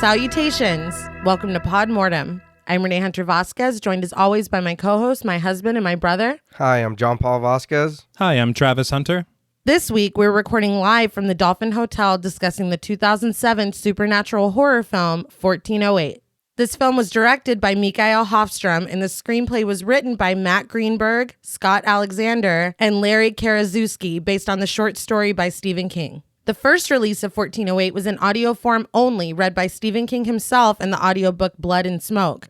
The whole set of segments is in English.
Salutations. Welcome to Pod Mortem. I'm Reneé Hunter Vasquez, joined as always by my co-host, my husband, and my brother. Hi, I'm John Paul Vasquez. Hi, I'm Travis Hunter. This week, we're recording live from the Dolphin Hotel discussing the 2007 supernatural horror film, 1408. This film was directed by Mikael Håfström, and the screenplay was written by Matt Greenberg, Scott Alexander, and Larry Karaszewski, based on the short story by Stephen King. The first release of 1408 was in audio form only, read by Stephen King himself in the audiobook Blood and Smoke.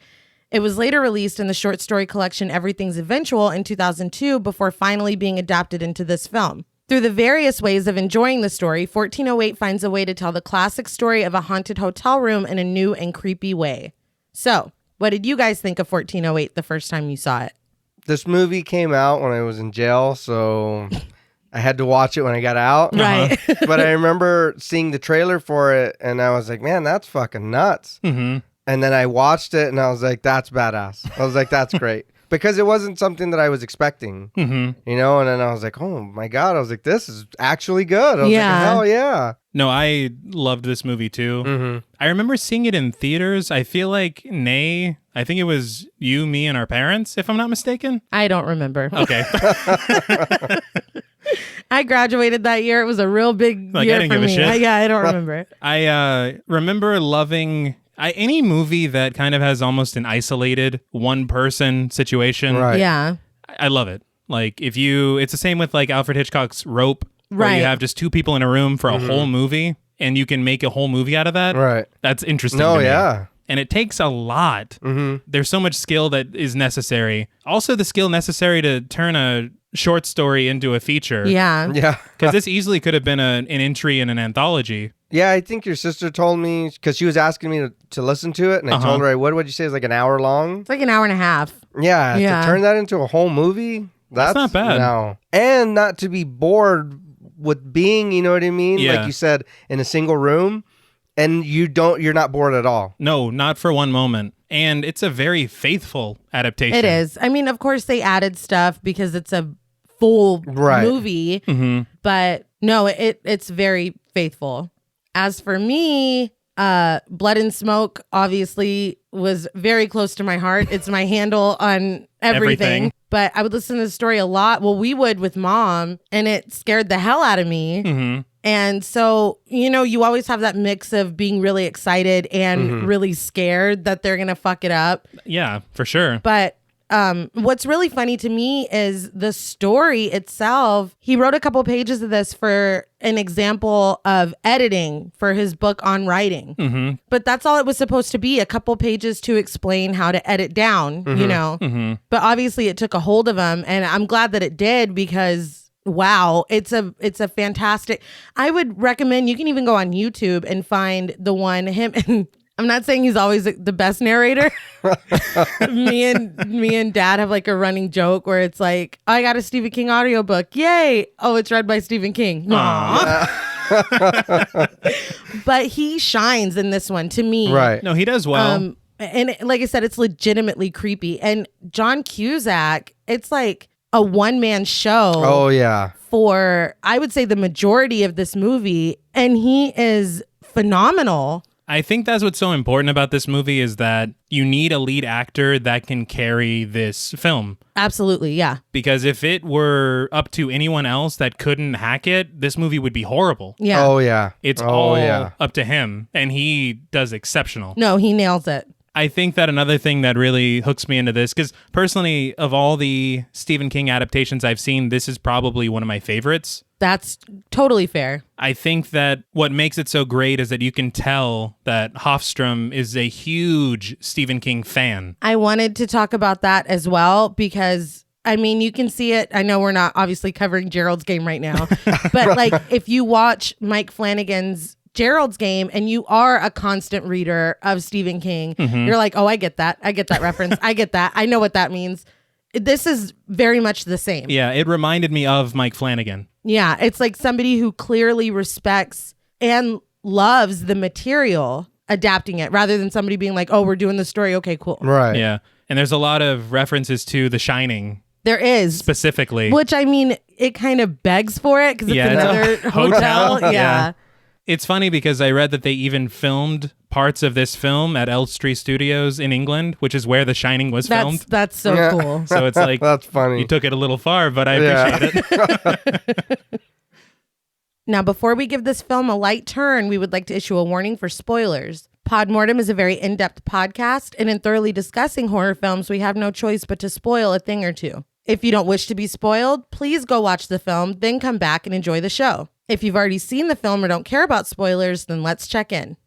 It was later released in the short story collection Everything's Eventual in 2002 before finally being adapted into this film. Through the various ways of enjoying the story, 1408 finds a way to tell the classic story of a haunted hotel room in a new and creepy way. So, what did you guys think of 1408 the first time you saw it? This movie came out when I was in jail, so I had to watch it when I got out. Right. But I remember seeing the trailer for it, and I was like, man, that's fucking nuts. Mm-hmm. And then I watched it, and I was like, that's badass. I was like, that's great. Because it wasn't something that I was expecting, you know? And then I was like, oh my God. I was like, this is actually good. I was like, hell yeah. No, I loved this movie too. I remember seeing it in theaters. I feel like Reneé, I think it was you, me, and our parents, if I'm not mistaken. I don't remember. Okay. I graduated that year. It was a real big Like, year I didn't for give a me. shit. I don't remember. I remember loving any movie that kind of has almost an isolated one-person situation. Right. Yeah. I love it. Like, it's the same with like Alfred Hitchcock's Rope, where Right. you have just two people in a room for a whole movie, and you can make a whole movie out of that. Right. That's interesting No, to me. yeah. And it takes a lot. There's so much skill that is necessary. Also, the skill necessary to turn a short story into a feature. Yeah. Yeah. Because this easily could have been an entry in an anthology. Yeah, I think your sister told me, because she was asking me to listen to it, and I told her, what would you say is like an hour long? It's like an hour and a half. Yeah, Yeah. to turn that into a whole movie, that's not bad. No. And not to be bored with being, you know what I mean? Yeah. Like you said, in a single room, and you're not bored at all. No, not for one moment. And it's a very faithful adaptation. It is. I mean, of course, they added stuff because it's a full movie, but no, it's very faithful. As for me, Blood and Smoke obviously was very close to my heart. It's my handle on everything. But I would listen to the story a lot. Well, we would with Mom, and it scared the hell out of me. And so, you know, you always have that mix of being really excited and really scared that they're going to fuck it up. Yeah, for sure. But what's really funny to me is the story itself. He wrote a couple pages of this for an example of editing for his book on writing. But that's all it was supposed to be, a couple pages to explain how to edit down, you know. But obviously it took a hold of him, and I'm glad that it did, because wow, it's a fantastic. I would recommend, you can even go on YouTube and find the one, him, and I'm not saying he's always the best narrator. me and Dad have like a running joke where it's like, I got a Stephen King audiobook. Yay. Oh, it's read by Stephen King. But he shines in this one to me. Right. No, he does well. And like I said, it's legitimately creepy. And John Cusack, it's like a one-man show. Oh, yeah. For, I would say, the majority of this movie. And he is phenomenal. I think that's what's so important about this movie, is that you need a lead actor that can carry this film. Absolutely, yeah. Because if it were up to anyone else that couldn't hack it, this movie would be horrible. Yeah. Oh, yeah. It's all up to him, and he does exceptional. No, he nails it. I think that another thing that really hooks me into this, because personally, of all the Stephen King adaptations I've seen, this is probably one of my favorites. That's totally fair. I think that what makes it so great is that you can tell that Håfström is a huge Stephen King fan. I wanted to talk about that as well, because I mean, you can see it. I know we're not obviously covering Gerald's Game right now, but like if you watch Mike Flanagan's Gerald's Game and you are a constant reader of Stephen King, you're like, oh, I get that. I get that reference. I get that. I know what that means. This is very much the same. Yeah, it reminded me of Mike Flanagan. Yeah, it's like somebody who clearly respects and loves the material, adapting it, rather than somebody being like, oh, we're doing the story. Okay, cool. Right. Yeah. And there's a lot of references to The Shining. There is. Specifically. Which, I mean, it kind of begs for it because it's Yeah, another it's a hotel. hotel. Yeah. It's funny because I read that they even filmed parts of this film at Elstree Studios in England, which is where The Shining was filmed. That's so cool. So it's like, that's funny. You took it a little far, but I appreciate it. Now, before we give this film a light turn, we would like to issue a warning for spoilers. Mortem is a very in-depth podcast, and in thoroughly discussing horror films, we have no choice but to spoil a thing or two. If you don't wish to be spoiled, please go watch the film, then come back and enjoy the show. If you've already seen the film or don't care about spoilers, then let's check in.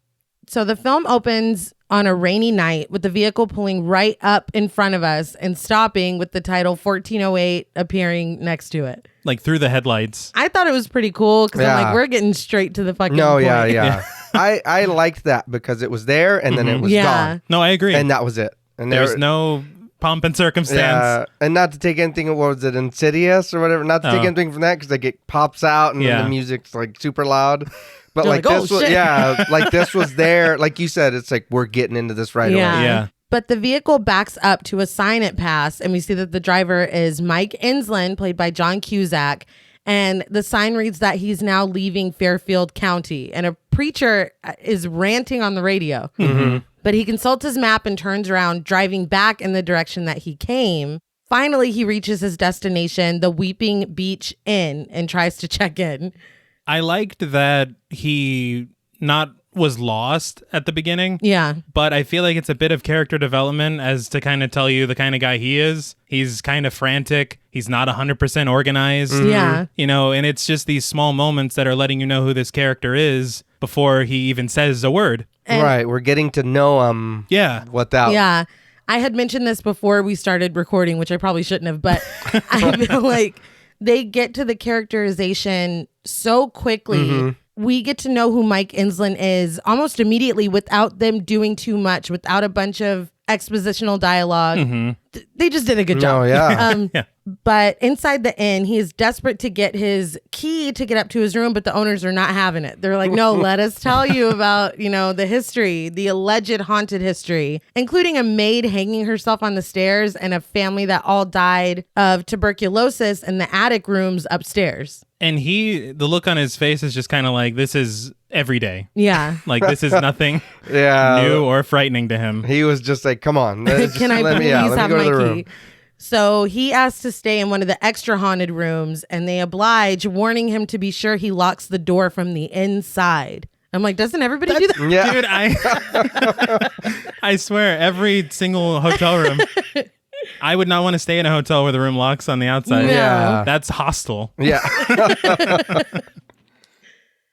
So the film opens on a rainy night with the vehicle pulling right up in front of us and stopping with the title 1408 appearing next to it. Like through the headlights. I thought it was pretty cool because I'm like, we're getting straight to the fucking point. Yeah. I liked that because it was there and then it was gone. No, I agree. And that was it. And there's no pomp and circumstance. Yeah, and not to take anything, what was it, Insidious or whatever? Not to take anything from that because like it pops out and then the music's like super loud. But You're like this was, like this was there. Like you said, it's like we're getting into this right away. Yeah. But the vehicle backs up to a sign it passed, and we see that the driver is Mike Insland, played by John Cusack. And the sign reads that he's now leaving Fairfield County. And a preacher is ranting on the radio. Mm-hmm. But he consults his map and turns around, driving back in the direction that he came. Finally, he reaches his destination, the Weeping Beach Inn, and tries to check in. I liked that he was lost at the beginning. Yeah. But I feel like it's a bit of character development as to kind of tell you the kind of guy he is. He's kind of frantic. He's not 100% organized. Mm-hmm. Yeah. You know, and it's just these small moments that are letting you know who this character is before he even says a word. And right. We're getting to know him. Yeah. Without. Yeah. I had mentioned this before we started recording, which I probably shouldn't have, but I feel like they get to the characterization so quickly. Mm-hmm. We get to know who Mike Insland is almost immediately without them doing too much, without a bunch of expositional dialogue. Mm-hmm. They just did a good job. No, yeah. Yeah. But inside the inn, he is desperate to get his key to get up to his room, but the owners are not having it. They're like, no, let us tell you about, the history, the alleged haunted history, including a maid hanging herself on the stairs and a family that all died of tuberculosis in the attic rooms upstairs. And the look on his face is just kind of like, this is every day. Yeah. Like, this is nothing Yeah. new or frightening to him. He was just like, come on. Can I please have go my to the key? room. So he asks to stay in one of the extra haunted rooms, and they oblige, warning him to be sure he locks the door from the inside. I'm like, doesn't everybody do that? Yeah. Dude, I swear, every single hotel room, I would not want to stay in a hotel where the room locks on the outside. No. Yeah. That's hostile. Yeah.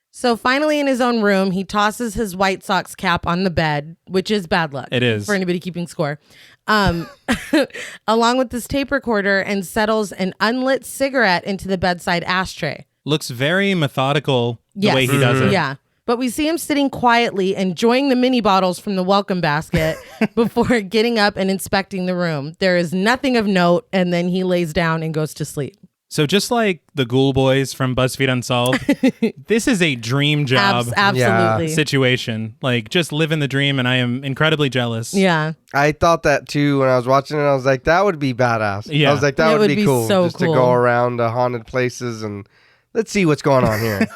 So finally, in his own room, he tosses his White Sox cap on the bed, which is bad luck. It is. For anybody keeping score. Along with this tape recorder, and settles an unlit cigarette into the bedside ashtray. Looks very methodical the Yes. way he does it. Yeah. But we see him sitting quietly, enjoying the mini bottles from the welcome basket before getting up and inspecting the room. There is nothing of note, and then he lays down and goes to sleep. So just like the Ghoul Boys from BuzzFeed Unsolved, this is a dream job Absolutely. situation. Like, just living the dream, and I am incredibly jealous. Yeah. I thought that too when I was watching it. I was like, that would be badass. Yeah. I was like, that It would be cool. so just cool. to go around the haunted places and let's see what's going on here.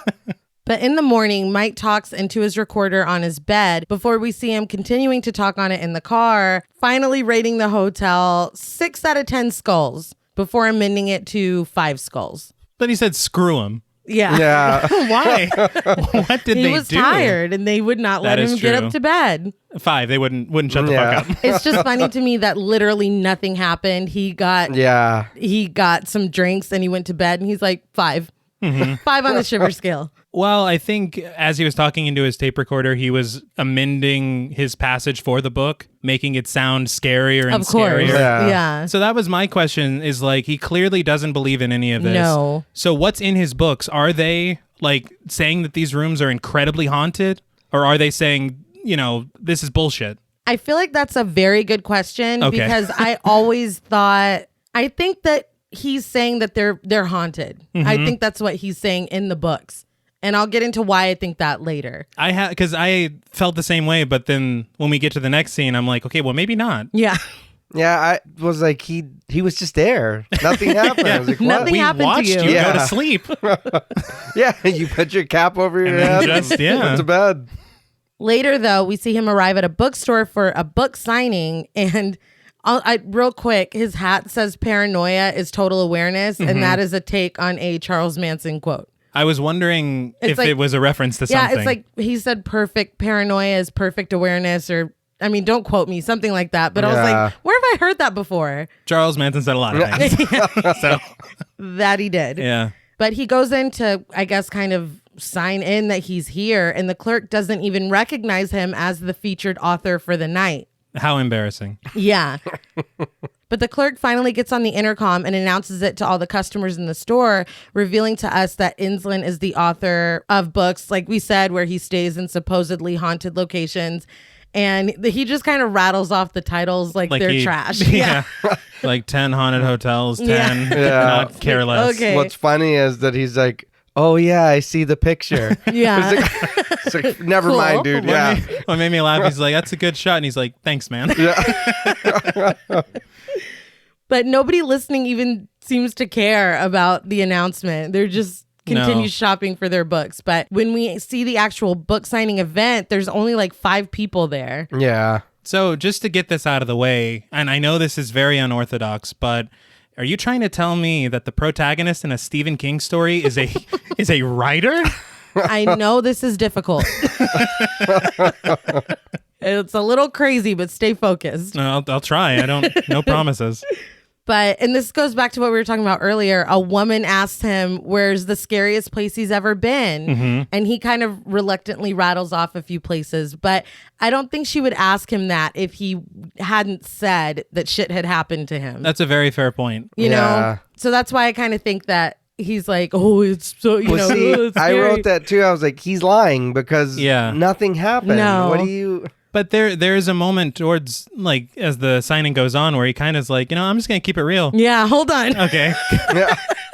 But in the morning, Mike talks into his recorder on his bed before we see him continuing to talk on it in the car, finally rating the hotel 6 out of 10 skulls before amending it to 5 skulls. Then he said, screw him. Yeah. Yeah. Why? What did they do? He was tired and they would not let That him is get true. up to bed. 5. They wouldn't shut the Yeah. fuck up. It's just funny to me that literally nothing happened. He got some drinks and he went to bed and he's like 5. 5 on the shiver scale. Well, I think as he was talking into his tape recorder, he was amending his passage for the book, making it sound scarier and Of course. scarier. Yeah. So that was my question, is like, he clearly doesn't believe in any of this. No. So what's in his books? Are they like saying that these rooms are incredibly haunted? Or are they saying, this is bullshit? I feel like that's a very good question Okay. because I always thought, I think that he's saying that they're haunted. I think that's what he's saying in the books. And I'll get into why I think that later. Because I felt the same way, but then when we get to the next scene, I'm like, okay, well, maybe not. Yeah. Yeah, I was like, he was just there. Nothing happened. I was like, what? Nothing We happened to watched you. you Yeah. go to sleep. Yeah, you put your cap over your And then head just, yeah. went to bed. Later, though, we see him arrive at a bookstore for a book signing, and real quick, his hat says "Paranoia is total awareness," and that is a take on a Charles Manson quote. I was wondering It's if like- it was a reference to Yeah, something. it's like he said perfect paranoia is perfect awareness, or I mean, don't quote me, something like that. But I was Yeah. like, where have I heard that before? Charles Manson said a lot of things. So, That he did. yeah. But he goes in to, I guess, kind of sign in that he's here, and the clerk doesn't even recognize him as the featured author for the night. How embarrassing. Yeah. But the clerk finally gets on the intercom and announces it to all the customers in the store, revealing to us that Insland is the author of books, like we said, where he stays in supposedly haunted locations. And he just kind of rattles off the titles like they're trash. Yeah. Like 10 haunted hotels, 10 Yeah. not care less. Okay. What's funny is that he's like, oh, yeah, I see the picture. Yeah. It's like, never Cool. mind, dude. Yeah. What made me laugh, he's like, that's a good shot. And he's like, thanks, man. But nobody listening even seems to care about the announcement. They're just continue No. shopping for their books. But when we see the actual book signing event, there's only like 5 people there. Yeah. So just to get this out of the way, and I know this is very unorthodox, but are you trying to tell me that the protagonist in a Stephen King story is a writer? I know this is difficult. It's a little crazy, but stay focused. No, I'll try. No promises. And this goes back to what we were talking about earlier. A woman asked him, where's the scariest place he's ever been? And he kind of reluctantly rattles off a few places. But I don't think she would ask him that if he hadn't said that shit had happened to him. That's a very fair point. You Yeah. know? So that's why I kind of think that he's like, oh, it's so, you know, See, it's I scary. wrote that too. I was like, he's lying because Yeah. nothing happened. No. What do you... But there's a moment towards, like, as the signing goes on where he kind of is like, I'm just going to keep it real. Yeah, hold on. Okay.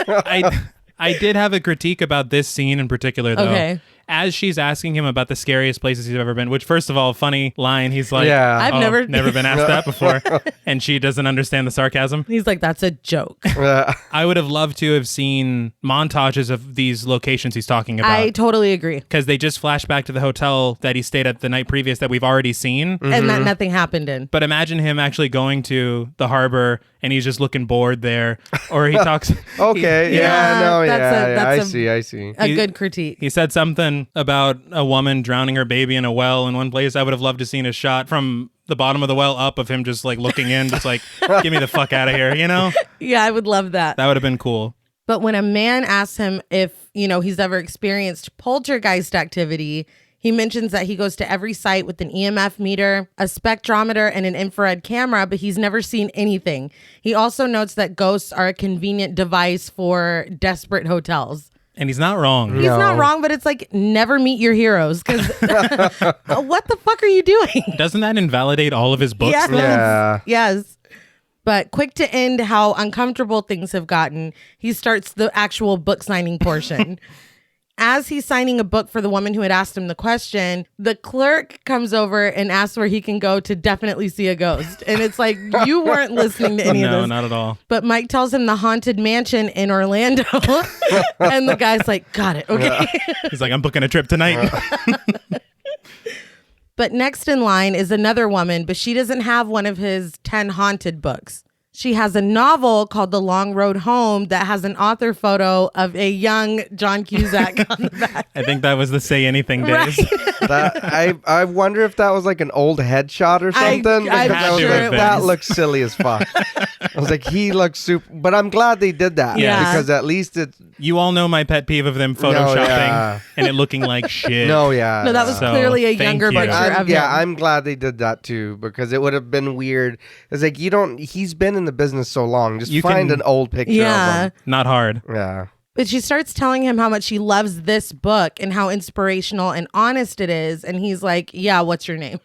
I did have a critique about this scene in particular, though. Okay. As she's asking him about the scariest places he's ever been, which, first of all, funny line. He's like, Yeah. I've "Oh, never- never been asked that before." And she doesn't understand the sarcasm. He's like, that's a joke. I would have loved to have seen montages of these locations he's talking I about. totally agree. Because they just flash back to the hotel that he stayed at the night previous that we've already seen. And that nothing happened in. But imagine him actually going to the harbor and he's just looking bored there. Or he talks. Okay. he- Yeah. No. that's I see. A He- good critique. He said something about a woman drowning her baby in a well in one place. I would have loved to seen a shot from the bottom of the well up of him just like looking in, just like, get me the fuck out of here, Yeah, I would love that. That would have been cool. But when a man asks him if, he's ever experienced poltergeist activity, he mentions that he goes to every site with an EMF meter, a spectrometer, and an infrared camera, but he's never seen anything. He also notes that ghosts are a convenient device for desperate hotels. And he's not wrong. He's not wrong, but it's like, never meet your heroes, because what the fuck are you doing? Doesn't that invalidate all of his books? Yes. though? Yeah. Yes. But quick to end how uncomfortable things have gotten, he starts the actual book signing portion. As he's signing a book for the woman who had asked him the question, the clerk comes over and asks where he can go to definitely see a ghost. And it's like, you weren't listening to any of No, this. not at all. But Mike tells him the haunted mansion in Orlando. And the guy's like, got it. Okay. He's like, I'm booking a trip tonight. But next in line is another woman, but she doesn't have one of his 10 haunted books. She has a novel called The Long Road Home that has an author photo of a young John Cusack on the back. I think that was the Say Anything days. That I wonder if that was like an old headshot or something. I'm because I was sure like, it that was. looks silly as fuck. I was like, he looks super. But I'm glad they did that. Yeah. Because at least it's. You all know my pet peeve of them photoshopping yeah. and it looking like shit. No, yeah. No, that was So, clearly a thank younger you. picture of him. I'm glad they did that too because it would have been weird. It's like he's been in the business so long. Just You find can- an old picture Yeah. of him. Not hard. Yeah. But she starts telling him how much she loves this book and how inspirational and honest it is. And he's like, yeah, what's your name?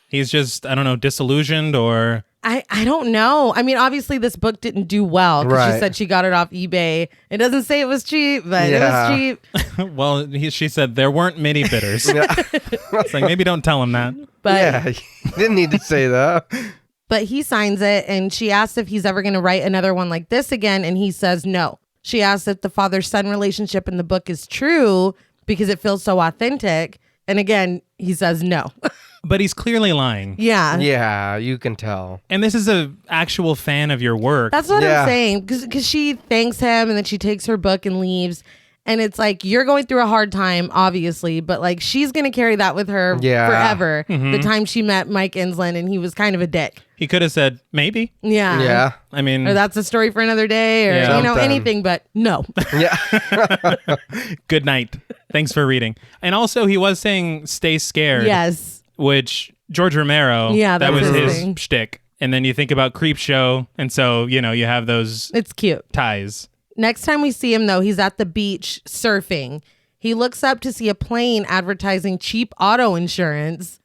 He's just, I don't know, disillusioned or... I don't know. I mean, obviously this book didn't do well because she Right. said she got it off eBay. It doesn't say it was cheap, but Yeah. it was cheap. Well, she said there weren't many bidders. It's like, maybe don't tell him that. But Yeah. You didn't need to say that. But he signs it, and she asks if he's ever going to write another one like this again, and he says no. She asks if the father-son relationship in the book is true because it feels so authentic. And again, he says no. But he's clearly lying. Yeah. Yeah, you can tell. And this is a actual fan of your work. That's what I'm saying. Because she thanks him, and then she takes her book and leaves. And it's like, you're going through a hard time, obviously, but like she's going to carry that with her forever. The time she met Mike Insland, and he was kind of a dick. He could have said, maybe. Yeah. Yeah. I mean, Or that's a story for another day, or, anything, but no. Yeah. good night. Thanks for reading. And also, he was saying, stay scared. Yes. Which George Romero, that was his shtick. And then you think about Creepshow. And so, you have those It's cute. ties. Next time we see him, though, he's at the beach surfing. He looks up to see a plane advertising cheap auto insurance.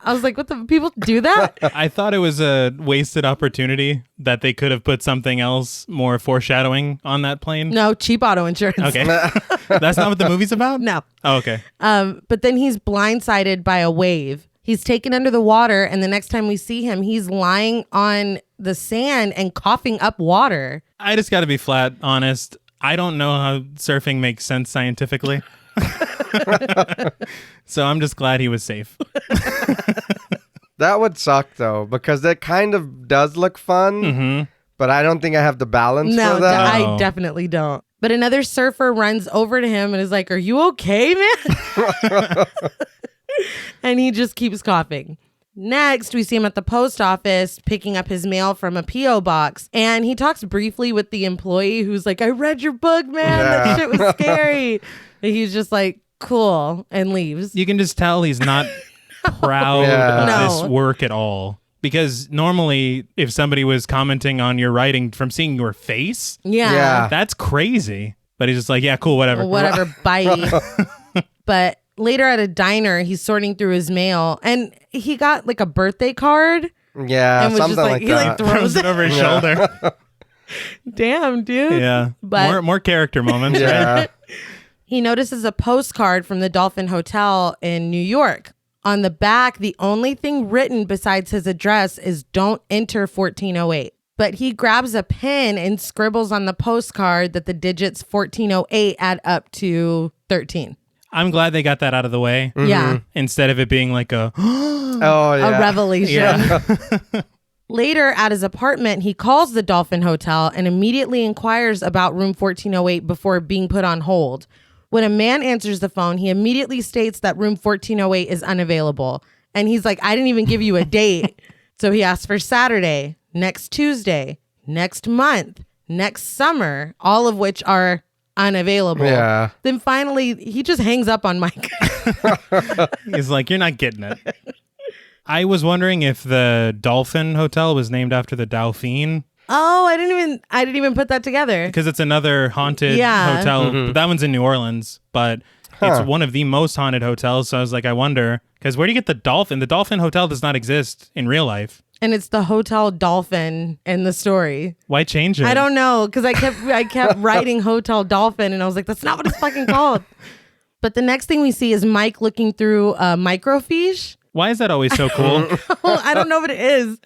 I was like, what the people do that? I thought it was a wasted opportunity that they could have put something else more foreshadowing on that plane. No, cheap auto insurance. Okay. That's not what the movie's about? No. Oh, okay. But then he's blindsided by a wave. He's taken under the water, and the next time we see him, he's lying on the sand and coughing up water. I just got to be flat honest. I don't know how surfing makes sense scientifically. So I'm just glad he was safe. That would suck, though, because that kind of does look fun, but I don't think I have the balance for that. I definitely don't. But another surfer runs over to him and is like, are you okay, man? And he just keeps coughing. Next, we see him at the post office picking up his mail from a P.O. box. And he talks briefly with the employee who's like, I read your book, man. That shit was scary. And he's just like, cool, and leaves. You can just tell he's not proud of this work at all. Because normally, if somebody was commenting on your writing from seeing your face, that's crazy. But he's just like, yeah, cool, whatever. Whatever, bye. But later at a diner, he's sorting through his mail, and he got like a birthday card. Yeah, and was something just like he that. like throws it over his shoulder. Damn, dude. Yeah, but more character moments. Right? He notices a postcard from the Dolphin Hotel in New York. On the back, the only thing written besides his address is "Don't enter 1408." But he grabs a pen and scribbles on the postcard that the digits 1408 add up to 13. I'm glad they got that out of the way. Yeah. Instead of it being like a a revelation. Yeah. Later at his apartment, he calls the Dolphin Hotel and immediately inquires about room 1408 before being put on hold. When a man answers the phone, he immediately states that room 1408 is unavailable. And he's like, I didn't even give you a date. So he asks for Saturday, next Tuesday, next month, next summer, all of which are unavailable. Yeah. Then finally, he just hangs up on Mike. He's like, you're not getting it. I was wondering if the Dolphin Hotel was named after the Dauphine. Oh, I didn't even put that together. Because it's another haunted hotel. That one's in New Orleans, but it's one of the most haunted hotels. So I was like, I wonder, because where do you get the Dolphin? The Dolphin Hotel does not exist in real life. And it's the Hotel Dolphin in the story. Why change it? I don't know, because I kept writing Hotel Dolphin, and I was like, that's not what it's fucking called. But the next thing we see is Mike looking through microfiche. Why is that always so cool? I don't know what it is.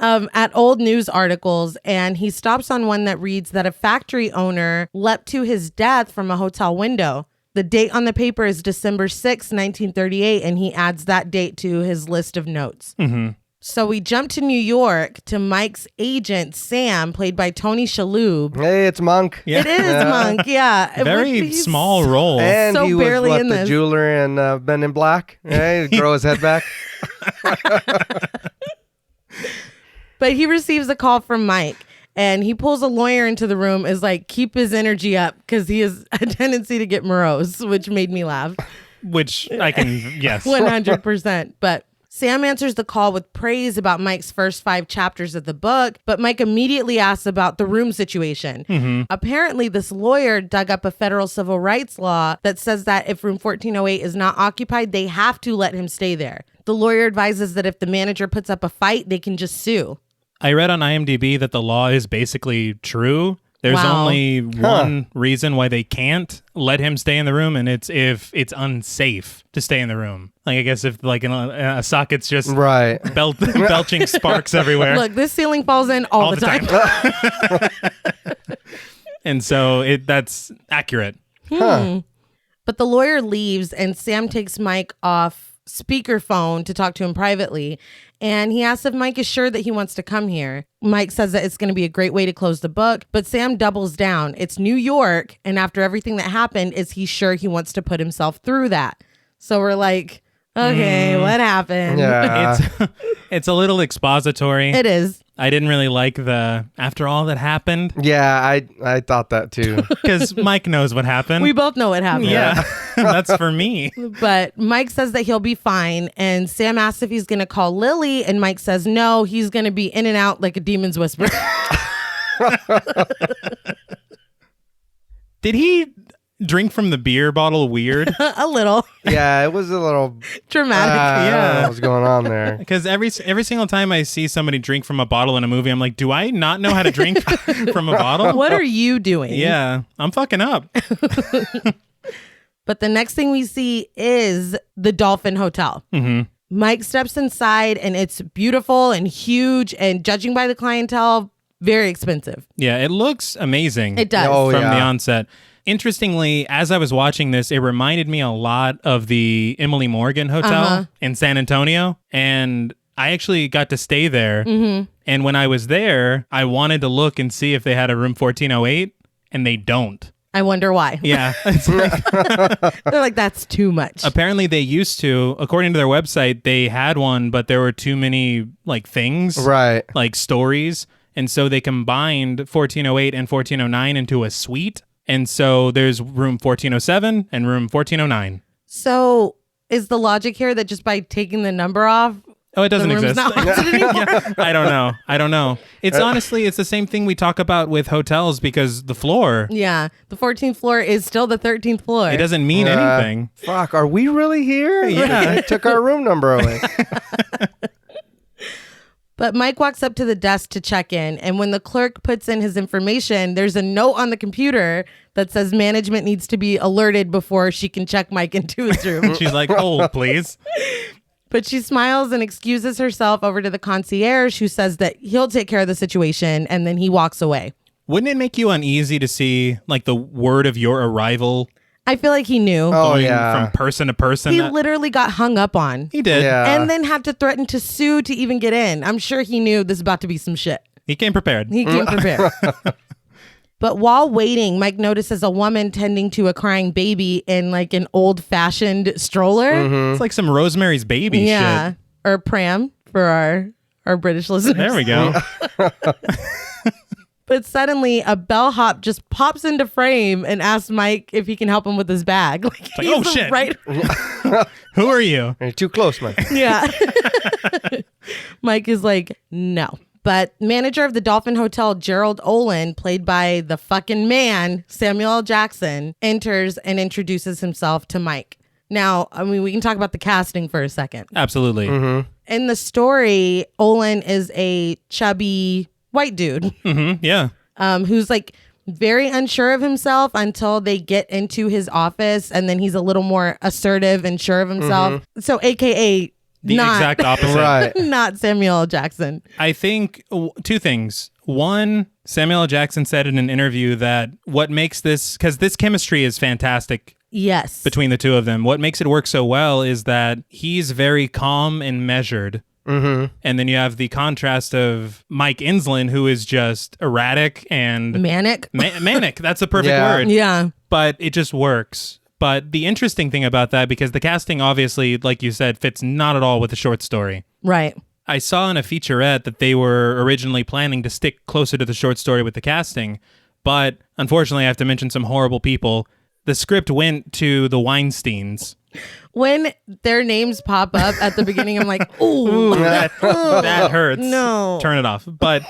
At old news articles, and he stops on one that reads that a factory owner leapt to his death from a hotel window. The date on the paper is December 6, 1938, and he adds that date to his list of notes. Mm-hmm. So we jump to New York to Mike's agent, Sam, played by Tony Shalhoub. Hey, it's Monk. Yeah. It is Monk, yeah. Very small role. And so he was barely in the this. jeweler in Men in Black. Hey, grow his head back. But he receives a call from Mike, and he pulls a lawyer into the room, is like, keep his energy up, because he has a tendency to get morose, which made me laugh. Which I can, yes. 100%. But Sam answers the call with praise about Mike's first 5 chapters of the book, but Mike immediately asks about the room situation. Mm-hmm. Apparently, this lawyer dug up a federal civil rights law that says that if room 1408 is not occupied, they have to let him stay there. The lawyer advises that if the manager puts up a fight, they can just sue. I read on IMDb that the law is basically true, There's only one reason why they can't let him stay in the room, and it's if it's unsafe to stay in the room. Like, I guess if like a socket's just belching sparks everywhere. Look, this ceiling falls in all the time. And so that's accurate. But the lawyer leaves, and Sam takes Mike off speakerphone to talk to him privately. And he asks if Mike is sure that he wants to come here. Mike says that it's going to be a great way to close the book, but Sam doubles down. It's New York, and after everything that happened, is he sure he wants to put himself through that? So we're like, okay, what happened? Yeah. It's a little expository. It is. I didn't really like the after all that happened. Yeah, I thought that too. Because Mike knows what happened. We both know what happened. Yeah, that's for me. But Mike says that he'll be fine. And Sam asks if he's going to call Lily. And Mike says no, he's going to be in and out like a demon's whisper. Did he drink from the beer bottle weird? A little. Yeah, it was a little dramatic. I don't know what was going on there. Because every single time I see somebody drink from a bottle in a movie, I'm like, do I not know how to drink from a bottle? What are you doing? Yeah, I'm fucking up. But the next thing we see is the Dolphin Hotel. Mm-hmm. Mike steps inside, and it's beautiful and huge, and judging by the clientele, very expensive. Yeah, it looks amazing. It does. From the onset. Interestingly, as I was watching this, it reminded me a lot of the Emily Morgan Hotel in San Antonio. And I actually got to stay there. Mm-hmm. And when I was there, I wanted to look and see if they had a room 1408, and they don't. I wonder why. Yeah. They're like, that's too much. Apparently they used to, according to their website, they had one, but there were too many like things. Right. Like stories. And so they combined 1408 and 1409 into a suite. And so there's room 1407 and room 1409. So is the logic here that just by taking the number off, oh, it doesn't the room's exist. not haunted anymore? Yeah, I don't know. It's honestly, it's the same thing we talk about with hotels because the floor. Yeah. The 14th floor is still the 13th floor. It doesn't mean anything. Fuck, are we really here? Yeah. They took our room number away. But Mike walks up to the desk to check in, and when the clerk puts in his information, there's a note on the computer that says management needs to be alerted before she can check Mike into his room. She's like, hold, please. But she smiles and excuses herself over to the concierge, who says that he'll take care of the situation, and then he walks away. Wouldn't it make you uneasy to see like the word of your arrival? I feel like he knew. Oh, From person to person. He literally got hung up on. He did. Yeah. And then had to threaten to sue to even get in. I'm sure he knew this is about to be some shit. He came prepared. He came prepared. But while waiting, Mike notices a woman tending to a crying baby in like an old-fashioned stroller. Mm-hmm. It's like some Rosemary's Baby shit. Or pram for our British listeners. There we go. But suddenly a bellhop just pops into frame and asks Mike if he can help him with his bag. Like, oh, shit. Right. Who are you? You're too close, man. Yeah. Mike is like, no. But manager of the Dolphin Hotel, Gerald Olin, played by the fucking man, Samuel L. Jackson, enters and introduces himself to Mike. Now, I mean, we can talk about the casting for a second. Absolutely. Mm-hmm. In the story, Olin is a chubby white dude. Mm-hmm. Yeah. Who's like very unsure of himself until they get into his office, and then he's a little more assertive and sure of himself. Mm-hmm. So AKA the exact opposite. Right. Not Samuel L. Jackson. I think two things. One, Samuel L. Jackson said in an interview that what makes this, because this chemistry is fantastic. Yes. Between the two of them. What makes it work so well is that he's very calm and measured. Mm-hmm. And then you have the contrast of Mike Insland, who is just erratic and manic. Manic. That's the perfect word. Yeah. But it just works. But the interesting thing about that, because the casting obviously, like you said, fits not at all with the short story. Right. I saw in a featurette that they were originally planning to stick closer to the short story with the casting. But unfortunately, I have to mention some horrible people. The script went to the Weinsteins. When their names pop up at the beginning, I'm like, ooh, that hurts. No. Turn it off. But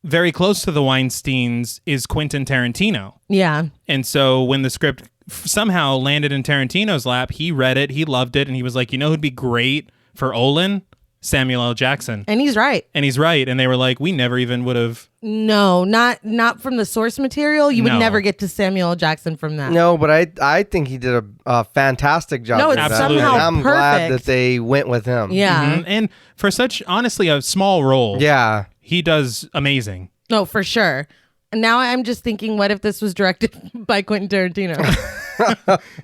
very close to the Weinsteins is Quentin Tarantino. Yeah. And so when the script somehow landed in Tarantino's lap, he read it, he loved it, and he was like, you know who'd be great for Olin? Samuel L. Jackson. And he's right. And they were like, we never even would have. No, not from the source material. You would never get to Samuel L. Jackson from that. No, but I think he did a fantastic job. No, it's somehow I'm perfect. glad that they went with him. Yeah. Mm-hmm. And for such, honestly, a small role. Yeah. He does amazing. No, for sure. And now I'm just thinking, what if this was directed by Quentin Tarantino?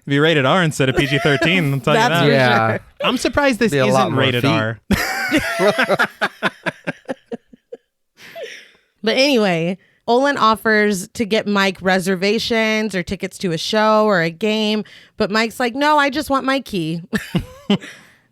Be rated R instead of PG-13. I'll tell you that. Yeah. Sure. I'm surprised this isn't rated R. But anyway, Olin offers to get Mike reservations or tickets to a show or a game. But Mike's like, no, I just want my key.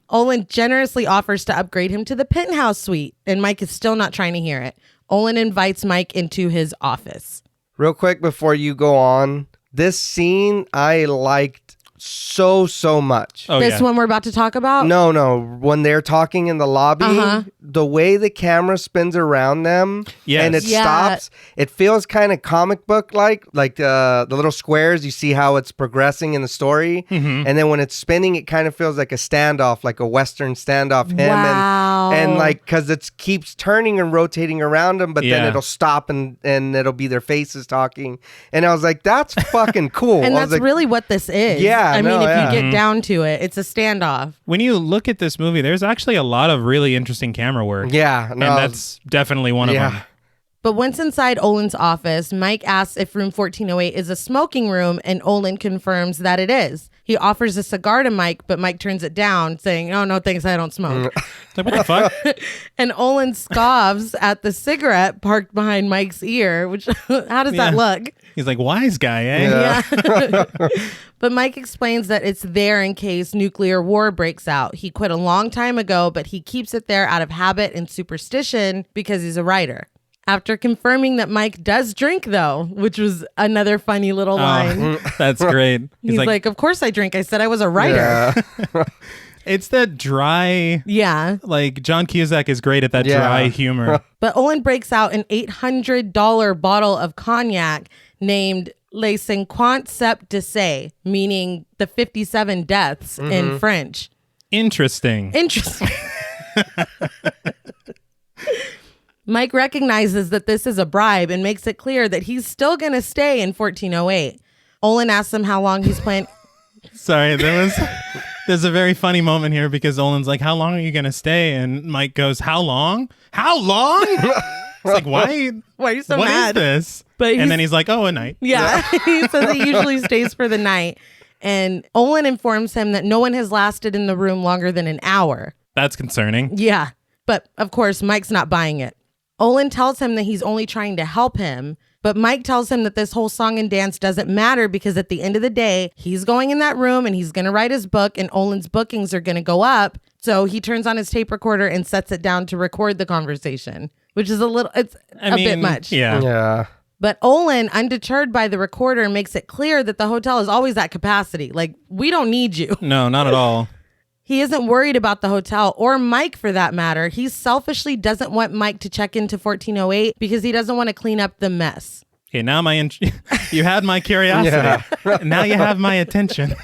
Olin generously offers to upgrade him to the penthouse suite. And Mike is still not trying to hear it. Olin invites Mike into his office. Real quick before you go on, this scene I liked so much. Oh, This one we're about to talk about? No. When they're talking in the lobby, the way the camera spins around them and it stops, it feels kind of comic book like the little squares. You see how it's progressing in the story. And then when it's spinning, it kind of feels like a standoff, like a Western standoff. Wow. And like, because it keeps turning and rotating around them, but then it'll stop and it'll be their faces talking. And I was like, that's fucking cool. And that's really what this is. Yeah. I mean, if you get down to it, it's a standoff. When you look at this movie, there's actually a lot of really interesting camera work. Yeah. And that's definitely one of them. But once inside Olin's office, Mike asks if room 1408 is a smoking room, and Olin confirms that it is. He offers a cigar to Mike, but Mike turns it down, saying, oh, no, thanks, I don't smoke. Like, what the fuck? And Olin scoffs at the cigarette parked behind Mike's ear, which, how does that look? He's like, wise guy, eh? Yeah. But Mike explains that it's there in case nuclear war breaks out. He quit a long time ago, but he keeps it there out of habit and superstition because he's a writer. After confirming that Mike does drink, though, which was another funny little line. That's great. He's like, of course I drink. I said I was a writer. Yeah. It's that dry. Yeah. Like, John Cusack is great at that dry humor. But Olin breaks out an $800 bottle of cognac named Les 57 Décès, meaning the 57 deaths in French. Interesting. Mike recognizes that this is a bribe and makes it clear that he's still going to stay in 1408. Olin asks him how long he's planning. Sorry, there's a very funny moment here because Olin's like, how long are you going to stay? And Mike goes, how long? How long? It's like, why are you so mad? mad? What is this? And then he's like, oh, a night. Yeah. He says he usually stays for the night. And Olin informs him that no one has lasted in the room longer than an hour. That's concerning. Yeah. But of course, Mike's not buying it. Olin tells him that he's only trying to help him, but Mike tells him that this whole song and dance doesn't matter because at the end of the day, he's going in that room and he's going to write his book and Olin's bookings are going to go up. So he turns on his tape recorder and sets it down to record the conversation, which is a bit much. Yeah. But Olin, undeterred by the recorder, makes it clear that the hotel is always at capacity. Like, we don't need you. No, not at all. He isn't worried about the hotel or Mike for that matter. He selfishly doesn't want Mike to check into 1408 because he doesn't want to clean up the mess. Okay, now you had my curiosity. Now you have my attention.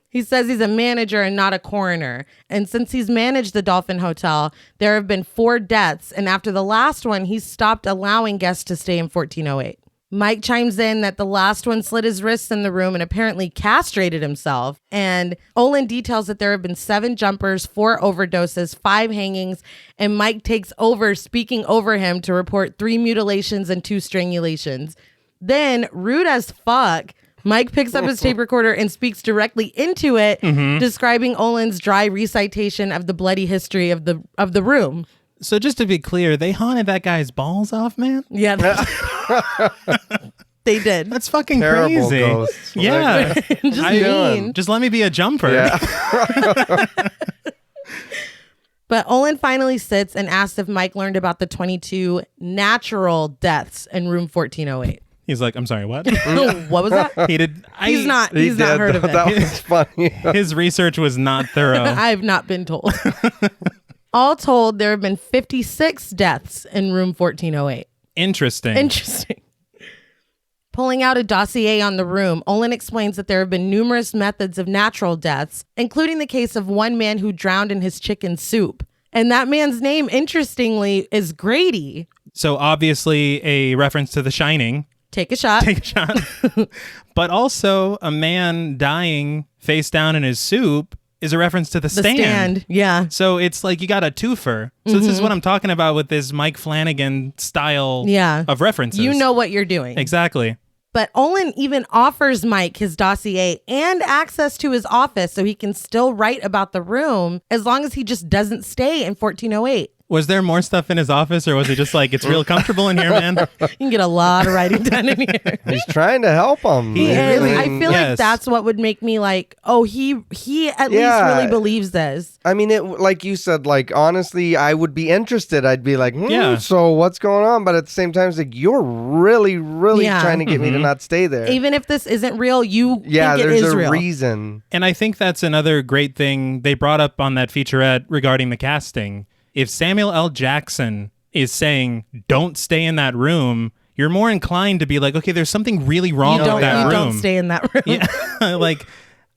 He says he's a manager and not a coroner. And since he's managed the Dolphin Hotel, there have been 4 deaths. And after the last one, he stopped allowing guests to stay in 1408. Mike chimes in that the last one slit his wrists in the room and apparently castrated himself. And Olin details that there have been 7 jumpers, 4 overdoses, 5 hangings, and Mike takes over, speaking over him to report 3 mutilations and 2 strangulations. Then, rude as fuck, Mike picks up his tape recorder and speaks directly into it, describing Olin's dry recitation of the bloody history of the room. So just to be clear, they haunted that guy's balls off, man? Yeah. They did. That's fucking terrible crazy. Ghosts. Yeah. Just mean. Just let me be a jumper. Yeah. But Olin finally sits and asks if Mike learned about the 22 natural deaths in room 1408. He's like, I'm sorry, what? What was that? He did. He's not heard of it. That was funny. His research was not thorough. I have not been told. All told, there have been 56 deaths in room 1408. Interesting. Pulling out a dossier on the room, Olin explains that there have been numerous methods of natural deaths, including the case of one man who drowned in his chicken soup. And that man's name, interestingly, is Grady. So obviously a reference to The Shining. Take a shot. Take a shot. But also a man dying face down in his soup is a reference to The Stand. Yeah. So it's like you got a twofer. So this is what I'm talking about with this Mike Flanagan style of references. You know what you're doing. Exactly. But Olin even offers Mike his dossier and access to his office so he can still write about the room as long as he just doesn't stay in 1408. Was there more stuff in his office, or was he just like, it's real comfortable in here, man? You can get a lot of writing done in here. He's trying to help him. He is. I feel like that's what would make me like, oh, he at least really believes this. I mean, it like you said, like, honestly, I would be interested. I'd be like, so what's going on? But at the same time, it's like, you're really, really trying to get me to not stay there. Even if this isn't real, you think it there's is a real. reason. And I think that's another great thing they brought up on that featurette regarding the casting. If Samuel L. Jackson is saying, don't stay in that room, you're more inclined to be like, okay, there's something really wrong with that room. You don't stay in that room. Yeah. Like,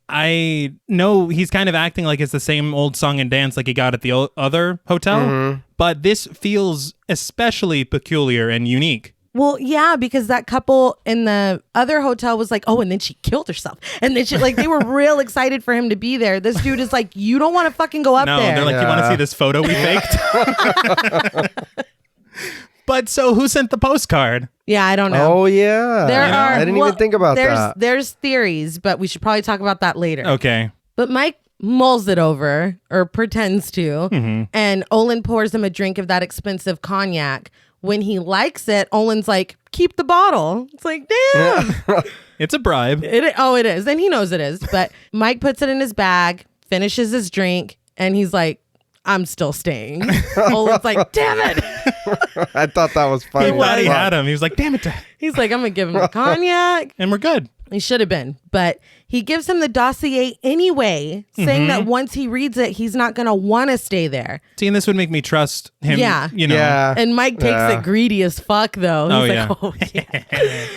I know he's kind of acting like it's the same old song and dance like he got at the other hotel, but this feels especially peculiar and unique. Well, yeah, because that couple in the other hotel was like, oh, and then she killed herself. And then she, like, they were real excited for him to be there. This dude is like, you don't want to fucking go up there. No, they're like, you want to see this photo we faked? But so who sent the postcard? Yeah, I don't know. Oh, yeah. I didn't even think about that. There's theories, but we should probably talk about that later. Okay. But Mike mulls it over, or pretends to, and Olin pours him a drink of that expensive cognac. When he likes it, Olin's like, keep the bottle. It's like, damn. It's a bribe. It is. And he knows it is. But Mike puts it in his bag, finishes his drink, and he's like, I'm still staying. Olin's like, damn it. I thought that was funny. He thought he had him. He was like, damn it. He's like, I'm going to give him the cognac. And we're good. He should have been. But he gives him the dossier anyway, saying that once he reads it, he's not going to want to stay there. See, and this would make me trust him. Yeah. You know. Yeah. And Mike takes it greedy as fuck, though. He's like, oh, yeah.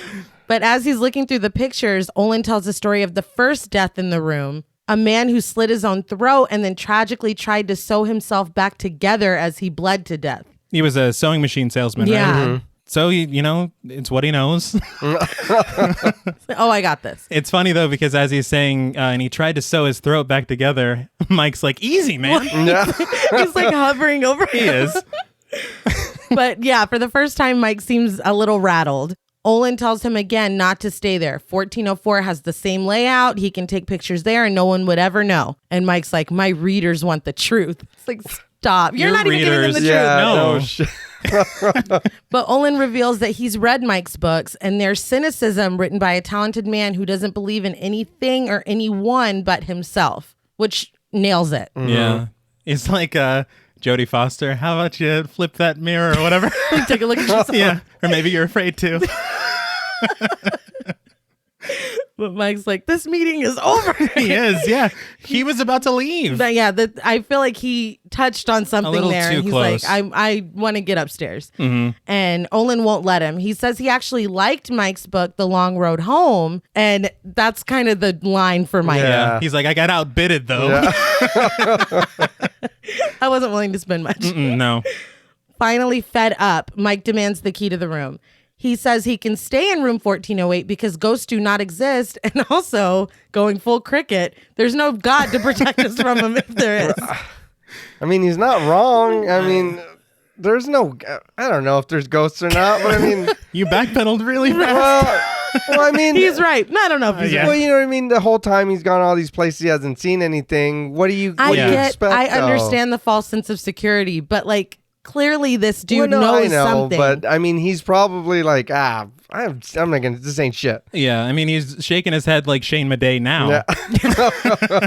But as he's looking through the pictures, Olin tells the story of the first death in the room, a man who slit his own throat and then tragically tried to sew himself back together as he bled to death. He was a sewing machine salesman, right? Yeah. So, it's what he knows. Oh, I got this. It's funny, though, because as he's saying, and he tried to sew his throat back together, Mike's like, easy, man. He's like hovering over him. He is. But yeah, for the first time, Mike seems a little rattled. Olin tells him again not to stay there. 1404 has the same layout. He can take pictures there and no one would ever know. And Mike's like, my readers want the truth. It's like, stop. You're not even giving them the truth. No. But Olin reveals that he's read Mike's books and there's cynicism written by a talented man who doesn't believe in anything or anyone but himself, which nails it. Yeah. It's like Jodie Foster. How about you flip that mirror or whatever? Take a look at yourself. Yeah. Or maybe you're afraid to. But Mike's like, this meeting is over. He is, yeah. He was about to leave. But yeah, I feel like he touched on something there. Too and he's close. like, I want to get upstairs. And Olin won't let him. He says he actually liked Mike's book, The Long Road Home. And that's kind of the line for Mike. Yeah. He's like, I got outbidded, though. Yeah. I wasn't willing to spend much. No. Finally fed up, Mike demands the key to the room. He says he can stay in room 1408 because ghosts do not exist. And also, going full cricket, there's no God to protect us from him if there is. I mean, he's not wrong. I mean, there's no, I don't know if there's ghosts or not, but I mean. You backpedaled really fast. Well, I mean. He's right. I don't know if he's right. Well, you know what I mean? The whole time he's gone all these places, he hasn't seen anything. What do you expect? I understand the false sense of security, but like, clearly this dude knows something. But I mean, he's probably like, I'm not gonna, this ain't shit. Yeah, I mean, he's shaking his head like Shane Madej now. Yeah.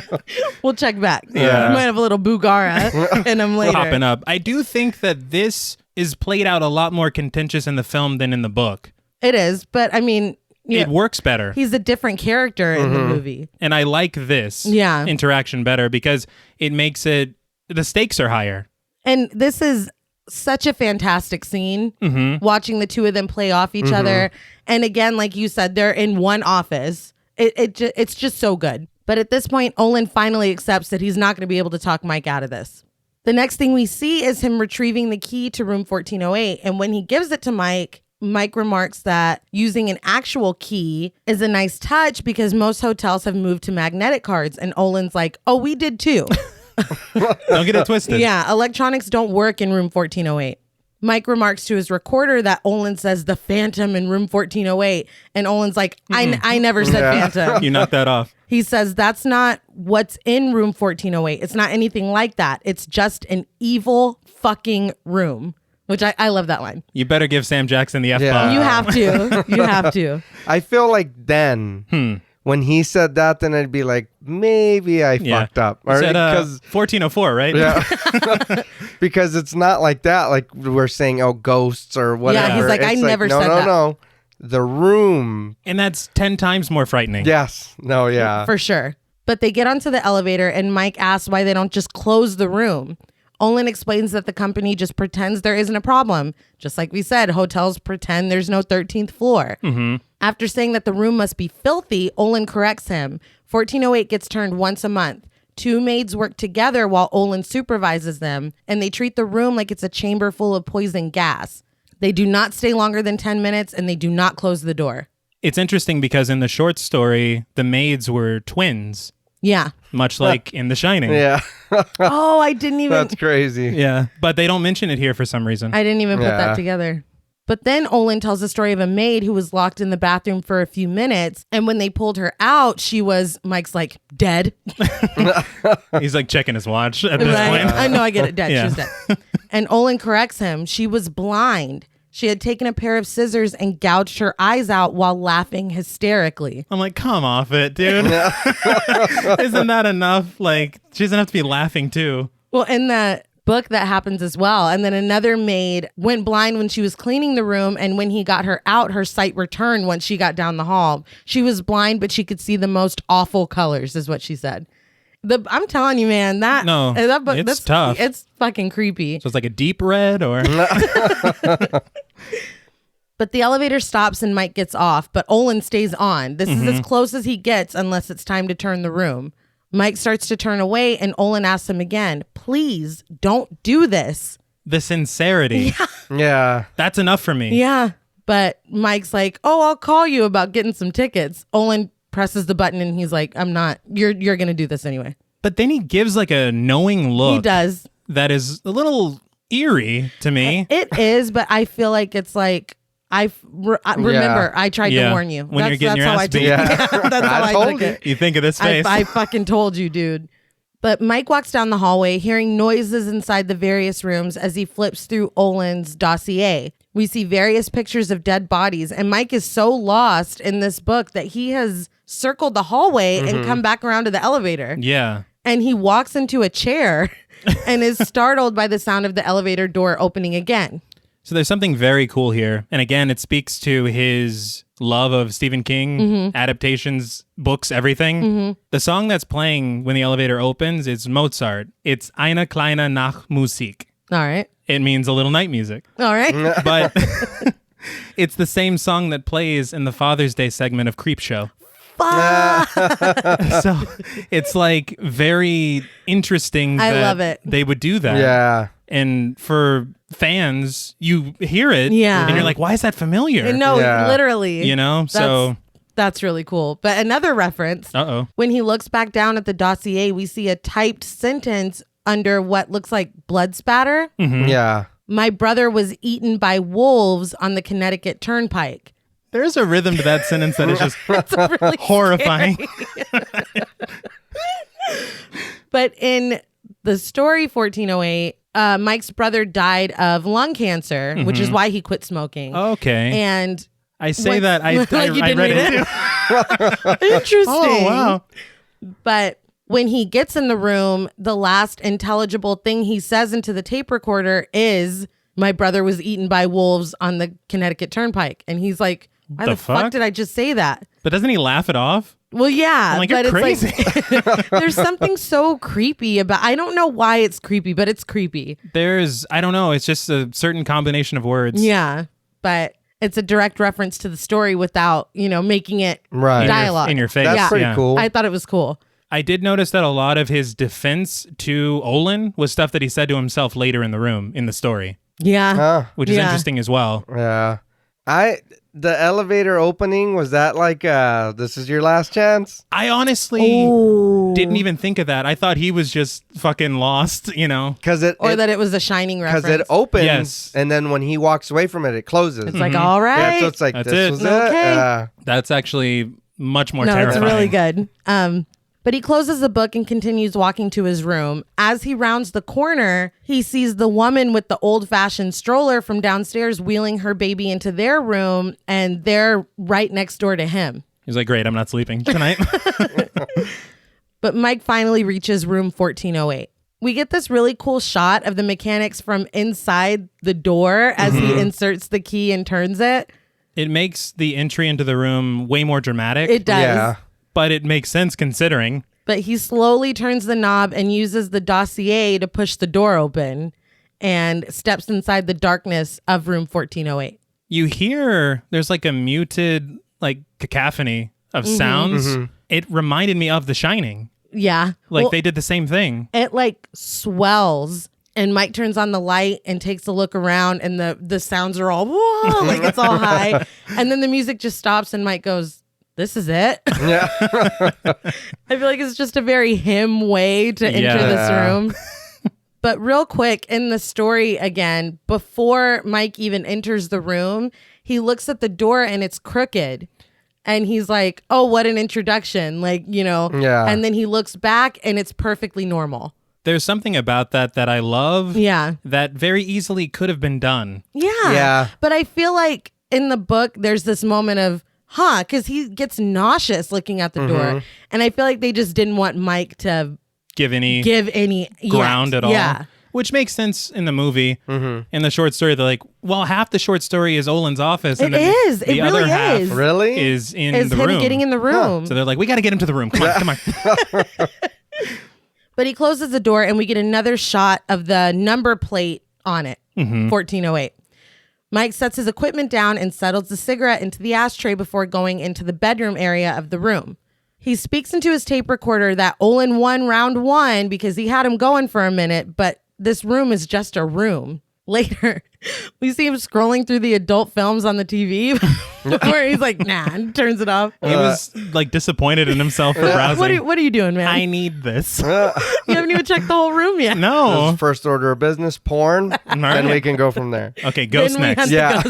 We'll check back. Yeah. He might have a little Bugara in him later. Popping up. I do think that this is played out a lot more contentious in the film than in the book. It is, but I mean, it works better. He's a different character in the movie. And I like this interaction better because it makes it, the stakes are higher. And this is such a fantastic scene, watching the two of them play off each other. And again, like you said, they're in one office. It's just so good. But at this point, Olin finally accepts that he's not going to be able to talk Mike out of this. The next thing we see is him retrieving the key to room 1408. And when he gives it to Mike, Mike remarks that using an actual key is a nice touch because most hotels have moved to magnetic cards. And Olin's like, oh, we did too. Don't get it twisted. Yeah, electronics don't work in room 1408. Mike remarks to his recorder that Olin says the Phantom in room 1408. And Olin's like, I never said Phantom. You knocked that off. He says that's not what's in room 1408. It's not anything like that. It's just an evil fucking room. Which I love that line. You better give Sam Jackson the F-bomb. You have to. You have to. I feel like then... When he said that, then I'd be like, maybe I fucked up. Or said, 1404, right? Yeah. Because it's not like that. Like we're saying, oh, ghosts or whatever. Yeah, he's like, I never said that. No. The room. And that's 10 times more frightening. Yes. No, yeah. For sure. But they get onto the elevator and Mike asks why they don't just close the room. Olin explains that the company just pretends there isn't a problem. Just like we said, hotels pretend there's no 13th floor. After saying that the room must be filthy, Olin corrects him. 1408 gets turned once a month. 2 maids work together while Olin supervises them, and they treat the room like it's a chamber full of poison gas. They do not stay longer than 10 minutes, and they do not close the door. It's interesting because in the short story, the maids were twins. Yeah. Much like in The Shining. Yeah. Oh, I didn't even... That's crazy. Yeah, but they don't mention it here for some reason. I didn't even put that together. But then Olin tells the story of a maid who was locked in the bathroom for a few minutes. And when they pulled her out, she was, Mike's like, dead. He's like checking his watch at this point. I know, I get it. Dead. Yeah. She was dead. And Olin corrects him. She was blind. She had taken a pair of scissors and gouged her eyes out while laughing hysterically. I'm like, come off it, dude. Isn't that enough? Like, she doesn't have to be laughing too. Well, in the book that happens as well. And then another maid went blind when she was cleaning the room. And when he got her out, her sight returned once she got down the hall. She was blind, but she could see the most awful colors, is what she said. I'm telling you, man, that's tough. It's fucking creepy. So it's like a deep red or... But the elevator stops and Mike gets off, but Olin stays on. This is as close as he gets unless it's time to turn the room. Mike starts to turn away and Olin asks him again, please don't do this. The sincerity. Yeah. That's enough for me. Yeah. But Mike's like, oh, I'll call you about getting some tickets. Olin presses the button and he's like, I'm not, you're going to do this anyway. But then he gives like a knowing look. He does. That is a little eerie to me. It is, but I feel like it's like, remember, I tried to warn you. When you're getting your ass beat. That's how I took it. You think of this face. I fucking told you, dude. But Mike walks down the hallway, hearing noises inside the various rooms as he flips through Olin's dossier. We see various pictures of dead bodies, and Mike is so lost in this book that he has circled the hallway and come back around to the elevator. Yeah. And he walks into a chair and is startled by the sound of the elevator door opening again. So there's something very cool here. And again, it speaks to his love of Stephen King, adaptations, books, everything. The song that's playing when the elevator opens is Mozart. It's Eine kleine Nachtmusik. All right. It means a little night music. All right. But it's the same song that plays in the Father's Day segment of Creepshow. So it's like very interesting that love it. They would do that. Yeah. And for fans, you hear it and you're like, why is that familiar? No, literally. You know, that's really cool. But another reference, when he looks back down at the dossier, we see a typed sentence under what looks like blood spatter. Yeah. My brother was eaten by wolves on the Connecticut Turnpike. There's a rhythm to that sentence that is just really horrifying. But in the story 1408, Mike's brother died of lung cancer, which is why he quit smoking. Okay. And I say that I read it too. Interesting. Oh, wow. But when he gets in the room, the last intelligible thing he says into the tape recorder is, my brother was eaten by wolves on the Connecticut Turnpike. And he's like, Why the fuck did I just say that? But doesn't he laugh it off? Well, yeah. I'm like, you're crazy. It's like, there's something so creepy about, I don't know why it's creepy, but it's creepy. I don't know. It's just a certain combination of words. Yeah. But it's a direct reference to the story without, making it dialogue. In your face. That's pretty cool. I thought it was cool. I did notice that a lot of his defense to Olin was stuff that he said to himself later in the room in the story. Yeah. Which is interesting as well. Yeah. The elevator opening, was that like, this is your last chance? I honestly didn't even think of that. I thought he was just fucking lost, That it was a Shining reference. Because it opens, and then when he walks away from it, it closes. It's like, all right. Yeah, so it's like, That's this was it. Okay. That's actually much more terrifying. It's really good. But he closes the book and continues walking to his room. As he rounds the corner, he sees the woman with the old-fashioned stroller from downstairs wheeling her baby into their room, and they're right next door to him. He's like, great, I'm not sleeping tonight. But Mike finally reaches room 1408. We get this really cool shot of the mechanics from inside the door as he inserts the key and turns it. It makes the entry into the room way more dramatic. It does. Yeah. But it makes sense considering. But he slowly turns the knob and uses the dossier to push the door open and steps inside the darkness of room 1408. You hear there's like a muted cacophony of sounds. It reminded me of The Shining. Yeah. They did the same thing. It swells, and Mike turns on the light and takes a look around, and the sounds are all, whoa, it's all high. And then the music just stops and Mike goes, this is it. Yeah. I feel like it's just a very him way to enter this room. But real quick, in the story again, before Mike even enters the room, he looks at the door and it's crooked. And he's like, oh, what an introduction. Yeah. And then he looks back and it's perfectly normal. There's something about that I love. Yeah. That very easily could have been done. Yeah. Yeah. But I feel like in the book, there's this moment of, because he gets nauseous looking at the door. And I feel like they just didn't want Mike to give any ground at all. Yeah. Which makes sense in the movie. In the short story, they're like, well, half the short story is Olin's office. And the other really half is. Really? is in Is the him room. getting in the room. Huh. So they're like, we got to get him to the room. Come on. But he closes the door and we get another shot of the number plate on it, 1408. Mike sets his equipment down and settles the cigarette into the ashtray before going into the bedroom area of the room. He speaks into his tape recorder that Olin won round 1 because he had him going for a minute, but this room is just a room. Later, we see him scrolling through the adult films on the TV where he's like, nah, and turns it off. He was disappointed in himself for browsing. What are you doing, man? I need this. You haven't even checked the whole room yet. No. First order of business, porn. Then we can go from there. Okay, Ghost next. Yeah.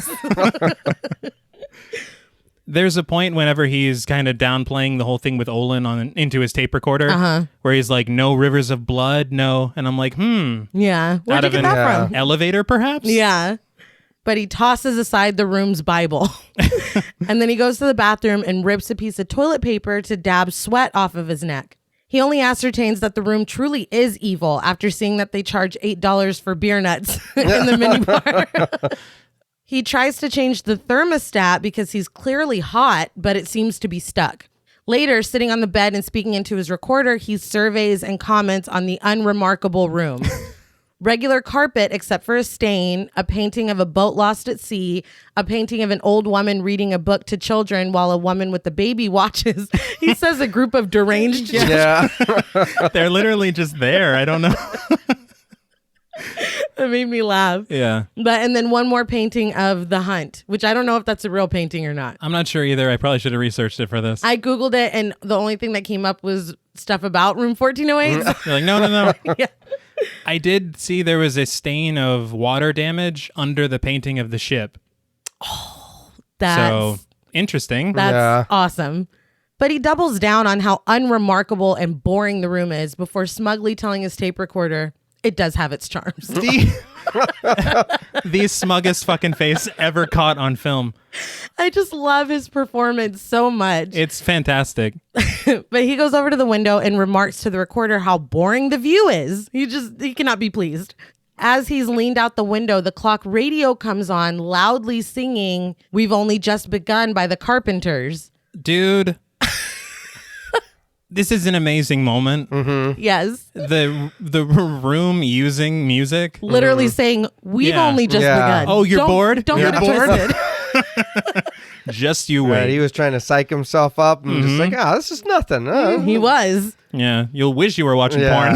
There's a point whenever he's kind of downplaying the whole thing with Olin into his tape recorder, where he's like, no rivers of blood, no. And I'm like, Yeah. Where'd you get that from? Elevator, perhaps? Yeah. But he tosses aside the room's Bible. And then he goes to the bathroom and rips a piece of toilet paper to dab sweat off of his neck. He only ascertains that the room truly is evil after seeing that they charge $8 for beer nuts in the minibar. He tries to change the thermostat because he's clearly hot, but it seems to be stuck. Later, sitting on the bed and speaking into his recorder, he surveys and comments on the unremarkable room. Regular carpet except for a stain, a painting of a boat lost at sea, a painting of an old woman reading a book to children while a woman with a baby watches. He says a group of deranged children. Yeah. They're literally just there. I don't know. It made me laugh. Yeah. And then one more painting of The Hunt, which I don't know if that's a real painting or not. I'm not sure either. I probably should have researched it for this. I Googled it and the only thing that came up was stuff about room 1408. You're like, no. Yeah. I did see there was a stain of water damage under the painting of the ship. Oh, so interesting. That's awesome. But he doubles down on how unremarkable and boring the room is before smugly telling his tape recorder, it does have its charms. The smuggest fucking face ever caught on film. I just love his performance so much. It's fantastic. But he goes over to the window and remarks to the recorder how boring the view is. He cannot be pleased. As he's leaned out the window, the clock radio comes on, loudly singing "We've Only Just Begun" by the Carpenters. Dude. This is an amazing moment. Mm-hmm. Yes. The room using music. Literally saying, "We've only just begun." Oh, you're bored? Don't get it twisted. Just you wait. Right, he was trying to psych himself up and just like, this is nothing. He was. Yeah, you'll wish you were watching porn.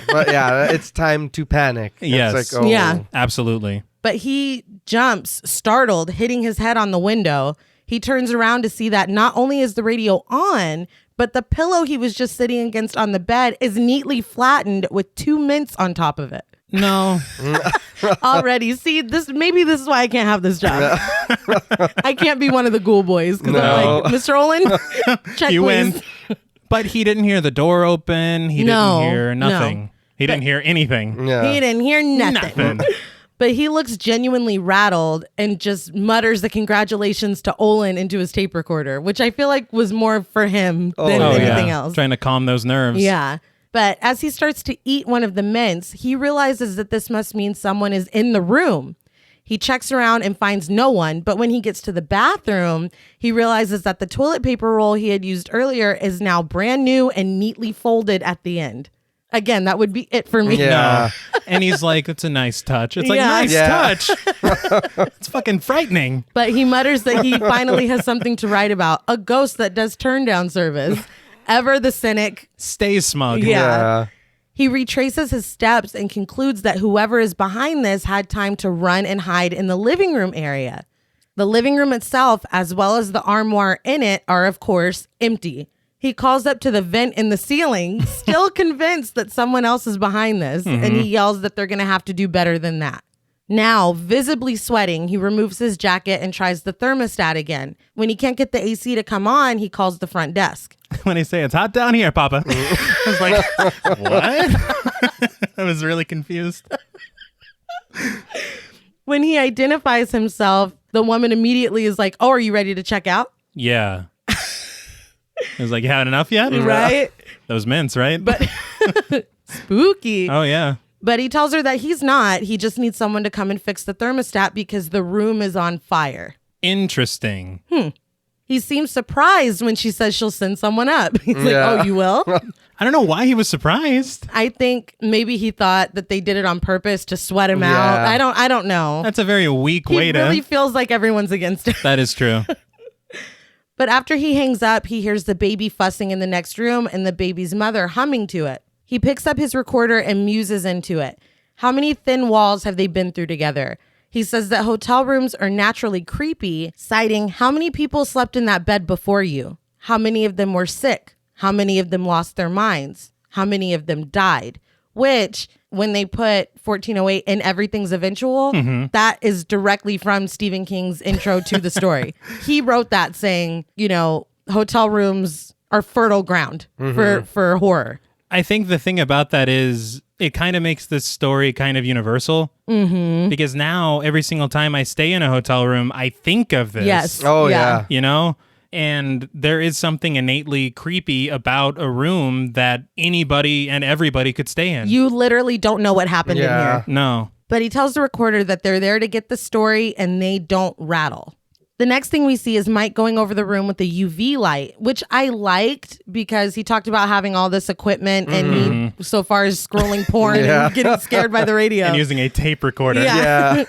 But yeah, it's time to panic. Yes. It's like, Yeah. Absolutely. But he jumps, startled, hitting his head on the window. He turns around to see that not only is the radio on, but the pillow he was just sitting against on the bed is neatly flattened with 2 mints on top of it. No. Already. See, maybe this is why I can't have this job. I can't be one of the ghoul boys because I'm like, Mr. Olin, check You please. win. But he didn't hear the door open. He didn't hear nothing. No. He didn't hear anything. Yeah. He didn't hear nothing. But he looks genuinely rattled and just mutters the congratulations to Olin into his tape recorder, which I feel like was more for him than anything else. Trying to calm those nerves. Yeah. But as he starts to eat one of the mints, he realizes that this must mean someone is in the room. He checks around and finds no one, but when he gets to the bathroom, he realizes that the toilet paper roll he had used earlier is now brand new and neatly folded at the end. Again, that would be it for me. Yeah. No. And he's like, it's a nice touch. It's like, nice touch. It's fucking frightening. But he mutters that he finally has something to write about. A ghost that does turn down service. Ever the cynic. Stays smug. Yeah. He retraces his steps and concludes that whoever is behind this had time to run and hide in the living room area. The living room itself, as well as the armoire in it, are, of course, empty. He calls up to the vent in the ceiling, still convinced that someone else is behind this, and he yells that they're going to have to do better than that. Now, visibly sweating, he removes his jacket and tries the thermostat again. When he can't get the AC to come on, he calls the front desk. When they say, it's hot down here, Papa. I was like, what? I was really confused. When he identifies himself, the woman immediately is like, "Oh, are you ready to check out?" Yeah. I was like, you haven't enough yet? Right? Those mints, right? But spooky. Oh, yeah. But he tells her that he's not. He just needs someone to come and fix the thermostat because the room is on fire. Interesting. He seems surprised when she says she'll send someone up. He's like, "Oh, you will?" I don't know why he was surprised. I think maybe he thought that they did it on purpose to sweat him out. I don't know. That's a very weak way to... He really feels like everyone's against him. That is true. But after he hangs up, he hears the baby fussing in the next room and the baby's mother humming to it. He picks up his recorder and muses into it. How many thin walls have they been through together? He says that hotel rooms are naturally creepy, citing how many people slept in that bed before you? How many of them were sick? How many of them lost their minds? How many of them died? Which, when they put 1408 in Everything's Eventual, that is directly from Stephen King's intro to the story. He wrote that saying, hotel rooms are fertile ground for horror. I think the thing about that is it kind of makes this story kind of universal. Because now every single time I stay in a hotel room, I think of this. Yes. Oh, yeah. And there is something innately creepy about a room that anybody and everybody could stay in. You literally don't know what happened in here. No. But he tells the recorder that they're there to get the story and they don't rattle. The next thing we see is Mike going over the room with the UV light, which I liked because he talked about having all this equipment and he, so far as scrolling porn and getting scared by the radio. And using a tape recorder. Yeah.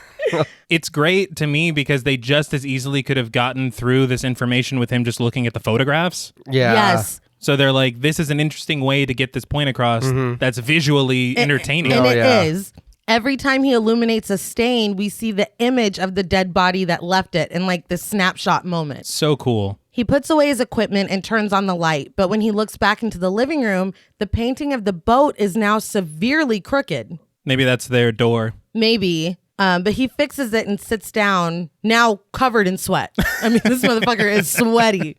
It's great to me because they just as easily could have gotten through this information with him just looking at the photographs. Yeah. Yes. So they're like, this is an interesting way to get this point across that's visually entertaining. And it is. Every time he illuminates a stain, we see the image of the dead body that left it in like this snapshot moment. So cool. He puts away his equipment and turns on the light. But when he looks back into the living room, the painting of the boat is now severely crooked. Maybe that's their door. Maybe. But he fixes it and sits down, now covered in sweat. I mean, this motherfucker is sweaty.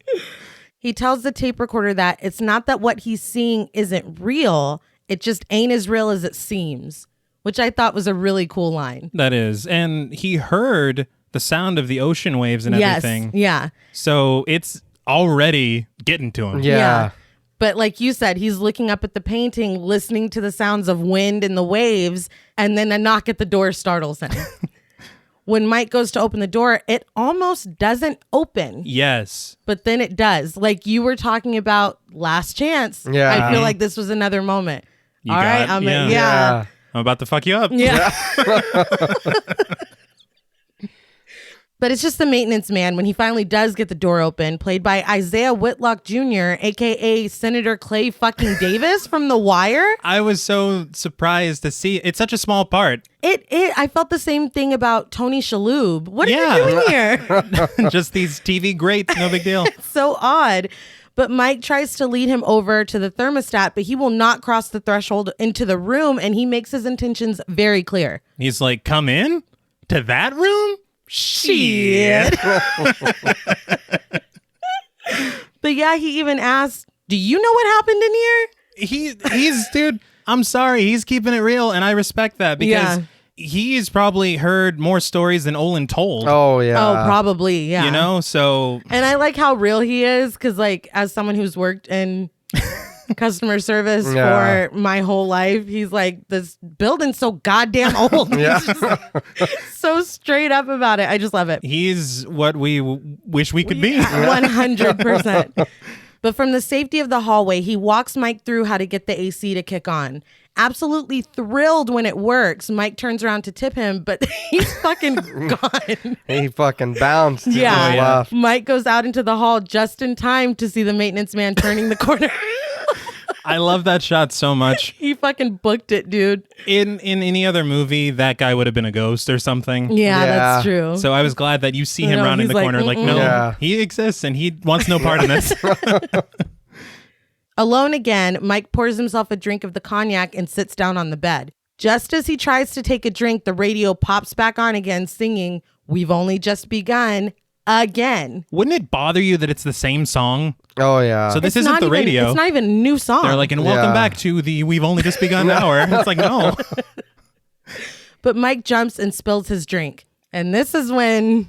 He tells the tape recorder that it's not that what he's seeing isn't real. It just ain't as real as it seems, which I thought was a really cool line. That is. And he heard the sound of the ocean waves and everything. Yeah. So it's already getting to him. Yeah. But like you said, he's looking up at the painting, listening to the sounds of wind and the waves, and then a knock at the door startles him. When Mike goes to open the door, it almost doesn't open. Yes. But then it does. Like you were talking about Last Chance. Yeah. I feel like this was another moment. All right. I'm about to fuck you up. Yeah. But it's just the maintenance man when he finally does get the door open, played by Isaiah Whitlock Jr., a.k.a. Senator Clay fucking Davis from The Wire. I was so surprised to see. It's such a small part. I felt the same thing about Tony Shalhoub. What are you doing here? Just these TV greats. No big deal. It's so odd. But Mike tries to lead him over to the thermostat, but he will not cross the threshold into the room, and he makes his intentions very clear. He's like, come in? To that room? Shit. But yeah, he even asked, do you know what happened in here? He's dude, I'm sorry. He's keeping it real, and I respect that because he's probably heard more stories than Olin told. Oh, yeah. Oh, probably, yeah. You know, so... And I like how real he is because, like, as someone who's worked in customer service for my whole life, he's like, this building's so goddamn old. He's just so straight up about it. I just love it. He's what we wish we could be. 100%. But from the safety of the hallway, he walks Mike through how to get the AC to kick on. Absolutely thrilled when it works. Mike turns around to tip him, but he's fucking gone. He fucking bounced. Yeah. Mike goes out into the hall just in time to see the maintenance man turning the corner. I love that shot so much. He fucking booked it, dude. In any other movie, that guy would have been a ghost or something. Yeah, that's true. So I was glad that you see him rounding the corner. Like, no, he exists and he wants no part in this. Alone again, Mike pours himself a drink of the cognac and sits down on the bed. Just as he tries to take a drink, the radio pops back on again, singing, "We've only just begun," again. Wouldn't it bother you that it's the same song? Oh, yeah. So this isn't the radio. It's not even a new song. They're like, and welcome back to the We've Only Just Begun hour. It's like, no. But Mike jumps and spills his drink. And this is when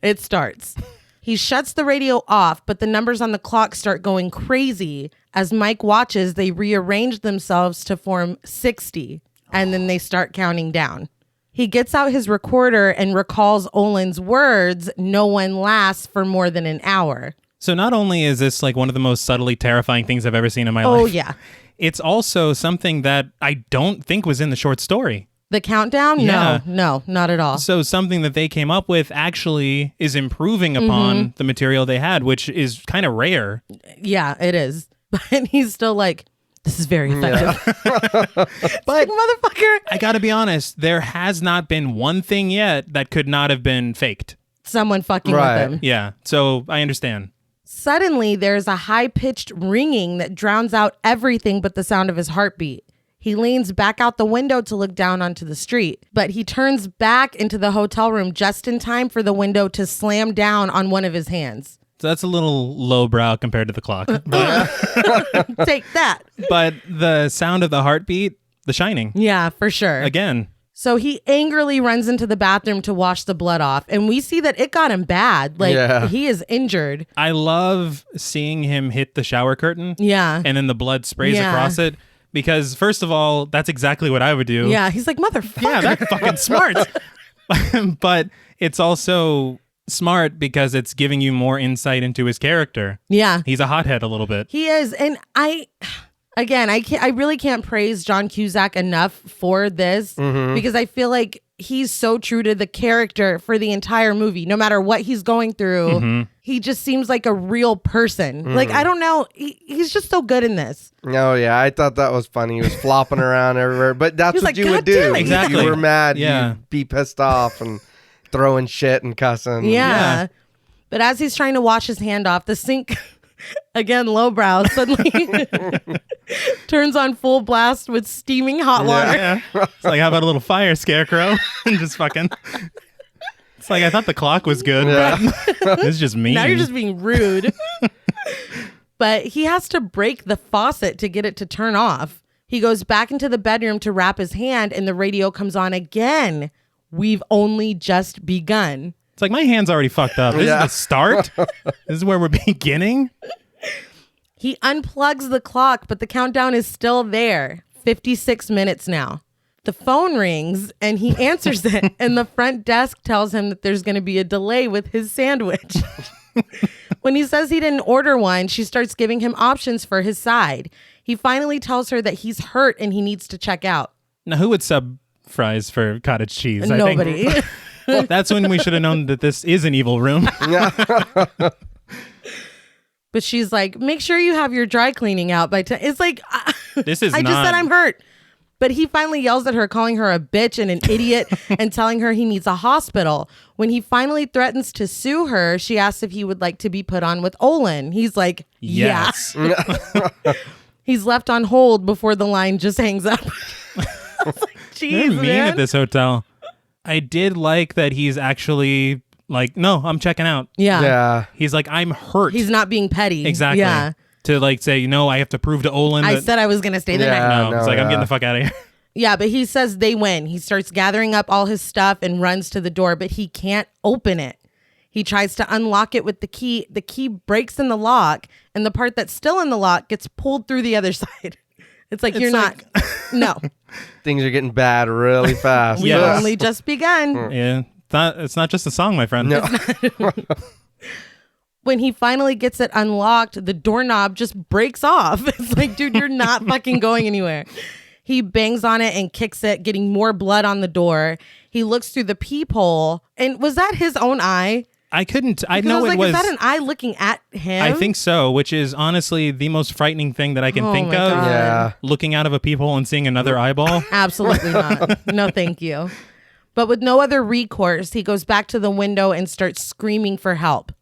it starts. He shuts the radio off, but the numbers on the clock start going crazy. As Mike watches, they rearrange themselves to form 60, and then they start counting down. He gets out his recorder and recalls Olin's words, "No one lasts for more than an hour." So not only is this like one of the most subtly terrifying things I've ever seen in my life. Oh, yeah. It's also something that I don't think was in the short story. The countdown? Yeah. No, not at all. So something that they came up with actually is improving upon the material they had, which is kind of rare. Yeah, it is. But he's still like, this is very effective. But like, motherfucker. I gotta be honest, there has not been one thing yet that could not have been faked. Someone fucking with him. Yeah, so I understand. Suddenly, there's a high-pitched ringing that drowns out everything but the sound of his heartbeat. He leans back out the window to look down onto the street, but he turns back into the hotel room just in time for the window to slam down on one of his hands. So that's a little lowbrow compared to the clock. Take that. But the sound of the heartbeat, The Shining. Yeah, for sure. Again. So he angrily runs into the bathroom to wash the blood off, and we see that it got him bad. Like, he is injured. I love seeing him hit the shower curtain. Yeah. And then the blood sprays across it. Because, first of all, that's exactly what I would do. Yeah, he's like, motherfucker. Yeah, that's fucking smart. But it's also smart because it's giving you more insight into his character. Yeah. He's a hothead a little bit. He is. And I really can't praise John Cusack enough for this because I feel like he's so true to the character for the entire movie. No matter what he's going through, he just seems like a real person. Like, I don't know. He's just so good in this. Oh, yeah. I thought that was funny. He was flopping around everywhere. But that's what like, you would do. Exactly. If you were mad, you'd be pissed off and throwing shit and cussing. Yeah. But as he's trying to wash his hand off, the sink, again, lowbrow, suddenly turns on full blast with steaming hot water. Yeah. It's like, how about a little fire, Scarecrow? And just fucking... It's like, I thought the clock was good, but it's just mean. Now you're just being rude. But he has to break the faucet to get it to turn off. He goes back into the bedroom to wrap his hand, and the radio comes on again. We've only just begun. It's like, my hand's already fucked up. This is the start? This is where we're beginning? He unplugs the clock, but the countdown is still there. 56 minutes now. The phone rings and he answers it, and the front desk tells him that there's going to be a delay with his sandwich. When he says he didn't order one, she starts giving him options for his side. He finally tells her that he's hurt and he needs to check out. Now, who would sub fries for cottage cheese? Nobody. I think that's when we should have known that this is an evil room. But she's like, make sure you have your dry cleaning out by 10. It's like, this is I just said I'm hurt. But he finally yells at her, calling her a bitch and an idiot and telling her he needs a hospital. When he finally threatens to sue her, she asks if he would like to be put on with Olin. He's like, yes. Yeah. He's left on hold before the line just hangs up. I was like, jeez, They're mean man. at this hotel. I did like that he's actually like, no, I'm checking out. Yeah. He's like, I'm hurt. He's not being petty. Exactly. Yeah. To like say, I have to prove to Olin that... I said I was going to stay the night. No, it's like, I'm getting the fuck out of here. Yeah, but he says they win. He starts gathering up all his stuff and runs to the door, but he can't open it. He tries to unlock it with the key. The key breaks in the lock, and the part that's still in the lock gets pulled through the other side. It's like, no. Things are getting bad really fast. We've only just begun. Yeah, it's not just a song, my friend. No. When he finally gets it unlocked, the doorknob just breaks off. It's like, dude, you're not fucking going anywhere. He bangs on it and kicks it, getting more blood on the door. He looks through the peephole. And was that his own eye? I couldn't. I know it was. Is that an eye looking at him? I think so, which is honestly the most frightening thing that I can think of. God. Yeah. Looking out of a peephole and seeing another eyeball. Absolutely not. No, thank you. But with no other recourse, he goes back to the window and starts screaming for help.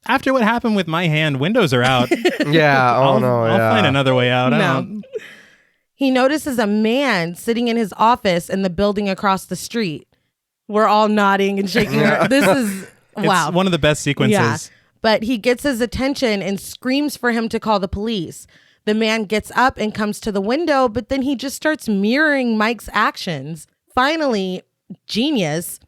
After what happened with my hand, windows are out. Yeah. I'll yeah. find another way out. No. He notices a man sitting in his office in the building across the street. We're all nodding and shaking our... This is... Wow. It's one of the best sequences. Yeah. But he gets his attention and screams for him to call the police. The man gets up and comes to the window, but then he just starts mirroring Mike's actions. Finally, genius,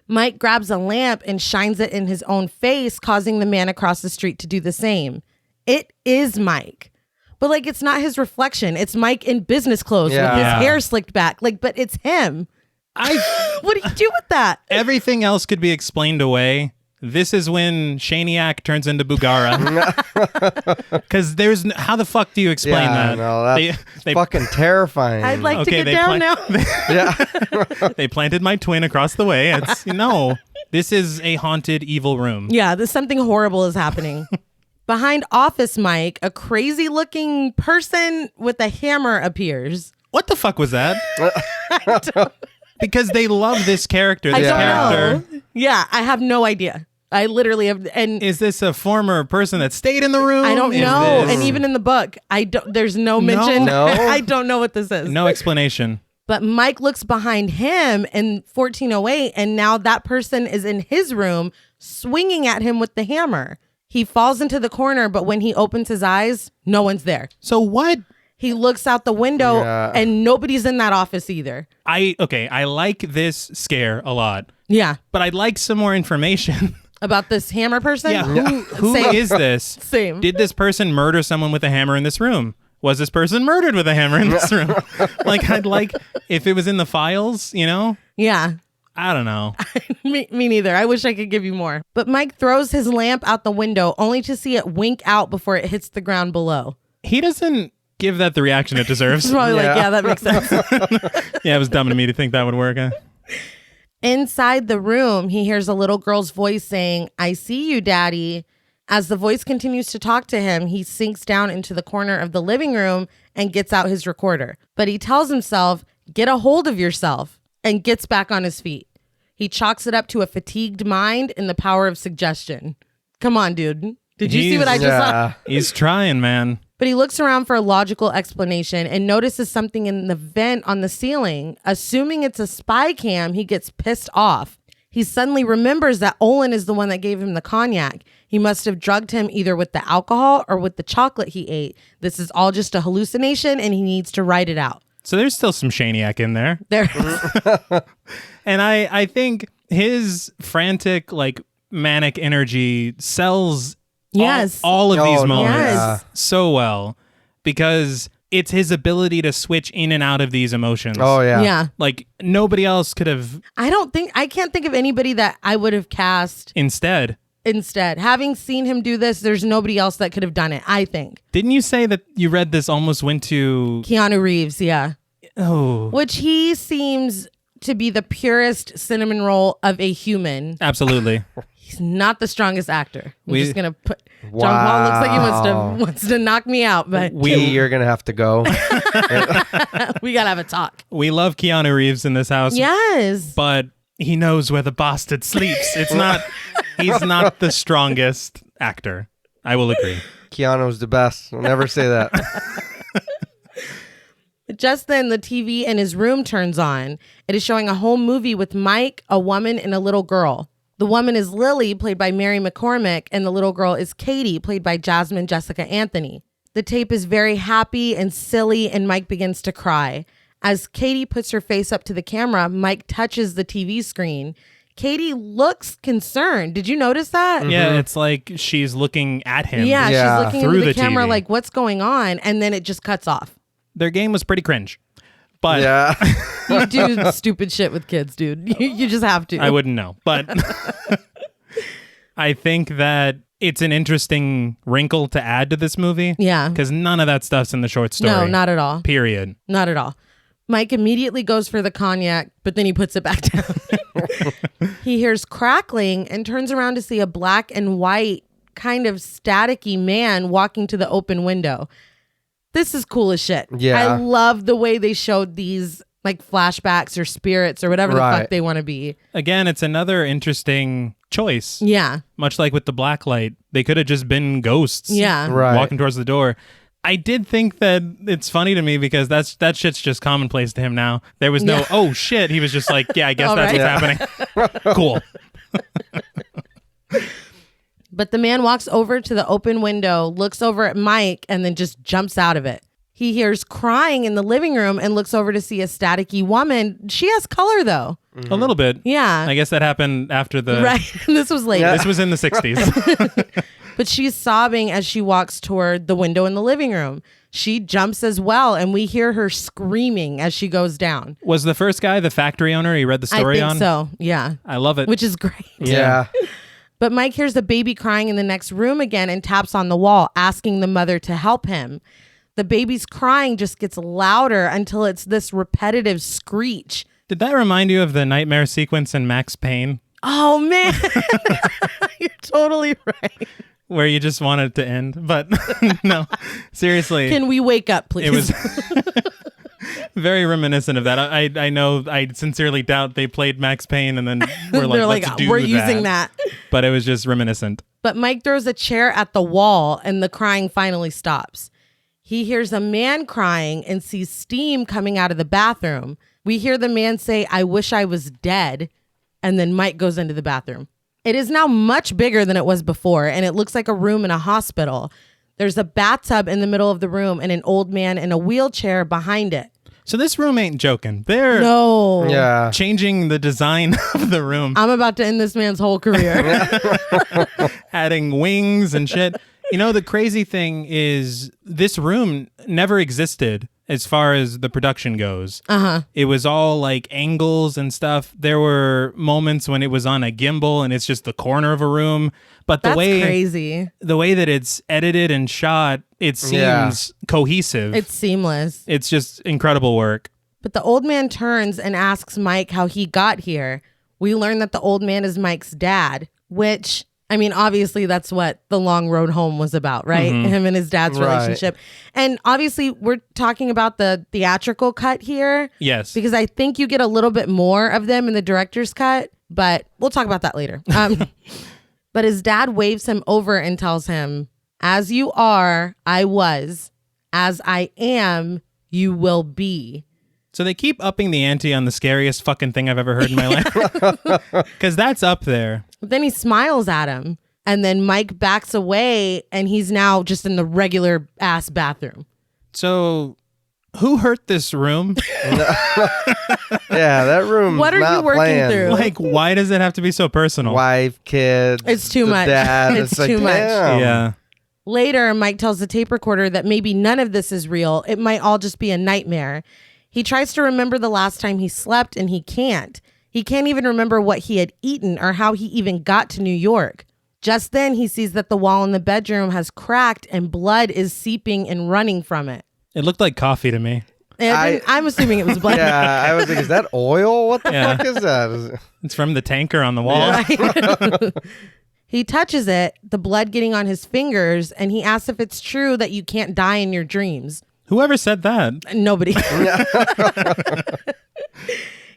Mike grabs a lamp and shines it in his own face, causing the man across the street to do the same. It is Mike. But like, it's not his reflection. It's Mike in business clothes with his hair slicked back. Like, but it's him. What do you do with that? Everything else could be explained away. This is when Shaniac turns into Bugara. Because how the fuck do you explain that? No, that's fucking terrifying. I'd like to get down now. They planted my twin across the way. This is a haunted evil room. Yeah, something horrible is happening. Behind Office Mike, a crazy looking person with a hammer appears. What the fuck was that? Because they love this character. I don't know. Yeah, I have no idea. I literally have. And is this a former person that stayed in the room? I don't know. And even in the book, there's no mention. No. I don't know what this is. No explanation. But Mike looks behind him in 1408, and now that person is in his room swinging at him with the hammer. He falls into the corner, but when he opens his eyes, no one's there. So what? He looks out the window and nobody's in that office either. I like this scare a lot. Yeah. But I'd like some more information. About this hammer person? Yeah. Who is this? Same. Did this person murder someone with a hammer in this room? Was this person murdered with a hammer in this room? I'd like if it was in the files, Yeah. I don't know. Me neither. I wish I could give you more. But Mike throws his lamp out the window only to see it wink out before it hits the ground below. He doesn't give that the reaction it deserves. He's probably like, yeah, that makes sense. Yeah, it was dumb of me to think that would work. Inside the room, he hears a little girl's voice saying, "I see you, Daddy." As the voice continues to talk to him, he sinks down into the corner of the living room and gets out his recorder. But he tells himself, "Get a hold of yourself," and gets back on his feet. He chalks it up to a fatigued mind and the power of suggestion. Come on, dude. Did you see what I just saw? He's trying, man. But he looks around for a logical explanation and notices something in the vent on the ceiling. Assuming it's a spy cam, he gets pissed off. He suddenly remembers that Olin is the one that gave him the cognac. He must have drugged him either with the alcohol or with the chocolate he ate. This is all just a hallucination and he needs to write it out. So there's still some Shaniac in there. And I think his frantic, manic energy sells Yes. All of these moments yes. so well, because it's his ability to switch in and out of these emotions. Oh, yeah. Yeah. Like, nobody else could have... I can't think of anybody that I would have cast Instead. Having seen him do this, there's nobody else that could have done it, I think. Didn't you say that you read this almost went to... Keanu Reeves, yeah. Oh. Which he seems to be the purest cinnamon roll of a human. Absolutely. He's not the strongest actor. I'm just going to put... Wow. John Paul looks like he wants to knock me out, but... You're going to have to go. We got to have a talk. We love Keanu Reeves in this house. Yes. But he knows where the bastard sleeps. It's not... He's not the strongest actor. I will agree. Keanu's the best. I'll never say that. Just then, the TV in his room turns on. It is showing a home movie with Mike, a woman, and a little girl. The woman is Lily, played by Mary McCormick, and the little girl is Katie, played by Jasmine Jessica Anthony. The tape is very happy and silly, and Mike begins to cry. As Katie puts her face up to the camera, Mike touches the TV screen. Katie looks concerned. Did you notice that? Yeah, it's like she's looking at him. Yeah, she's looking through into the camera TV. like, what's going on? And then it just cuts off. Their game was pretty cringe. But yeah. You do stupid shit with kids, dude. You just have to. I wouldn't know. But I think that it's an interesting wrinkle to add to this movie. Yeah. Because none of that stuff's in the short story. No, not at all. Period. Not at all. Mike immediately goes for the cognac, but then he puts it back down. He hears crackling and turns around to see a black and white kind of staticky man walking to the open window. This is cool as shit. Yeah. I love the way they showed these like flashbacks or spirits or whatever the fuck they want to be. Again, it's another interesting choice. Yeah. Much like with the black light, they could have just been ghosts. Yeah. Right. Walking towards the door. I did think that it's funny to me because that shit's just commonplace to him now. There was no, oh shit. He was just like, yeah, I guess that's what's happening. Cool. But the man walks over to the open window, looks over at Mike, and then just jumps out of it. He hears crying in the living room and looks over to see a staticky woman. She has color, though. A little bit. Yeah. I guess that happened after the... Right. This was later. This was in the 60s. But she's sobbing as she walks toward the window in the living room. She jumps as well, and we hear her screaming as she goes down. Was the first guy the factory owner you read the story on? I think so, yeah. I love it. Which is great. Yeah. But Mike hears the baby crying in the next room again and taps on the wall, asking the mother to help him. The baby's crying just gets louder until it's this repetitive screech. Did that remind you of the nightmare sequence in Max Payne? Oh, man. You're totally right. Where you just wanted it to end. But no, seriously. Can we wake up, please? It was very reminiscent of that. I know, I sincerely doubt they played Max Payne and then were like, let's do we're that. using that. But it was just reminiscent. But Mike throws a chair at the wall and the crying finally stops. He hears a man crying and sees steam coming out of the bathroom. We hear the man say, "I wish I was dead." And then Mike goes into the bathroom. It is now much bigger than it was before, and it looks like a room in a hospital. There's a bathtub in the middle of the room and an old man in a wheelchair behind it. So this room ain't joking. They're changing the design of the room. I'm about to end this man's whole career. Adding wings and shit. You know, the crazy thing is this room never existed as far as the production goes. It was all like angles and stuff. There were moments when it was on a gimbal and it's just the corner of a room. But That's crazy. The way that it's edited and shot, it seems cohesive. It's seamless. It's just incredible work. But the old man turns and asks Mike how he got here. We learn that the old man is Mike's dad, which... I mean, obviously, that's what The Long Road Home was about, right? Mm-hmm. Him and his dad's relationship. And obviously, we're talking about the theatrical cut here. Yes. Because I think you get a little bit more of them in the director's cut, but we'll talk about that later. But his dad waves him over and tells him, "As you are, I was. As I am, you will be." So they keep upping the ante on the scariest fucking thing I've ever heard in my life. Because that's up there. But then he smiles at him. And then Mike backs away and he's now just in the regular ass bathroom. So Who hurt this room? Yeah, that room. What are you working through? Like, why does it have to be so personal? Wife, kids. It's too much. Dad. It's too much. Damn. Yeah. Later, Mike tells the tape recorder that maybe none of this is real. It might all just be a nightmare. He tries to remember the last time he slept, and he can't. He can't even remember what he had eaten or how he even got to New York. Just then, he sees that the wall in the bedroom has cracked and blood is seeping and running from it. It looked like coffee to me. I'm assuming it was blood. Yeah, I was like, is that oil? What the fuck is that? It's from the tanker on the wall. Right? He touches it, the blood getting on his fingers, and he asks if it's true that you can't die in your dreams. Whoever said that? Nobody.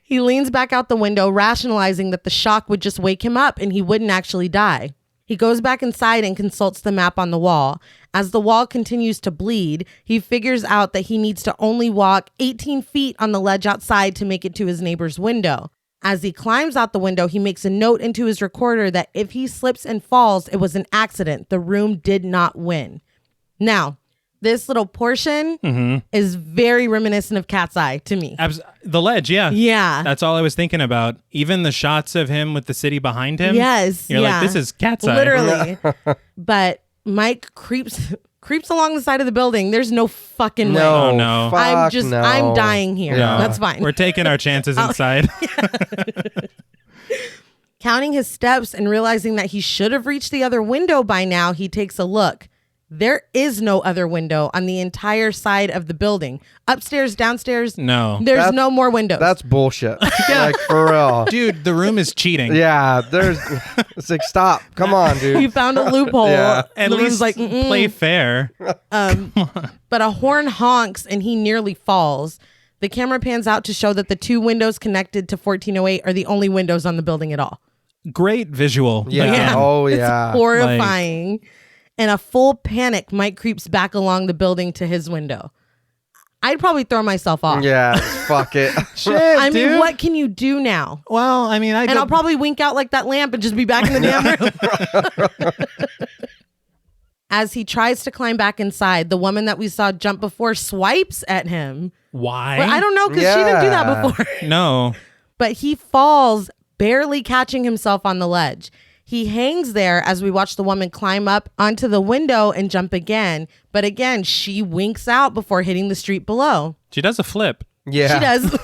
He leans back out the window, rationalizing that the shock would just wake him up and he wouldn't actually die. He goes back inside and consults the map on the wall. As the wall continues to bleed, he figures out that he needs to only walk 18 feet on the ledge outside to make it to his neighbor's window. As he climbs out the window, he makes a note into his recorder that if he slips and falls, it was an accident. The room did not win. Now, this little portion is very reminiscent of Cat's Eye to me. The ledge, yeah. Yeah. That's all I was thinking about. Even the shots of him with the city behind him. Yes. You're like, this is Cat's Eye. Literally. But Mike creeps along the side of the building. There's no fucking way. No. I'm dying here. No. That's fine. We're taking our chances inside. Counting his steps and realizing that he should have reached the other window by now, he takes a look. There is no other window on the entire side of the building. Upstairs, downstairs, no. There's no more windows. That's bullshit. Like, for real. Dude, the room is cheating. Yeah, it's like, stop. Come on, dude. You found a loophole. Yeah. At least like play fair. But a horn honks and he nearly falls. The camera pans out to show that the two windows connected to 1408 are the only windows on the building at all. Great visual. Yeah. Again. Oh, yeah. It's horrifying. In a full panic, Mike creeps back along the building to his window. I'd probably throw myself off. Yeah, fuck it. Shit, I dude. mean, what can you do now? Well, I mean, I'll probably wink out like that lamp and just be back in the damn room. As he tries to climb back inside, the woman that we saw jump before swipes at him. Why? Well, I don't know, because she didn't do that before. No. But he falls, barely catching himself on the ledge. He hangs there as we watch the woman climb up onto the window and jump again. But again, she winks out before hitting the street below. She does a flip. Yeah. She does.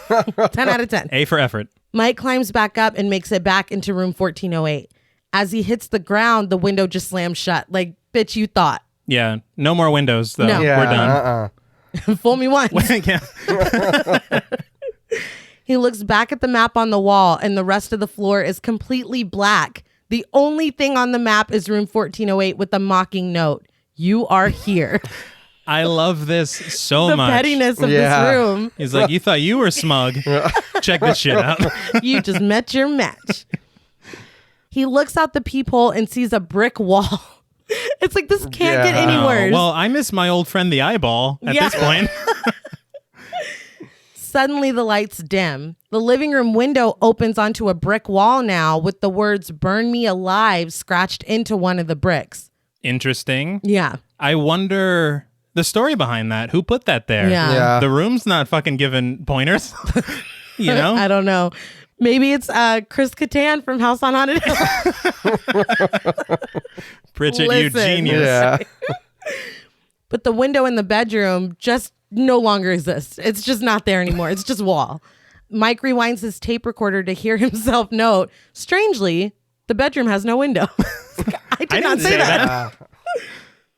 10 out of 10. A for effort. Mike climbs back up and makes it back into room 1408. As he hits the ground, the window just slams shut. Like, bitch, you thought. Yeah. No more windows, though. No. Yeah, We're done. Fool me once. Yeah. He looks back at the map on the wall and the rest of the floor is completely black. The only thing on the map is room 1408 with a mocking note. You are here. I love this so The much. pettiness of this room. He's like, you thought you were smug. Check this shit out. You just met your match. He looks out the peephole and sees a brick wall. It's like, this can't get any worse. Well, I miss my old friend the eyeball at this point. Suddenly the lights dim. The living room window opens onto a brick wall now with the words "Burn me alive" scratched into one of the bricks. Interesting. Yeah. I wonder the story behind that. Who put that there? Yeah. The room's not fucking giving pointers. You know? I don't know. Maybe it's Chris Kattan from House on Haunted Hill. Pritchett, you genius. Yeah. But the window in the bedroom just no longer exists. It's just not there anymore. It's just wall. Mike rewinds his tape recorder to hear himself note, strangely, the bedroom has no window. I did not say that.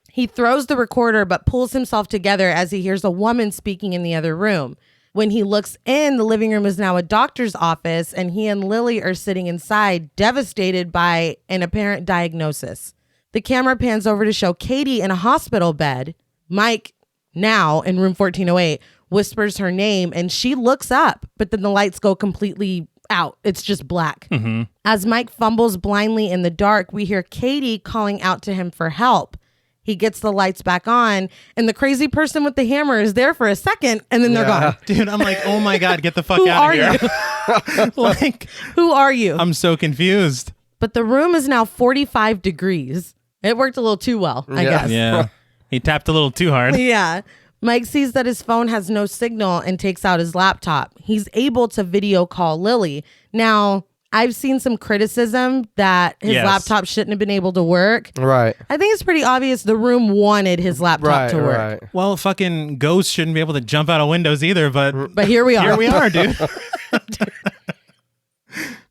He throws the recorder but pulls himself together as he hears a woman speaking in the other room. When he looks in, the living room is now a doctor's office and he and Lily are sitting inside, devastated by an apparent diagnosis. The camera pans over to show Katie in a hospital bed. Mike, now in room 1408, whispers her name and she looks up, but then the lights go completely out. It's just black. Mm-hmm. As Mike fumbles blindly in the dark, we hear Katie calling out to him for help. He gets the lights back on and the crazy person with the hammer is there for a second and then they're gone. Dude, I'm like, oh my God, get the fuck Who out of are here. Like, Who are you? I'm so confused. But the room is now 45 degrees. It worked a little too well, I guess. Yeah. He tapped a little too hard. Yeah. Mike sees that his phone has no signal and takes out his laptop. He's able to video call Lily. Now, I've seen some criticism that his laptop shouldn't have been able to work. Right. I think it's pretty obvious the room wanted his laptop to work. Right. Well, fucking ghosts shouldn't be able to jump out of windows either, but here we are. Here we are, dude.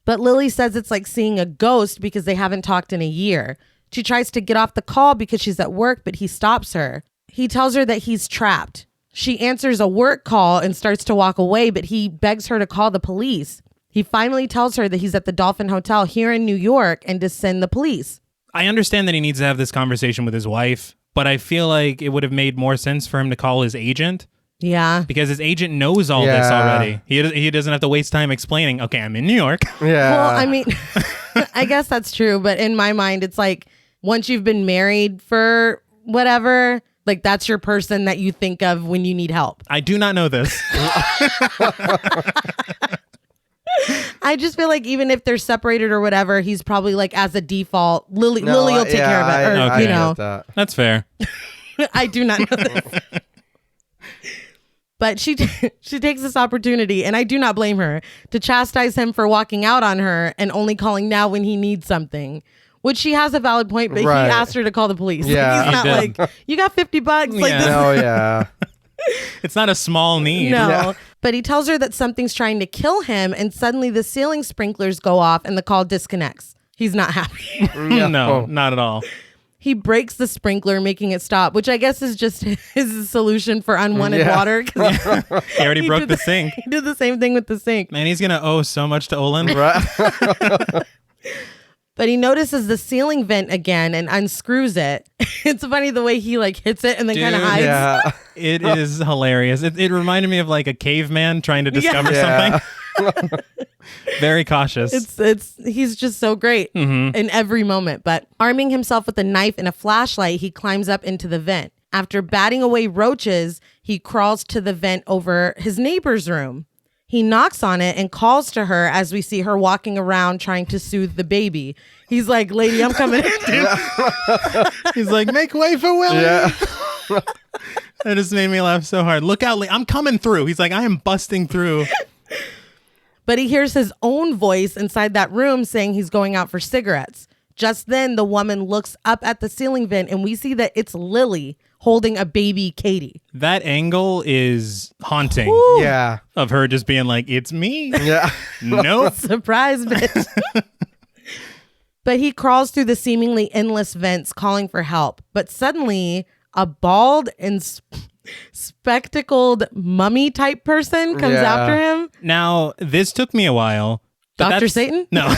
But Lily says it's like seeing a ghost because they haven't talked in a year. She tries to get off the call because she's at work, but he stops her. He tells her that he's trapped. She answers a work call and starts to walk away, but he begs her to call the police. He finally tells her that he's at the Dolphin Hotel here in New York and to send the police. I understand that he needs to have this conversation with his wife, but I feel like it would have made more sense for him to call his agent. Yeah. Because his agent knows all this already. He doesn't have to waste time explaining, okay, I'm in New York. Yeah. Well, I mean, I guess that's true. But in my mind, it's like once you've been married for whatever, like that's your person that you think of when you need help. I do not know this. I just feel like even if they're separated or whatever, he's probably like as a default, Lily will take care of it. Or, okay. You know, that's fair. I do not know this. But she takes this opportunity, and I do not blame her, to chastise him for walking out on her and only calling now when he needs something. Which she has a valid point, but he asked her to call the police. Yeah, he's not like, you got $50. Like this. Oh, yeah. It's not a small need. No. Yeah. But he tells her that something's trying to kill him, and suddenly the ceiling sprinklers go off and the call disconnects. He's not happy. No, not at all. He breaks the sprinkler, making it stop, which I guess is just his solution for unwanted water. He already broke the sink. He did the same thing with the sink. Man, he's going to owe so much to Olin. Right. But he notices the ceiling vent again and unscrews it. It's funny the way he like hits it and then kind of hides. Yeah. It is hilarious. It reminded me of like a caveman trying to discover something. Very cautious. He's just so great in every moment. But arming himself with a knife and a flashlight, he climbs up into the vent. After batting away roaches, he crawls to the vent over his neighbor's room. He knocks on it and calls to her as we see her walking around trying to soothe the baby. He's like, lady, I'm coming in, dude. He's like, make way for Willie. Yeah. That just made me laugh so hard. Look out, I'm coming through. He's like, I am busting through. But he hears his own voice inside that room saying he's going out for cigarettes. Just then, the woman looks up at the ceiling vent and we see that it's Lily holding a baby Katie. That angle is haunting. Woo. Yeah. Of her just being like, it's me. Yeah. Nope. Surprise, bitch. But he crawls through the seemingly endless vents calling for help. But suddenly, a bald and spectacled mummy type person comes after him. Now, this took me a while. Dr. Satan? No.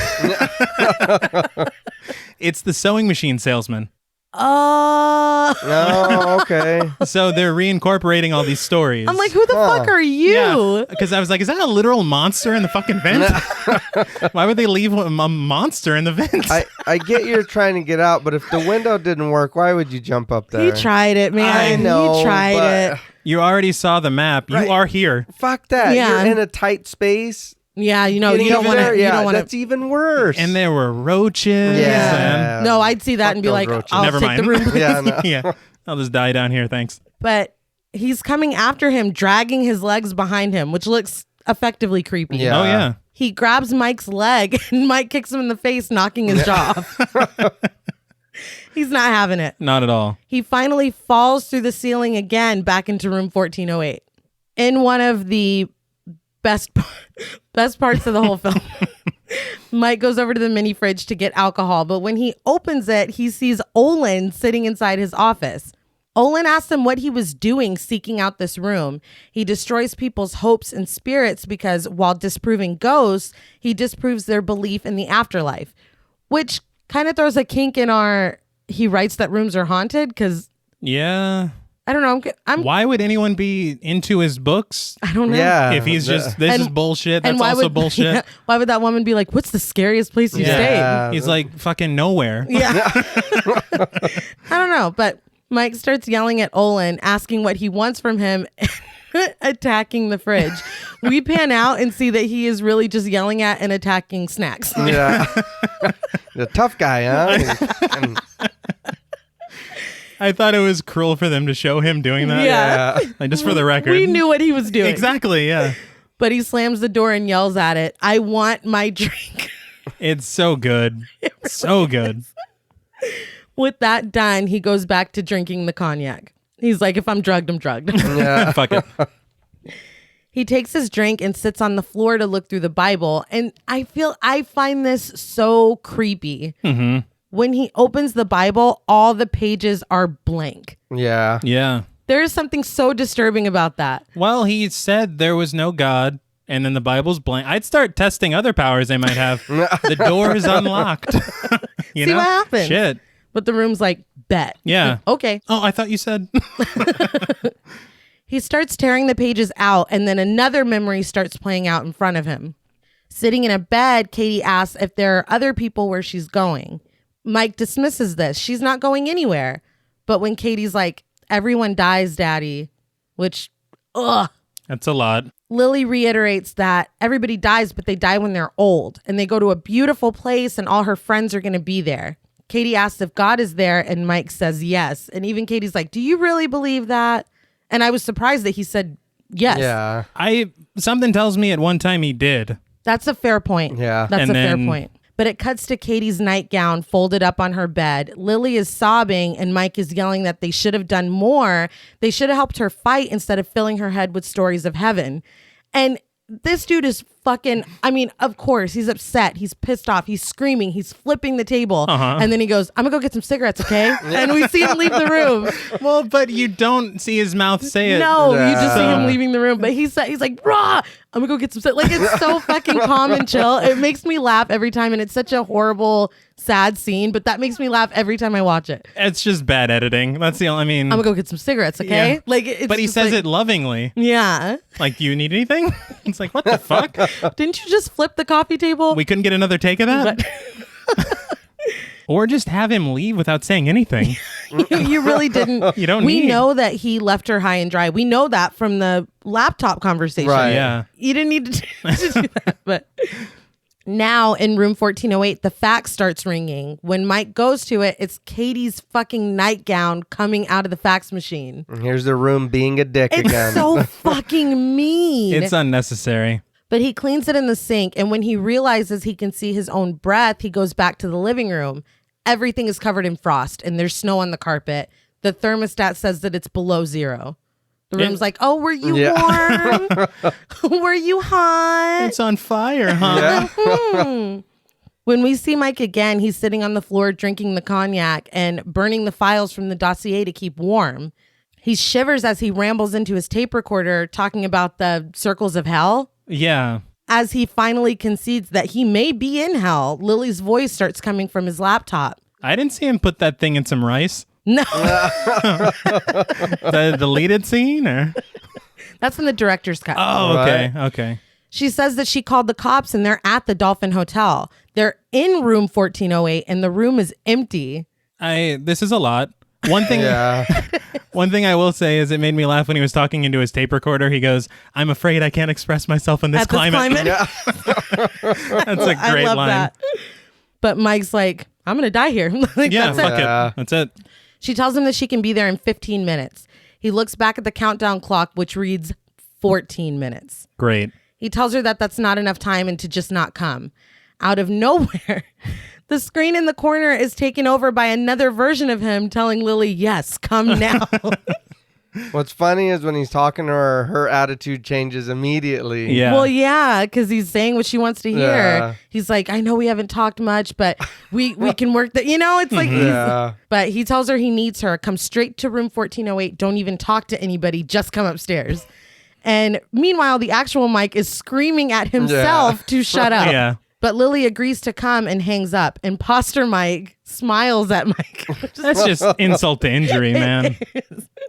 It's the sewing machine salesman. Oh, okay. So they're reincorporating all these stories. I'm like, who the fuck are you? Yeah, because I was like, is that a literal monster in the fucking vent? Why would they leave a monster in the vent? I get you're trying to get out, but if the window didn't work, why would you jump up there? He tried it, man. I know, he tried it. You already saw the map. Right. You are here. Fuck that. Yeah. You're in a tight space. Yeah, you know, you don't want to. Yeah, that's even worse. And there were roaches. Yeah. No, I'd see that and be like, roaches. I'll Never take mind. the room. Yeah, no. Yeah. I'll just die down here. Thanks. But he's coming after him, dragging his legs behind him, which looks effectively creepy. Yeah. Oh, yeah. He grabs Mike's leg and Mike kicks him in the face, knocking his jaw off. He's not having it. Not at all. He finally falls through the ceiling again back into room 1408. In one of the best parts of the whole film, Mike goes over to the mini fridge to get alcohol, but when he opens it, he sees Olin sitting inside his office. Olin asks him what he was doing seeking out this room. He destroys people's hopes and spirits because while disproving ghosts, he disproves their belief in the afterlife, which kind of throws a kink in our, he writes that rooms are haunted because... Yeah. I don't know. Why would anyone be into his books? I don't know. Yeah. If he's just, this is bullshit, that's also bullshit. Yeah, why would that woman be like, what's the scariest place you stayed? He's like, fucking nowhere. Yeah. I don't know. But Mike starts yelling at Olin, asking what he wants from him, attacking the fridge. We pan out and see that he is really just yelling at and attacking snacks. Yeah. The tough guy, huh? I thought it was cruel for them to show him doing that. Yeah. Like, just for the record. We knew what he was doing. Exactly, yeah. But he slams the door and yells at it, I want my drink. It's so good. Really so good. Is. With that done, he goes back to drinking the cognac. He's like, if I'm drugged, I'm drugged. Yeah. Fuck it. He takes his drink and sits on the floor to look through the Bible. And I find this so creepy. Mm-hmm. When he opens the Bible, all the pages are blank. Yeah. Yeah. There is something so disturbing about that. Well, he said there was no God, and then the Bible's blank. I'd start testing other powers they might have. The door is unlocked. See what happens. Shit. But the room's like, bet. Yeah. Okay. Oh, I thought you said. He starts tearing the pages out, and then another memory starts playing out in front of him. Sitting in a bed, Katie asks if there are other people where she's going. Mike dismisses this. She's not going anywhere. But when Katie's like, everyone dies, Daddy, which, ugh. That's a lot. Lily reiterates that everybody dies, but they die when they're old. And they go to a beautiful place, and all her friends are going to be there. Katie asks if God is there, and Mike says yes. And even Katie's like, do you really believe that? And I was surprised that he said yes. Yeah. Something tells me at one time he did. That's a fair point. Yeah. That's a fair point. But it cuts to Katie's nightgown folded up on her bed. Lily is sobbing and Mike is yelling that they should have done more. They should have helped her fight instead of filling her head with stories of heaven. And this dude is fucking, of course, he's upset. He's pissed off. He's screaming. He's flipping the table. Uh-huh. And then he goes, I'm going to go get some cigarettes, okay? And we see him leave the room. Well, but you don't see his mouth say it. No, you just see him leaving the room. But he's like, rah, I'm going to go get some cigarettes. Like, it's so fucking calm and chill. It makes me laugh every time. And it's such a horrible, sad scene. But that makes me laugh every time I watch it. It's just bad editing. That's the only, I'm going to go get some cigarettes, okay? Yeah. Like, it's but he says it lovingly. Yeah. Like, do you need anything? It's like, what the fuck? Didn't you just flip the coffee table? We couldn't get another take of that? Or just have him leave without saying anything. You really didn't. You don't We know that he left her high and dry. We know that from the laptop conversation. Right. Yeah. You didn't need to do that. But now in room 1408, the fax starts ringing. When Mike goes to it, it's Katie's fucking nightgown coming out of the fax machine. Here's the room being a dick again. It's so fucking mean. It's unnecessary. But he cleans it in the sink, and when he realizes he can see his own breath, he goes back to the living room. Everything is covered in frost, and there's snow on the carpet. The thermostat says that it's below zero. The room's like, oh, were you warm? Were you hot? It's on fire, huh? Yeah. When we see Mike again, he's sitting on the floor drinking the cognac and burning the files from the dossier to keep warm. He shivers as he rambles into his tape recorder talking about the circles of hell. Yeah. As he finally concedes that he may be in hell, Lily's voice starts coming from his laptop. I didn't see him put that thing in some rice. No. The deleted scene? Or? That's in the director's cut. Oh, okay. Right. Okay. She says that she called the cops and they're at the Dolphin Hotel. They're in room 1408 and the room is empty. This is a lot. One thing I will say is it made me laugh when he was talking into his tape recorder. He goes, I'm afraid I can't express myself in this climate. Yeah. That's a great line. That. But Mike's like, I'm going to die here. Like, yeah, that's fuck it. That's it. She tells him that she can be there in 15 minutes. He looks back at the countdown clock, which reads 14 minutes. Great. He tells her that that's not enough time and to just not come. Out of nowhere, the screen in the corner is taken over by another version of him telling Lily, yes, come now. What's funny is when he's talking to her attitude changes immediately. Yeah. Well, yeah, because he's saying what she wants to hear. Yeah. He's like, I know we haven't talked much, but we can work that. It's like, but he tells her he needs her. Come straight to room 1408. Don't even talk to anybody. Just come upstairs. And meanwhile, the actual Mike is screaming at himself to shut up. Yeah. But Lily agrees to come and hangs up. Imposter Mike smiles at Mike. That's just insult to injury, man.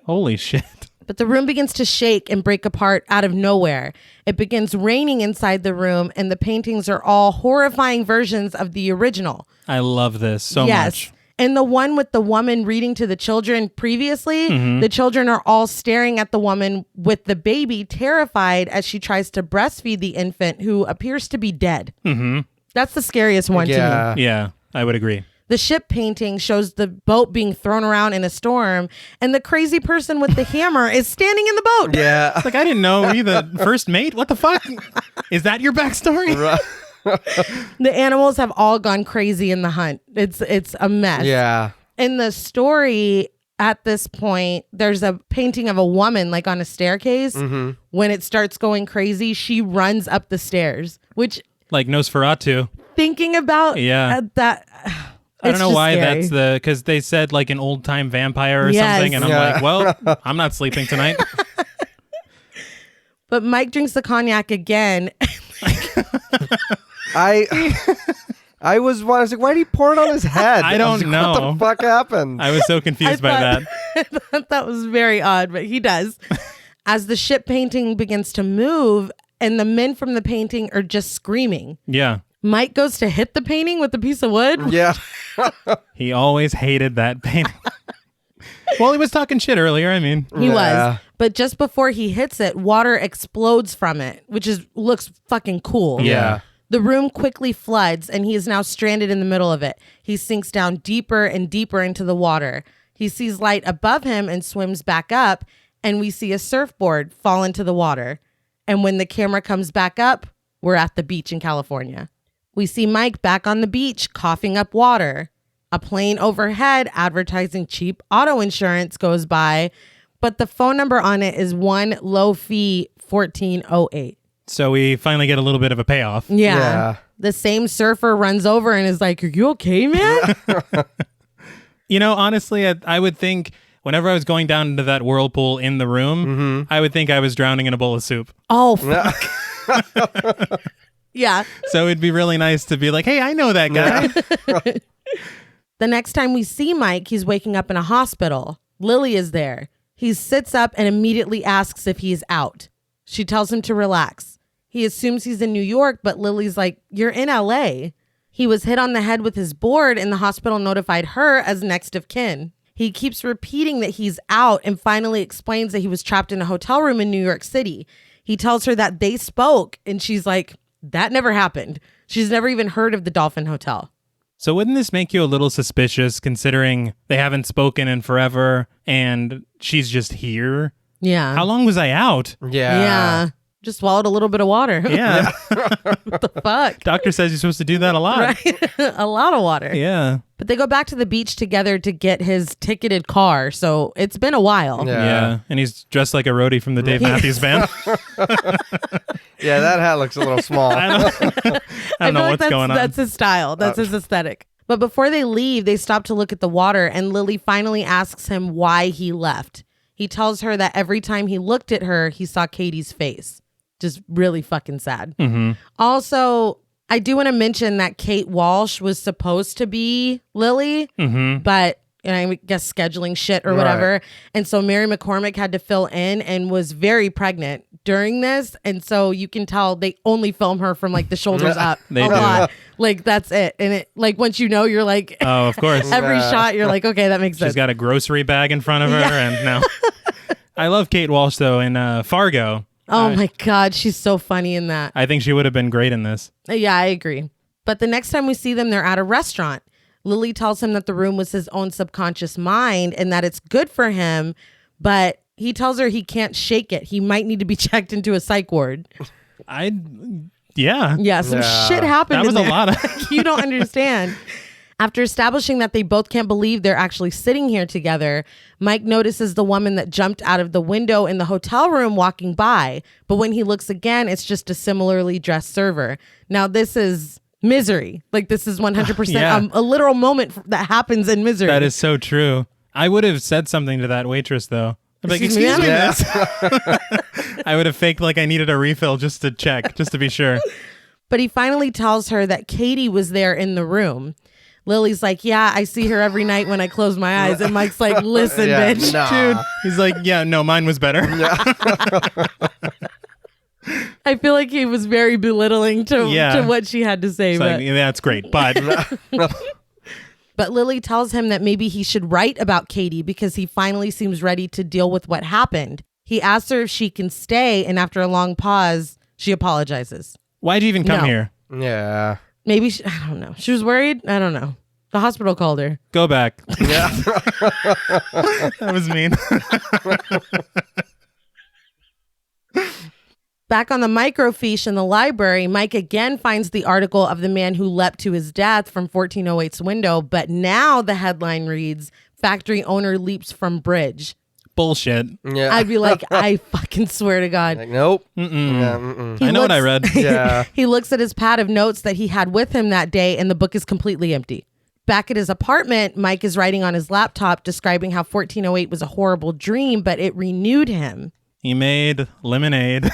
Holy shit. But the room begins to shake and break apart out of nowhere. It begins raining inside the room, and the paintings are all horrifying versions of the original. I love this so much. And the one with the woman reading to the children previously, the children are all staring at the woman with the baby, terrified as she tries to breastfeed the infant who appears to be dead. Mm-hmm. That's the scariest one to me. Yeah, I would agree. The ship painting shows the boat being thrown around in a storm, and the crazy person with the hammer is standing in the boat. Yeah. It's like, I didn't know you the first mate. What the fuck? Is that your backstory? The animals have all gone crazy in the hunt. It's a mess. Yeah. In the story, at this point, there's a painting of a woman like on a staircase. Mm-hmm. When it starts going crazy, she runs up the stairs, which... Like Nosferatu. Thinking about that... I don't know why scary. That's because they said like an old time vampire or something. And I'm like, well, I'm not sleeping tonight. But Mike drinks the cognac again. I was like, why did he pour it on his head? I don't know. What the fuck happened? I was so confused by that. I thought that was very odd, but he does. As the ship painting begins to move and the men from the painting are just screaming. Yeah. Mike goes to hit the painting with a piece of wood. Yeah. He always hated that painting. Well, he was talking shit earlier. I mean, he was. But just before he hits it, water explodes from it, which looks fucking cool. Yeah. The room quickly floods, and he is now stranded in the middle of it. He sinks down deeper and deeper into the water. He sees light above him and swims back up, and we see a surfboard fall into the water. And when the camera comes back up, we're at the beach in California. We see Mike back on the beach coughing up water. A plane overhead advertising cheap auto insurance goes by, but the phone number on it is 1 low fee 1408. So we finally get a little bit of a payoff. Yeah. The same surfer runs over and is like, "Are you okay, man?" You know, honestly, I would think whenever I was going down into that whirlpool in the room, I would think I was drowning in a bowl of soup. Oh, fuck. Yeah. So it'd be really nice to be like, hey, I know that guy. The next time we see Mike, he's waking up in a hospital. Lily is there. He sits up and immediately asks if he's out. She tells him to relax. He assumes he's in New York, but Lily's like, "You're in LA. He was hit on the head with his board and the hospital notified her as next of kin. He keeps repeating that he's out and finally explains that he was trapped in a hotel room in New York City. He tells her that they spoke and she's like, that never happened. She's never even heard of the Dolphin Hotel. So wouldn't this make you a little suspicious considering they haven't spoken in forever and she's just here? Yeah. How long was I out? Yeah. Just swallowed a little bit of water. Yeah. What the fuck? Doctor says you're supposed to do that a lot. Right? A lot of water. Yeah. But they go back to the beach together to get his ticketed car. So it's been a while. Yeah. And he's dressed like a roadie from the Dave Matthews Band. Yeah, that hat looks a little small. I don't know what's going on. That's his style. That's his aesthetic. But before they leave, they stop to look at the water, and Lily finally asks him why he left. He tells her that every time he looked at her, he saw Katie's face. Just really fucking sad. Mm-hmm. Also, I do want to mention that Kate Walsh was supposed to be Lily, but I guess scheduling shit or whatever. And so Mary McCormick had to fill in and was very pregnant during this. And so you can tell they only film her from like the shoulders up a lot. Like that's it. And it like once you know, you're like, oh, of course. Every shot, you're like, okay, that makes sense. She's got a grocery bag in front of her. And now I love Kate Walsh though in Fargo. Oh my God, she's so funny in that. I think she would have been great in this. Yeah, I agree. But the next time we see them, they're at a restaurant. Lily tells him that the room was his own subconscious mind and that it's good for him, but he tells her he can't shake it. He might need to be checked into a psych ward. Yeah, some shit happened. That was in a lot of... You don't understand. After establishing that they both can't believe they're actually sitting here together, Mike notices the woman that jumped out of the window in the hotel room walking by. But when he looks again, it's just a similarly dressed server. Now, this is Misery. Like, this is 100% a literal moment that happens in Misery. That is so true. I would have said something to that waitress, though. I'm like, excuse me, miss. I would have faked like I needed a refill just to check, just to be sure. But he finally tells her that Katie was there in the room. Lily's like, yeah, I see her every night when I close my eyes. And Mike's like, listen, bitch. Nah. Dude. He's like, yeah, no, mine was better. I feel like he was very belittling to what she had to say. But like, that's great. But but Lily tells him that maybe he should write about Katie because he finally seems ready to deal with what happened. He asks her if she can stay. And after a long pause, she apologizes. Why'd you even come here? Yeah. Maybe, I don't know. She was worried? I don't know. The hospital called her. Go back. Yeah. That was mean. Back on the microfiche in the library, Mike again finds the article of the man who leapt to his death from 1408's window, but now the headline reads, "Factory owner leaps from bridge." Bullshit. Yeah. I'd be like, I fucking swear to God. Like, nope. Mm-mm. Yeah, mm-mm. I know what I read. Yeah. He looks at his pad of notes that he had with him that day, and the book is completely empty. Back at his apartment, Mike is writing on his laptop describing how 1408 was a horrible dream, but it renewed him. He made lemonade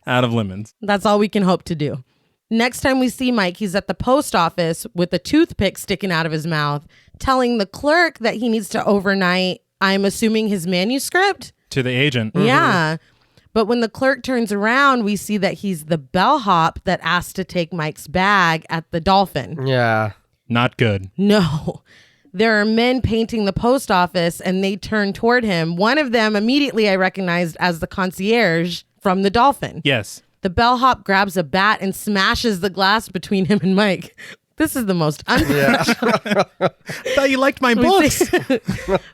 out of lemons. That's all we can hope to do. Next time we see Mike, he's at the post office with a toothpick sticking out of his mouth, telling the clerk that he needs to overnight, I'm assuming, his manuscript. To the agent. Yeah. But when the clerk turns around, we see that he's the bellhop that asked to take Mike's bag at the Dolphin. Yeah. Not good. No. There are men painting the post office, and they turn toward him. One of them immediately I recognized as the concierge from the Dolphin. Yes. The bellhop grabs a bat and smashes the glass between him and Mike. This is the most unprofessional. I thought you liked my books.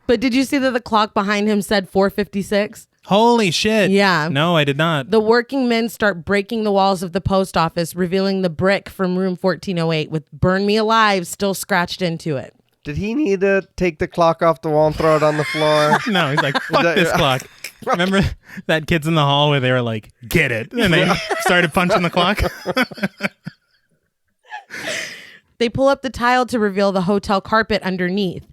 But did you see that the clock behind him said 4:56? Holy shit. Yeah. No, I did not. The working men start breaking the walls of the post office, revealing the brick from room 1408 with "Burn Me Alive" still scratched into it. Did he need to take the clock off the wall and throw it on the floor? No, he's like, fuck this clock. Remember that kids in the hall where they were like, get it? And they started punching the clock? They pull up the tile to reveal the hotel carpet underneath.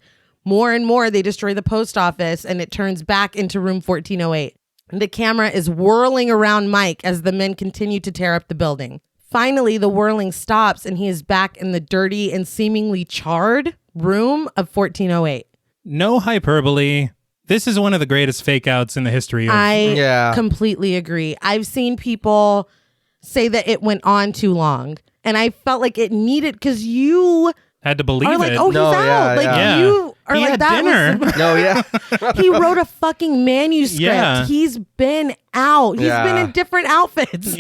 More and more, they destroy the post office, and it turns back into room 1408. The camera is whirling around Mike as the men continue to tear up the building. Finally, the whirling stops, and he is back in the dirty and seemingly charred room of 1408. No hyperbole. This is one of the greatest fake outs in the history of... I completely agree. I've seen people say that it went on too long, and I felt like it needed, because you had to believe are like, it. oh, he's out. Like, you are he like, had that dinner. was... No, yeah. He wrote a fucking manuscript. Yeah. He's been out. He's been in different outfits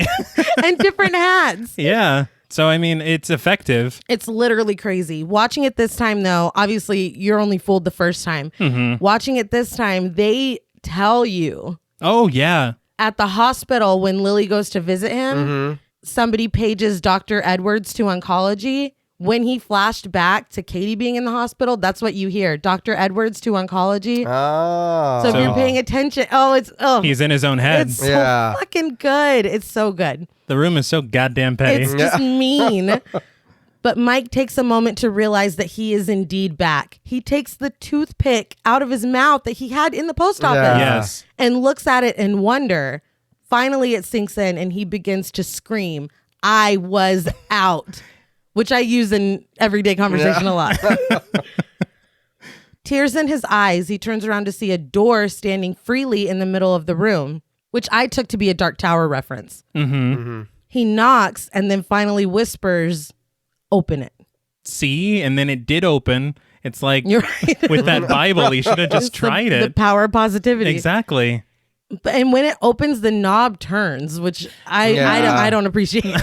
and different hats. Yeah. So, I mean, it's effective. It's literally crazy. Watching it this time, though, obviously, you're only fooled the first time. Mm-hmm. Watching it this time, they tell you. Oh, yeah. At the hospital, when Lily goes to visit him, somebody pages Dr. Edwards to oncology. When he flashed back to Katie being in the hospital, that's what you hear. Dr. Edwards to oncology. Oh. So if you're paying attention, he's in his own head. It's so fucking good. It's so good. The room is so goddamn petty. It's just mean. But Mike takes a moment to realize that he is indeed back. He takes the toothpick out of his mouth that he had in the post office Yes. and looks at it in wonder. Finally, it sinks in and he begins to scream, "I was out." Which I use in everyday conversation a lot. Tears in his eyes, he turns around to see a door standing freely in the middle of the room, which I took to be a Dark Tower reference. He knocks and then finally whispers, "Open it." See? And then it did open. It's like, You're right. with that Bible, he should have just tried The it. power of positivity. Exactly. And when it opens, the knob turns, which I don't appreciate.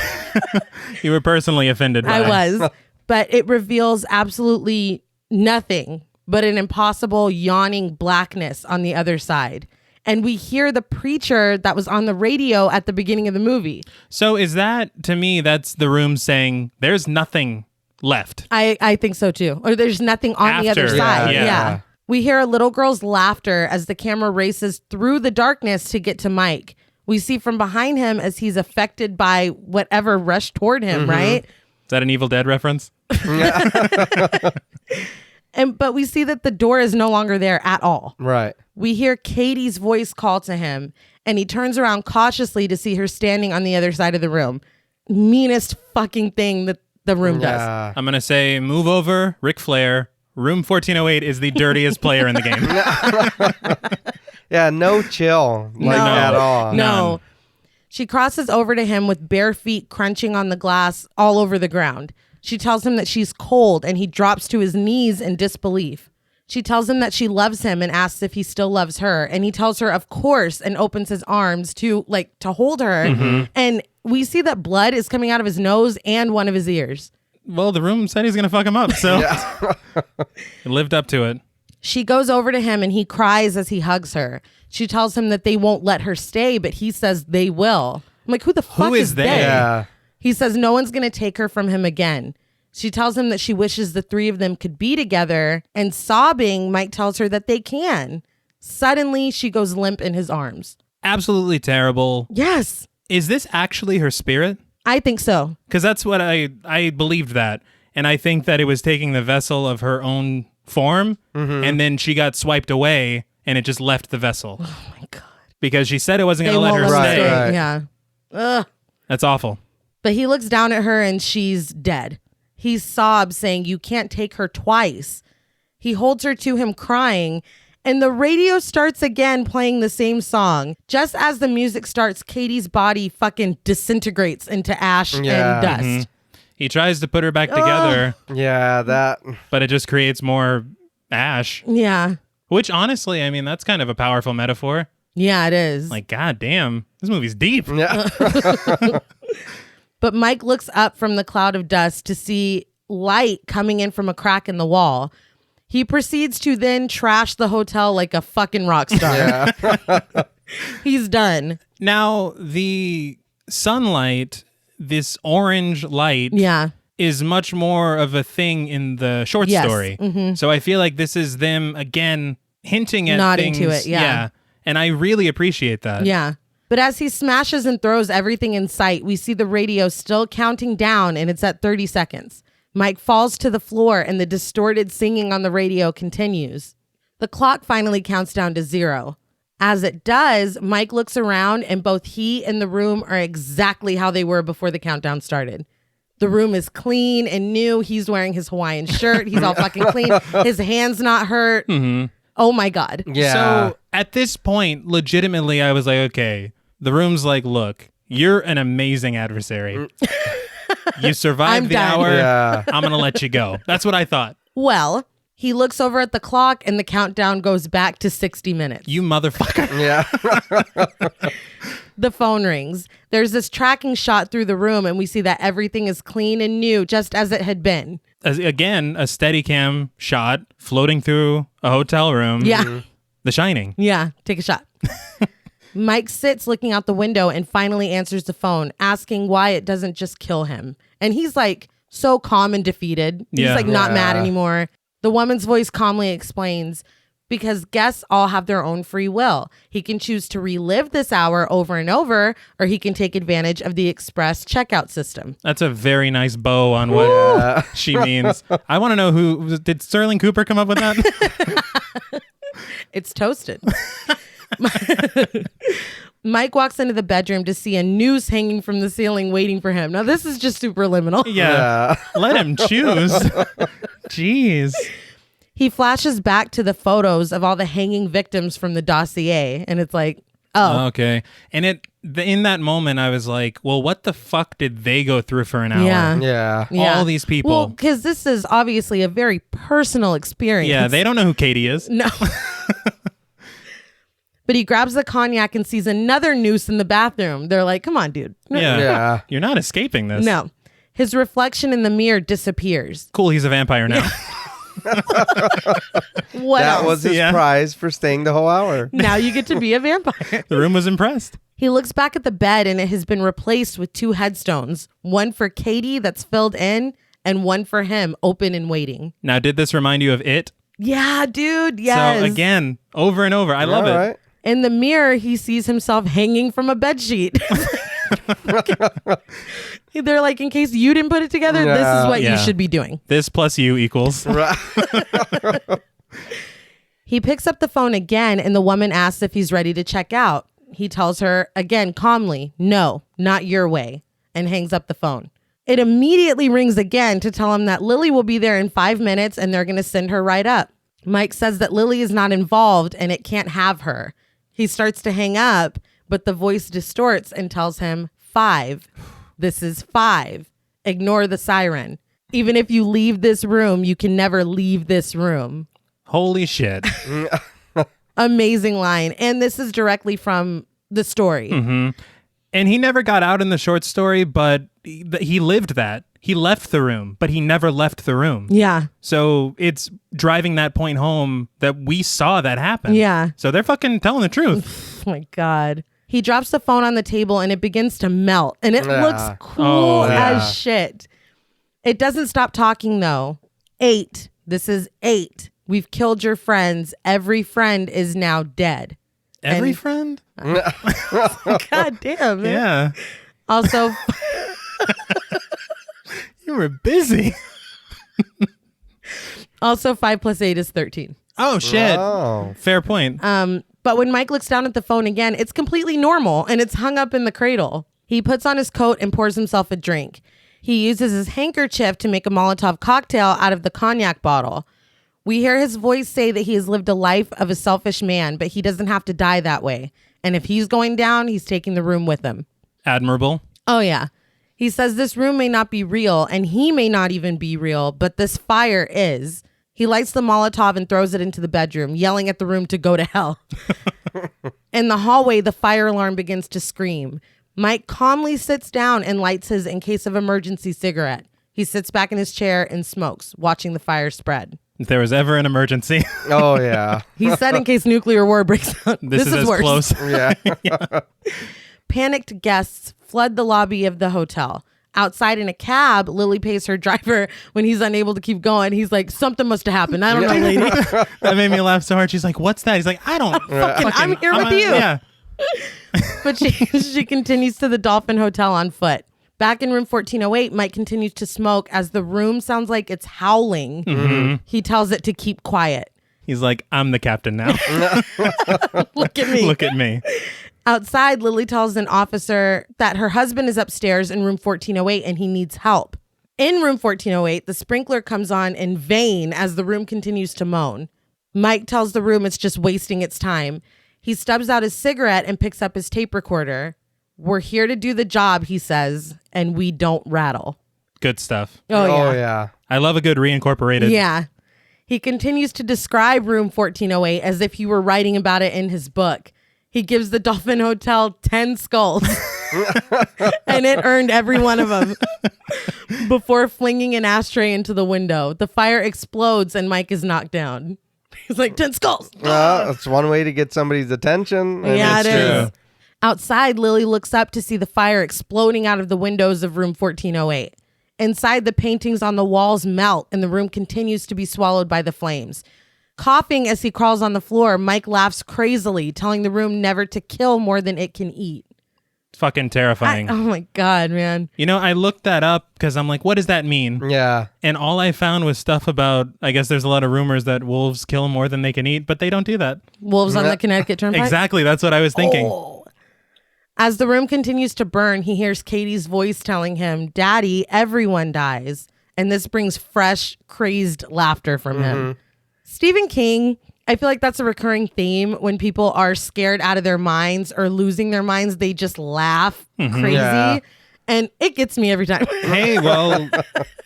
You were personally offended by. I was. But it reveals absolutely nothing but an impossible yawning blackness on the other side. And we hear the preacher that was on the radio at the beginning of the movie. So is that, to me, that's the room saying there's nothing left. I think so too. Or there's nothing on the other side. Yeah. We hear a little girl's laughter as the camera races through the darkness to get to Mike. We see from behind him as he's affected by whatever rushed toward him, right? Is that an Evil Dead reference? But we see that the door is no longer there at all. Right. We hear Katie's voice call to him, and he turns around cautiously to see her standing on the other side of the room. Meanest fucking thing that the room does. I'm going to say, move over, Ric Flair. Room 1408 is the dirtiest player in the game. Yeah, no chill at all. No. None. She crosses over to him with bare feet crunching on the glass all over the ground. She tells him that she's cold, and he drops to his knees in disbelief. She tells him that she loves him and asks if he still loves her. And he tells her, of course, and opens his arms to hold her. And we see that blood is coming out of his nose and one of his ears. Well, the room said he's going to fuck him up, so he lived up to it. She goes over to him and he cries as he hugs her. She tells him that they won't let her stay, but he says they will. I'm like, who the fuck is they? Yeah. He says no one's going to take her from him again. She tells him that she wishes the three of them could be together, and sobbing, Mike tells her that they can. Suddenly, she goes limp in his arms. Absolutely terrible. Yes. Is this actually her spirit? I think so. Because that's what I believed that. And I think that it was taking the vessel of her own form, and then she got swiped away, and it just left the vessel. Oh, my God. Because she said it wasn't going to let her stay. Right. Yeah. Ugh. That's awful. But he looks down at her, and she's dead. He sobs, saying, "You can't take her twice." He holds her to him, crying, and the radio starts again playing the same song. Just as the music starts, Katie's body fucking disintegrates into ash and dust. He tries to put her back together. Yeah, that. But it just creates more ash. Yeah. Which, honestly, I mean, that's kind of a powerful metaphor. Yeah, it is. Like, god damn, this movie's deep. Yeah. But Mike looks up from the cloud of dust to see light coming in from a crack in the wall. He proceeds to then trash the hotel like a fucking rock star. Yeah. He's done. Now, the sunlight, this orange light, is much more of a thing in the short story. Mm-hmm. So I feel like this is them, again, hinting at nodding things. To it, yeah. And I really appreciate that. Yeah. But as he smashes and throws everything in sight, we see the radio still counting down, and it's at 30 seconds. Mike falls to the floor, and the distorted singing on the radio continues. The clock finally counts down to 0. As it does, Mike looks around, and both he and the room are exactly how they were before the countdown started. The room is clean and new. He's wearing his Hawaiian shirt. He's all fucking clean. His hand's not hurt. Mm-hmm. Oh, my God. Yeah. So at this point, legitimately, I was like, okay. The room's like, look, you're an amazing adversary. You survived the hour. Yeah. I'm going to let you go. That's what I thought. Well, he looks over at the clock and the countdown goes back to 60 minutes. You motherfucker. Yeah. The phone rings. There's this tracking shot through the room, and we see that everything is clean and new, just as it had been. Again, a Steadicam shot floating through a hotel room. Yeah. The Shining. Yeah. Take a shot. Mike sits looking out the window and finally answers the phone, asking why it doesn't just kill him. And he's like so calm and defeated. He's like not mad anymore. The woman's voice calmly explains, because guests all have their own free will. He can choose to relive this hour over and over, or he can take advantage of the express checkout system. That's a very nice bow on what she means. I want to know did Sterling Cooper come up with that? It's toasted. Mike walks into the bedroom to see a noose hanging from the ceiling waiting for him. Now, this is just superliminal. Yeah. Let him choose. Jeez. He flashes back to the photos of all the hanging victims from the dossier, and it's like, oh. Okay. And in that moment, I was like, well, what the fuck did they go through for an hour? Yeah. All these people. Well, because this is obviously a very personal experience. Yeah, they don't know who Katie is. No. But he grabs the cognac and sees another noose in the bathroom. They're like, come on, dude. Yeah. You're not escaping this. No. His reflection in the mirror disappears. Cool, he's a vampire now. What that else? was his prize for staying the whole hour. Now you get to be a vampire. The room was impressed. He looks back at the bed and it has been replaced with 2 headstones. One for Katie that's filled in and one for him open and waiting. Now, did this remind you of It? Yeah, dude. Yes. So again, over and over. I love it. Right. In the mirror, he sees himself hanging from a bedsheet. They're like, in case you didn't put it together, this is what you should be doing. This plus you equals. He picks up the phone again, and the woman asks if he's ready to check out. He tells her, again, calmly, no, not your way, and hangs up the phone. It immediately rings again to tell him that Lily will be there in 5 minutes, and they're going to send her right up. Mike says that Lily is not involved, and it can't have her. He starts to hang up, but the voice distorts and tells him 5. This is 5. Ignore the siren. Even if you leave this room, you can never leave this room. Holy shit. Amazing line. And this is directly from the story. Mm-hmm. And he never got out in the short story, but he lived that. He left the room, but he never left the room. Yeah. So it's driving that point home that we saw that happen. Yeah. So they're fucking telling the truth. Oh my God. He drops the phone on the table and it begins to melt. And it looks cool as shit. It doesn't stop talking though. 8. This is 8. We've killed your friends. Every friend is now dead. Every friend? God damn, man. Yeah. Also... You were busy. Also, 5 + 8 is 13. Oh, shit. Oh. Fair point. But when Mike looks down at the phone again, it's completely normal and it's hung up in the cradle. He puts on his coat and pours himself a drink. He uses his handkerchief to make a Molotov cocktail out of the cognac bottle. We hear his voice say that he has lived a life of a selfish man, but he doesn't have to die that way. And if he's going down, he's taking the room with him. Admirable. Oh, yeah. He says this room may not be real, and he may not even be real, but this fire is. He lights the Molotov and throws it into the bedroom, yelling at the room to go to hell. In the hallway, the fire alarm begins to scream. Mike calmly sits down and lights his in case of emergency cigarette. He sits back in his chair and smokes, watching the fire spread. If there was ever an emergency. Oh, yeah. He said in case nuclear war breaks out. This is as worse. Close. Yeah. Panicked guests flood the lobby of the hotel. Outside in a cab, Lily pays her driver when he's unable to keep going. He's like, something must have happened. I don't know, lady. That made me laugh so hard. She's like, what's that? He's like, I don't fucking I'm here with you. Yeah. But she continues to the Dolphin Hotel on foot. Back in room 1408, Mike continues to smoke as the room sounds like it's howling. Mm-hmm. He tells it to keep quiet. He's like, I'm the captain now. Look at me. Look at me. Outside, Lily tells an officer that her husband is upstairs in room 1408 and he needs help. In room 1408, the sprinkler comes on in vain as the room continues to moan. Mike tells the room it's just wasting its time. He stubs out his cigarette and picks up his tape recorder. We're here to do the job, he says, and we don't rattle. Good stuff. Oh yeah. I love a good reincorporated. Yeah. He continues to describe room 1408 as if he were writing about it in his book. He gives the Dolphin Hotel 10 skulls. And it earned every one of them. Before flinging an ashtray into the window. The fire explodes and Mike is knocked down. He's like, 10 skulls. That's one way to get somebody's attention. Yeah, it is. Outside, Lily looks up to see the fire exploding out of the windows of room 1408. Inside, the paintings on the walls melt and the room continues to be swallowed by the flames. Coughing as he crawls on the floor, Mike laughs crazily, telling the room never to kill more than it can eat. Fucking terrifying. Oh my God, man. You know, I looked that up because I'm like, what does that mean? Yeah. And all I found was stuff about, I guess there's a lot of rumors that wolves kill more than they can eat, but they don't do that. Wolves on the Connecticut Turnpike? Exactly. That's what I was thinking. Oh. As the room continues to burn, he hears Katie's voice telling him, Daddy, everyone dies. And this brings fresh, crazed laughter from him. Stephen King, I feel like that's a recurring theme. When people are scared out of their minds or losing their minds, they just laugh crazy. Yeah. And it gets me every time. Hey, well,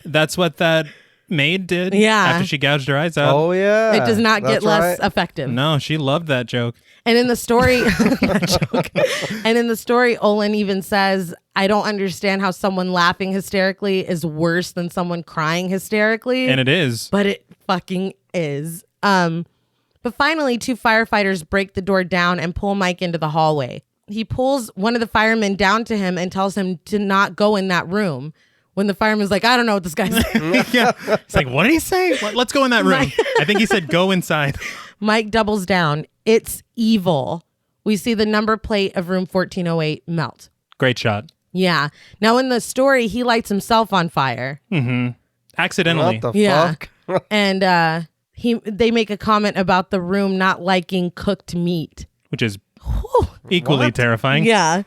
that's what that maid did after she gouged her eyes out. Oh, yeah. It does not get less effective. No, she loved that joke. And in the story, Olin even says, I don't understand how someone laughing hysterically is worse than someone crying hysterically. And it is. But it fucking is. But finally, 2 firefighters break the door down and pull Mike into the hallway. He pulls one of the firemen down to him and tells him to not go in that room. When the fireman's like, I don't know what this guy's saying. Yeah. It's like, what did he say? Let's go in that room. I think he said go inside. Mike doubles down. It's evil. We see the number plate of room 1408 melt. Great shot. Yeah. Now in the story, he lights himself on fire. Mm-hmm. Accidentally. What the fuck? And they make a comment about the room not liking cooked meat. Which is equally terrifying. Yeah.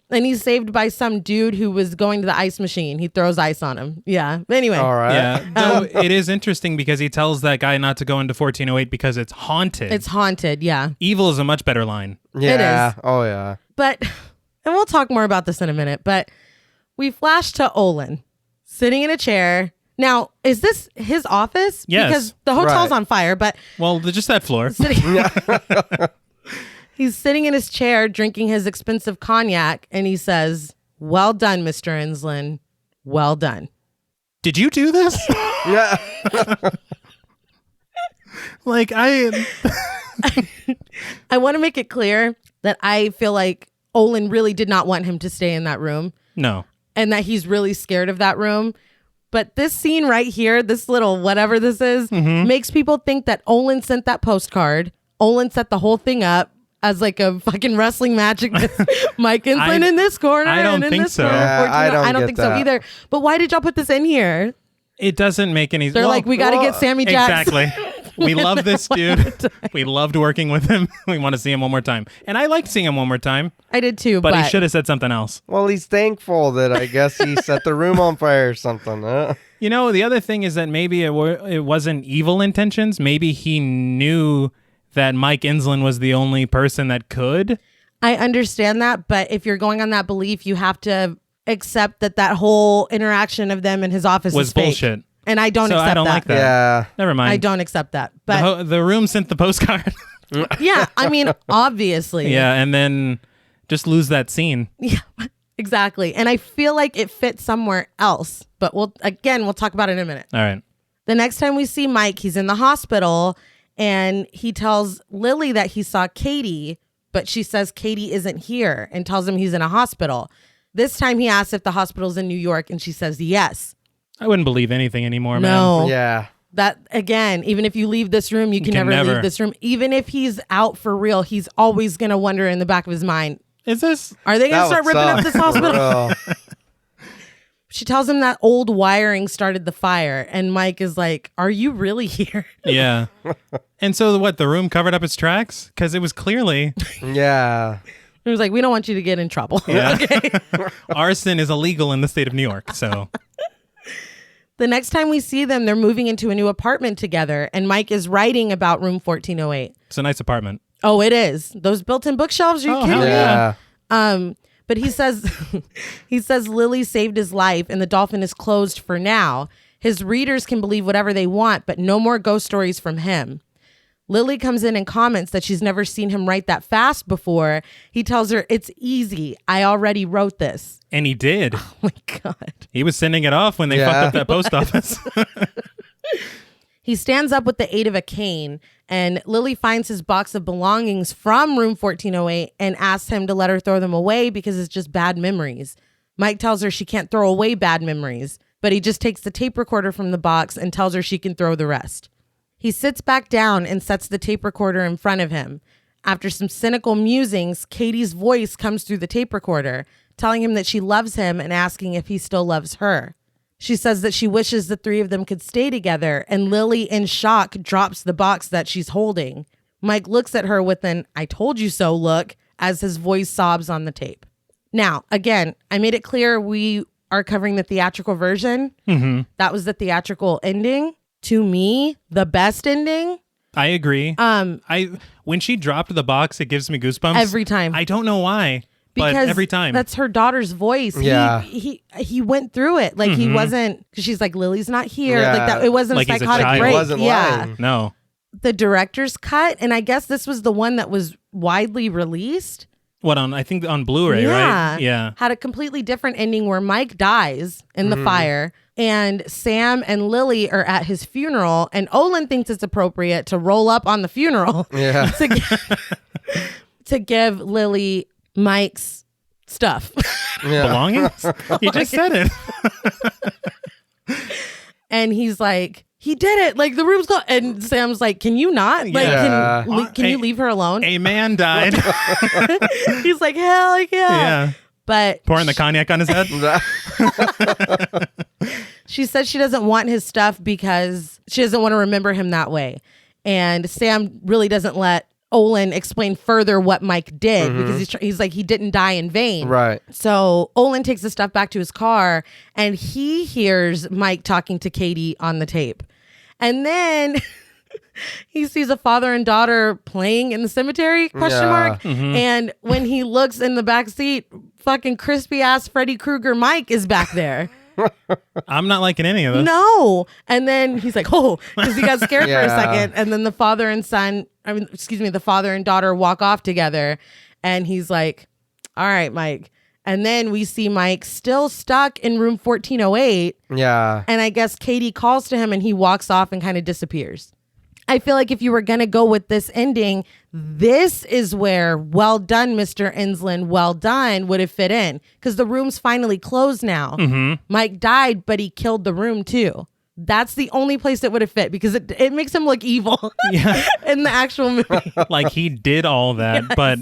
And he's saved by some dude who was going to the ice machine. He throws ice on him. Yeah. Anyway. All right. Yeah. Though it is interesting because he tells that guy not to go into 1408 because it's haunted. It's haunted. Yeah. Evil is a much better line. Yeah. It is. Oh, yeah. But, and we'll talk more about this in a minute, but we flash to Olin sitting in a chair. Now, is this his office? Yes. Because the hotel's on fire, but. Well, just that floor. He's sitting in his chair drinking his expensive cognac, and he says, "Well done, Mr. Insland. Well done." Did you do this? Yeah. Like, I want to make it clear that I feel like Olin really did not want him to stay in that room. No. And that he's really scared of that room. But this scene right here, this little whatever this is, makes people think that Olin sent that postcard. Olin set the whole thing up as like a fucking wrestling match against Mike Insland in this corner. I don't think so. Yeah, I don't think so either. But why did y'all put this in here? It doesn't make any sense. They're like, we got to get Sammy Jackson. Exactly. We love this dude. We loved working with him. We want to see him one more time. And I liked seeing him one more time. I did too. But he should have said something else. Well, he's thankful that I guess he set the room on fire or something. You know, the other thing is that maybe it wasn't evil intentions. Maybe he knew that Mike Insland was the only person that could. I understand that. But if you're going on that belief, you have to accept that whole interaction of them in his office was is fake. bullshit. And I don't accept that. I don't like that. Yeah. Never mind. I don't accept that. But the room sent the postcard. Yeah, I mean, obviously. Yeah, and then just lose that scene. Yeah, exactly. And I feel like it fits somewhere else. But we'll talk about it in a minute. All right. The next time we see Mike, he's in the hospital and he tells Lily that he saw Katie, but she says Katie isn't here and tells him he's in a hospital. This time he asks if the hospital's in New York and she says yes. I wouldn't believe anything anymore, man. No. Yeah. That, again, even if you leave this room, you can never leave this room. Even if he's out for real, he's always going to wonder in the back of his mind, are they going to start ripping up this hospital? She tells him that old wiring started the fire, and Mike is like, are you really here? Yeah. And so what, the room covered up its tracks? Because it was clearly... Yeah. It was like, we don't want you to get in trouble. Yeah. Okay. Arson is illegal in the state of New York, so... The next time we see them, they're moving into a new apartment together, and Mike is writing about room 1408. It's a nice apartment. Oh, it is. Those built-in bookshelves, are you kidding me? Yeah. But he says Lily saved his life and the dolphin is closed for now. His readers can believe whatever they want, but no more ghost stories from him. Lily comes in and comments that she's never seen him write that fast before. He tells her, it's easy. I already wrote this. And he did. Oh my God. He was sending it off when they fucked up that post office. He stands up with the aid of a cane, and Lily finds his box of belongings from room 1408 and asks him to let her throw them away because it's just bad memories. Mike tells her she can't throw away bad memories, but he just takes the tape recorder from the box and tells her she can throw the rest. He sits back down and sets the tape recorder in front of him. After some cynical musings, Katie's voice comes through the tape recorder, telling him that she loves him and asking if he still loves her. She says that she wishes the three of them could stay together, and Lily, in shock, drops the box that she's holding. Mike looks at her with an "I told you so" look as his voice sobs on the tape. Now, again, I made it clear we are covering the theatrical version. Mm-hmm. That was the theatrical ending. To me, the best ending. I agree. When she dropped the box, it gives me goosebumps. Every time. I don't know why. But because every time. That's her daughter's voice. Yeah. He went through it. Like he wasn't, because she's like, Lily's not here. Yeah. Like that. It wasn't like a psychotic break. He wasn't lying. No. The director's cut, and I guess this was the one that was widely released. What, I think on Blu-ray, right? Yeah. Had a completely different ending where Mike dies in the fire, and Sam and Lily are at his funeral, and Olin thinks it's appropriate to roll up on the funeral to give Lily Mike's stuff. Belongings? You just said it. And he's like, he did it. Like, the room's closed. And Sam's like, can you not? Like, can you leave her alone? A man died. He's like, hell yeah. Yeah. But pouring the cognac on his head. She says she doesn't want his stuff because she doesn't want to remember him that way. And Sam really doesn't let Olin explain further what Mike did because he's like, he didn't die in vain. Right. So Olin takes the stuff back to his car and he hears Mike talking to Katie on the tape. And then he sees a father and daughter playing in the cemetery, question mark. And when he looks in the back seat, fucking crispy ass Freddy Krueger Mike is back there. I'm not liking any of this. No. And then he's like, oh, because he got scared for a second. And then the father and son the father and daughter walk off together, and he's like, all right, Mike. And then we see Mike still stuck in room 1408. Yeah. And I guess Katie calls to him and he walks off and kind of disappears. I feel like if you were going to go with this ending, this is where well done, Mr. Insland, well done would have fit in. Because the room's finally closed now. Mm-hmm. Mike died, but he killed the room too. That's the only place that would have fit because it makes him look evil in the actual movie. Like he did all that, yes. But...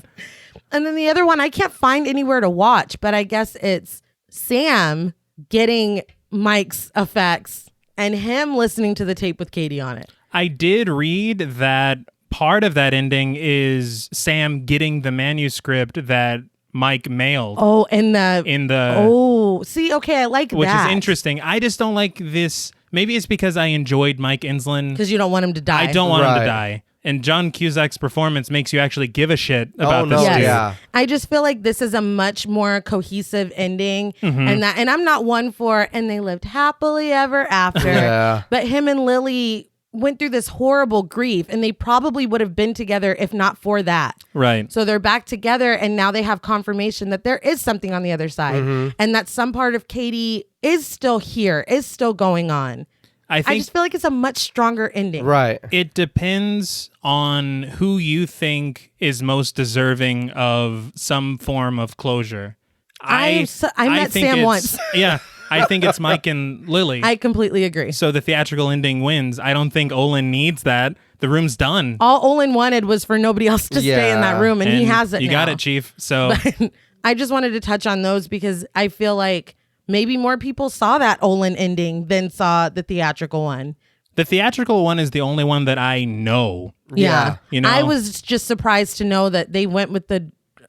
And then the other one, I can't find anywhere to watch, but I guess it's Sam getting Mike's effects and him listening to the tape with Katie on it. I did read that part of that ending is Sam getting the manuscript that Mike mailed. Oh, see, okay, I like which that. Which is interesting. I just don't like this. Maybe it's because I enjoyed Mike Insland. Because you don't want him to die. I don't want him to die. And John Cusack's performance makes you actually give a shit about this dude. Yeah. I just feel like this is a much more cohesive ending. Mm-hmm. And I'm not one for, and they lived happily ever after. Yeah. But him and Lily went through this horrible grief, and they probably would have been together if not for that. Right. So they're back together, and now they have confirmation that there is something on the other side. Mm-hmm. And that some part of Katie is still here, is still going on. I just feel like it's a much stronger ending. Right. It depends on who you think is most deserving of some form of closure. I met Sam once. Yeah. I think it's Mike and Lily. I completely agree. So the theatrical ending wins. I don't think Olin needs that. The room's done. All Olin wanted was for nobody else to stay in that room, and he has it now. You got it, Chief. So but I just wanted to touch on those because I feel like maybe more people saw that Olin ending than saw the theatrical one. The theatrical one is the only one that I know. Yeah. You know? I was just surprised to know that they went with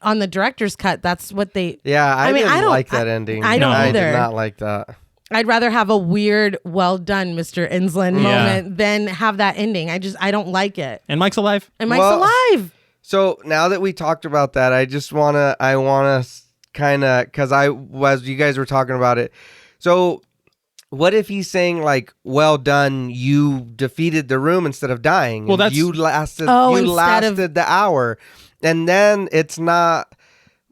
on the director's cut. That's what they... Yeah, I don't like that ending. I don't either. I did not like that. I'd rather have a weird, well done, Mr. Insland moment than have that ending. I don't like it. And Mike's alive. And Mike's alive. So now that we talked about that, I want to kind of, because as you guys were talking about it, so what if he's saying like, well done, you defeated the room instead of dying? Well, you lasted the hour, and then it's not.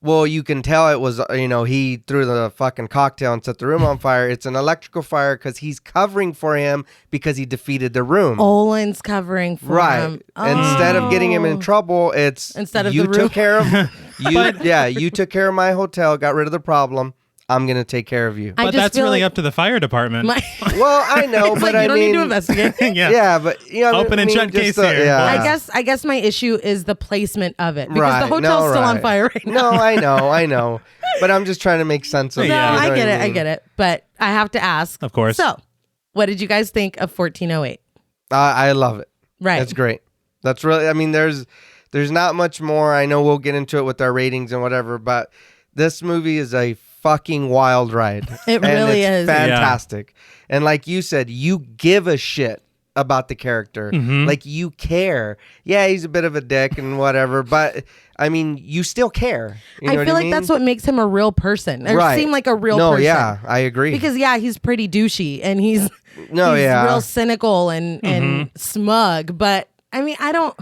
Well, you can tell it was, he threw the fucking cocktail and set the room on fire. It's an electrical fire because he's covering for him because he defeated the room. Olin's covering for him. Oh. Instead of getting him in trouble, instead of you the room. took care of you took care of my hotel, got rid of the problem. I'm going to take care of you. But that's really up to the fire department. Well, I know, but you don't need to investigate. Yeah, but open and shut case here. Yeah. I guess my issue is the placement of it because the hotel's still on fire right now. No, I know. But I'm just trying to make sense of it. No, I get it. But I have to ask. Of course. So, what did you guys think of 1408? I love it. Right. That's great. That's really, there's not much more. I know we'll get into it with our ratings and whatever, but this movie is a fucking wild ride. It really is fantastic. Yeah. And like you said, you give a shit about the character. Mm-hmm. Like you care. Yeah, he's a bit of a dick and whatever, but you still care. I feel like that's what makes him a real person. Or seem like a real person. No, yeah, I agree. Because he's pretty douchey and he's real cynical and smug, but I don't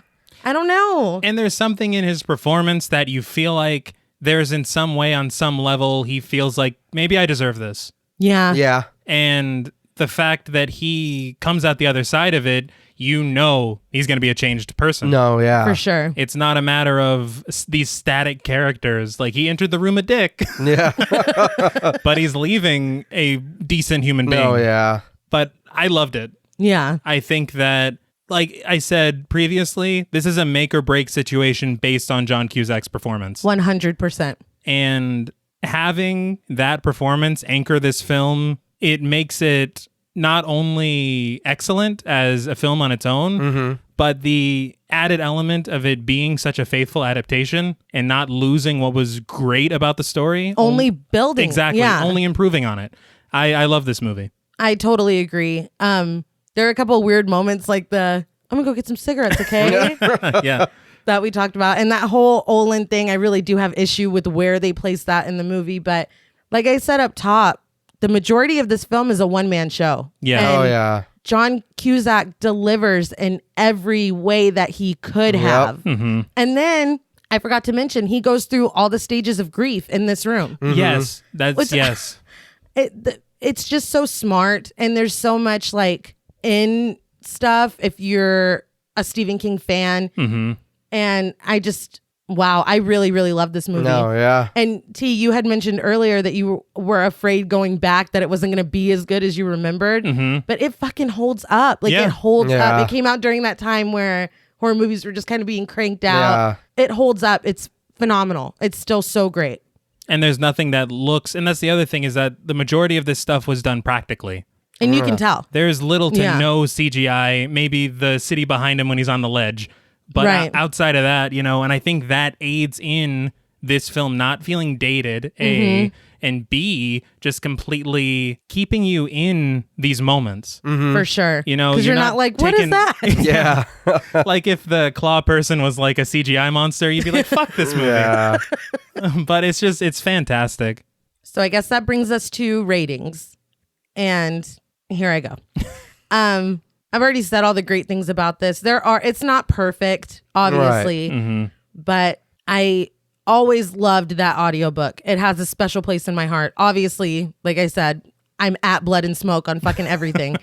know. And there's something in his performance that you feel like there's in some way, on some level, he feels like, maybe I deserve this. Yeah. Yeah. And the fact that he comes out the other side of it, he's going to be a changed person. No, yeah. For sure. It's not a matter of these static characters. Like, he entered the room a dick. Yeah. But he's leaving a decent human being. Oh, yeah. But I loved it. Yeah. I think that, like I said previously, this is a make or break situation based on John Cusack's performance. 100%. And having that performance anchor this film, it makes it not only excellent as a film on its own, but the added element of it being such a faithful adaptation and not losing what was great about the story. Only building. Exactly. Yeah. Only improving on it. I love this movie. I totally agree. There are a couple of weird moments like I'm going to go get some cigarettes, okay? Yeah. That we talked about. And that whole Olin thing, I really do have issue with where they place that in the movie. But like I said up top, the majority of this film is a one-man show. Yeah. And oh, yeah. John Cusack delivers in every way that he could have. Mm-hmm. And then I forgot to mention, he goes through all the stages of grief in this room. Mm-hmm. Yes, yes. It's just so smart, and there's so much like in stuff if you're a Stephen King fan. Mm-hmm. And I really, really love this movie. No, yeah. And T, you had mentioned earlier that you were afraid going back that it wasn't going to be as good as you remembered. Mm-hmm. But it fucking holds up. Like, it holds up. It came out during that time where horror movies were just kind of being cranked out. Yeah. It holds up. It's phenomenal. It's still so great. And there's nothing that looks... And that's the other thing, is that the majority of this stuff was done practically. And you can tell. There's little to no CGI. Maybe the city behind him when he's on the ledge. But outside of that, you know, and I think that aids in this film not feeling dated, A, and B, just completely keeping you in these moments. Mm-hmm. For sure. You know, because you're not like, what is that? Yeah. Like if the claw person was like a CGI monster, you'd be like, fuck this movie. Yeah. But it's fantastic. So I guess that brings us to ratings. And here I go. I've already said all the great things about this. It's not perfect, obviously, but I always loved that audiobook. It has a special place in my heart. Obviously, like I said, I'm at Blood and Smoke on fucking everything.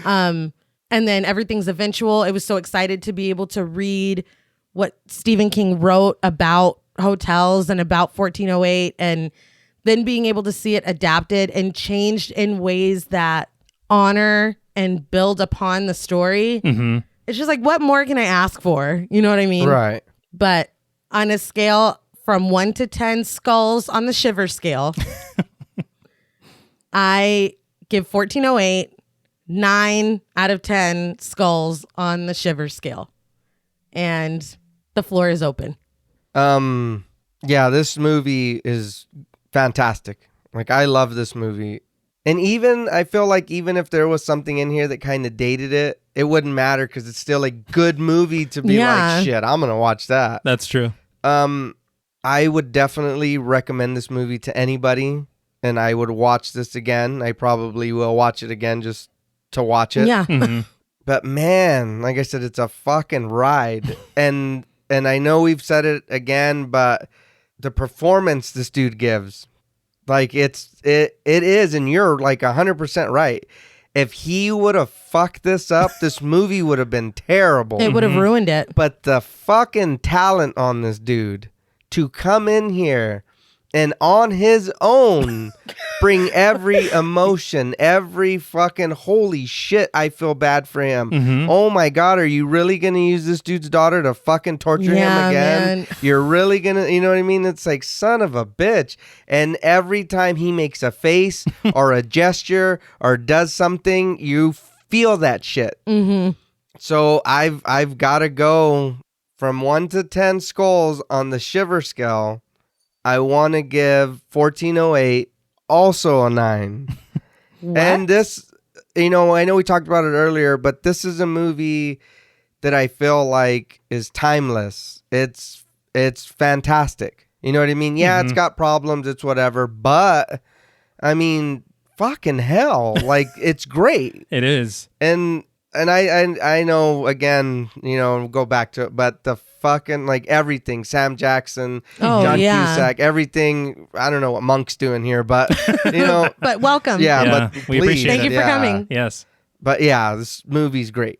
And then Everything's Eventual. I was so excited to be able to read what Stephen King wrote about hotels and about 1408, and then being able to see it adapted and changed in ways that honor and build upon the story. Mm-hmm. It's just like, what more can I ask for? You know what I mean? Right. But on a scale from 1 to 10 skulls on the shiver scale, I give 1408 9 out of 10 skulls on the shiver scale. And the floor is open. Yeah, this movie is fantastic. Like, I love this movie. And I feel like even if there was something in here that kind of dated it, it wouldn't matter because it's still a good movie to be like, shit, I'm going to watch that. That's true. I would definitely recommend this movie to anybody, and I would watch this again. I probably will watch it again just to watch it. Yeah. Mm-hmm. But man, like I said, it's a fucking ride. and I know we've said it again, but the performance this dude gives, like it is, and you're like 100% right. If he would have fucked this up, this movie would have been terrible. It would have ruined it. But the fucking talent on this dude to come in here and on his own bring every emotion, every fucking holy shit, I feel bad for him. Mm-hmm. Oh my God, are you really going to use this dude's daughter to fucking torture him again? Man. You're really going to, you know what I mean? It's like, son of a bitch. And every time he makes a face or a gesture or does something, you feel that shit. Mm-hmm. So I've got to go from 1 to 10 skulls on the shiver scale. I want to give 1408 also a 9. And this, you know, I know we talked about it earlier, but this is a movie that I feel like is timeless. It's fantastic. You know what I mean? Yeah, It's got problems, it's whatever, but I mean, fucking hell, like it's great. It is. And I know, again, you know, go back to it, but the fucking, like, everything, Sam Jackson, John Cusack, everything, I don't know what Monk's doing here, but, you know. But welcome. Yeah, but we appreciate it. Thank you for coming. Yes. But yeah, this movie's great.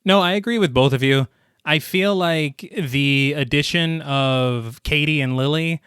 No, I agree with both of you. I feel like the addition of Katie and Lily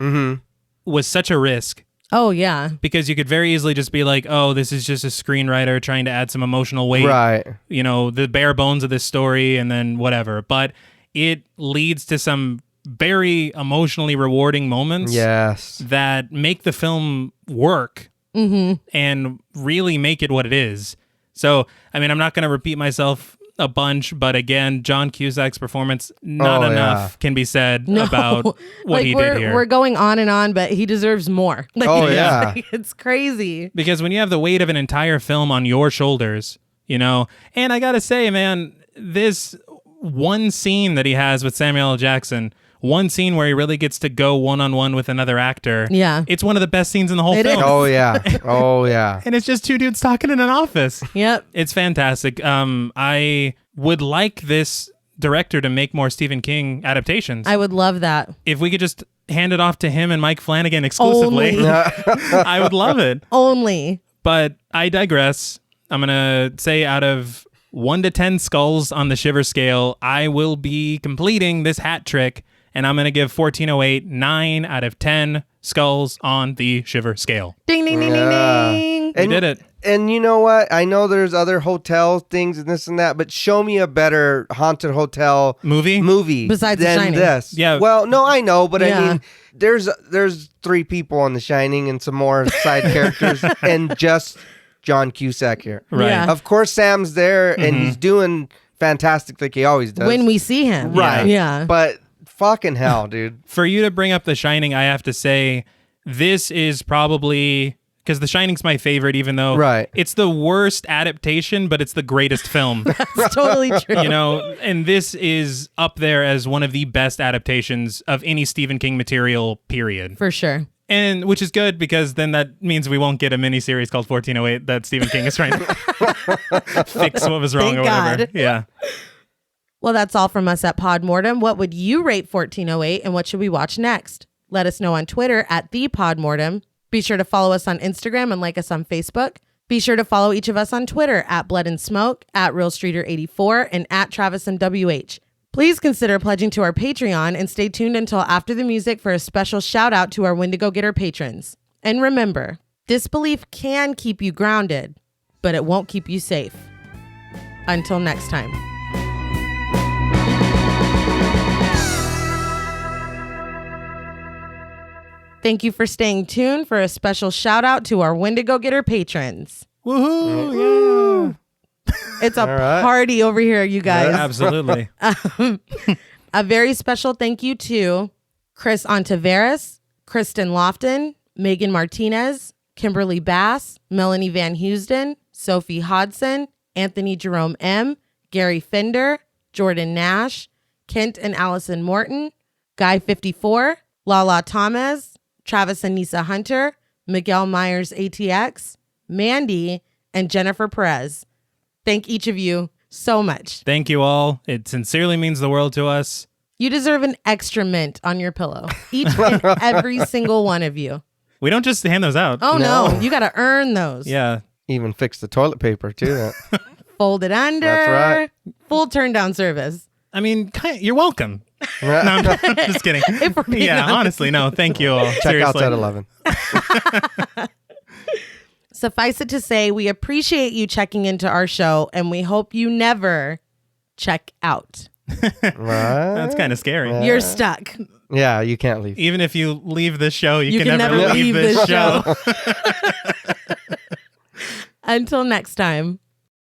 was such a risk. Oh, yeah. Because you could very easily just be like, oh, this is just a screenwriter trying to add some emotional weight. Right. You know, the bare bones of this story and then whatever. But it leads to some very emotionally rewarding moments. Yes. That make the film work and really make it what it is. So, I mean, I'm not going to repeat myself a bunch, but again, John Cusack's performance, not enough can be said about what like he did here. We're going on and on, but he deserves more. Like, it's crazy. Because when you have the weight of an entire film on your shoulders, you know, and I gotta say, man, this one scene that he has with Samuel L. Jackson, one scene where he really gets to go one-on-one with another actor. Yeah. It's one of the best scenes in the whole film. Oh, yeah. Oh, yeah. And it's just two dudes talking in an office. Yep. It's fantastic. I would like this director to make more Stephen King adaptations. I would love that. If we could just hand it off to him and Mike Flanagan exclusively, I would love it. Only. But I digress. I'm going to say out of 1 to 10 skulls on the Shiver scale, I will be completing this hat trick, and I'm going to give 1408 9 out of 10 skulls on the Shiver scale. Ding, ding, ding, ding, ding. You did it. And you know what? I know there's other hotel things and this and that, but show me a better haunted hotel movie besides than The Shining. this. Yeah. Well, no, I know, but I mean, there's 3 people on The Shining and some more side characters, and just John Cusack here. Right. Yeah. Of course, Sam's there, and he's doing fantastic like he always does. When we see him. Right. Yeah. But fucking hell, dude. For you to bring up The Shining, I have to say this is probably, because The Shining's my favorite, even though it's the worst adaptation, but it's the greatest film. That's totally true. You know, and this is up there as one of the best adaptations of any Stephen King material, period. For sure. And which is good, because then that means we won't get a miniseries called 1408 that Stephen King is trying to fix what was wrong. Thank or whatever. God. Yeah. Well, that's all from us at Pod Mortem. What would you rate 1408, and what should we watch next? Let us know on Twitter at @ThePodMortem. Be sure to follow us on Instagram and like us on Facebook. Be sure to follow each of us on Twitter at Blood and Smoke, at RealStreeter84, and at TravisMWH. Please consider pledging to our Patreon and stay tuned until after the music for a special shout out to our Wendigo Getter patrons. And remember, disbelief can keep you grounded, but it won't keep you safe. Until next time. Thank you for staying tuned for a special shout out to our Wendigo Getter patrons. Woohoo! Yeah. It's a party over here, you guys. Yeah, absolutely. A very special thank you to Chris Ontiveros, Kristen Lofton, Megan Martinez, Kimberly Bass, Melanie Van Housden, Sophie Hodson, Anthony Jerome M., Gary Fender, Jordan Nash, Kent and Allison Morton, Guy 54, Lala Thomas, Travis and Nisa Hunter, Miguel Myers ATX, Mandy, and Jennifer Perez. Thank each of you so much. Thank you all. It sincerely means the world to us. You deserve an extra mint on your pillow. Each and every single one of you. We don't just hand those out. Oh, no. You got to earn those. Yeah. Even fix the toilet paper, too. Fold it under. That's right. Full turn down service. I mean, you're welcome. No, I'm just kidding. Honestly, no. Thank you all. Check out at 11. Suffice it to say, we appreciate you checking into our show, and we hope you never check out. That's kind of scary. You're stuck. Yeah, you can't leave. Even if you leave the show, you can never leave this show. Until next time.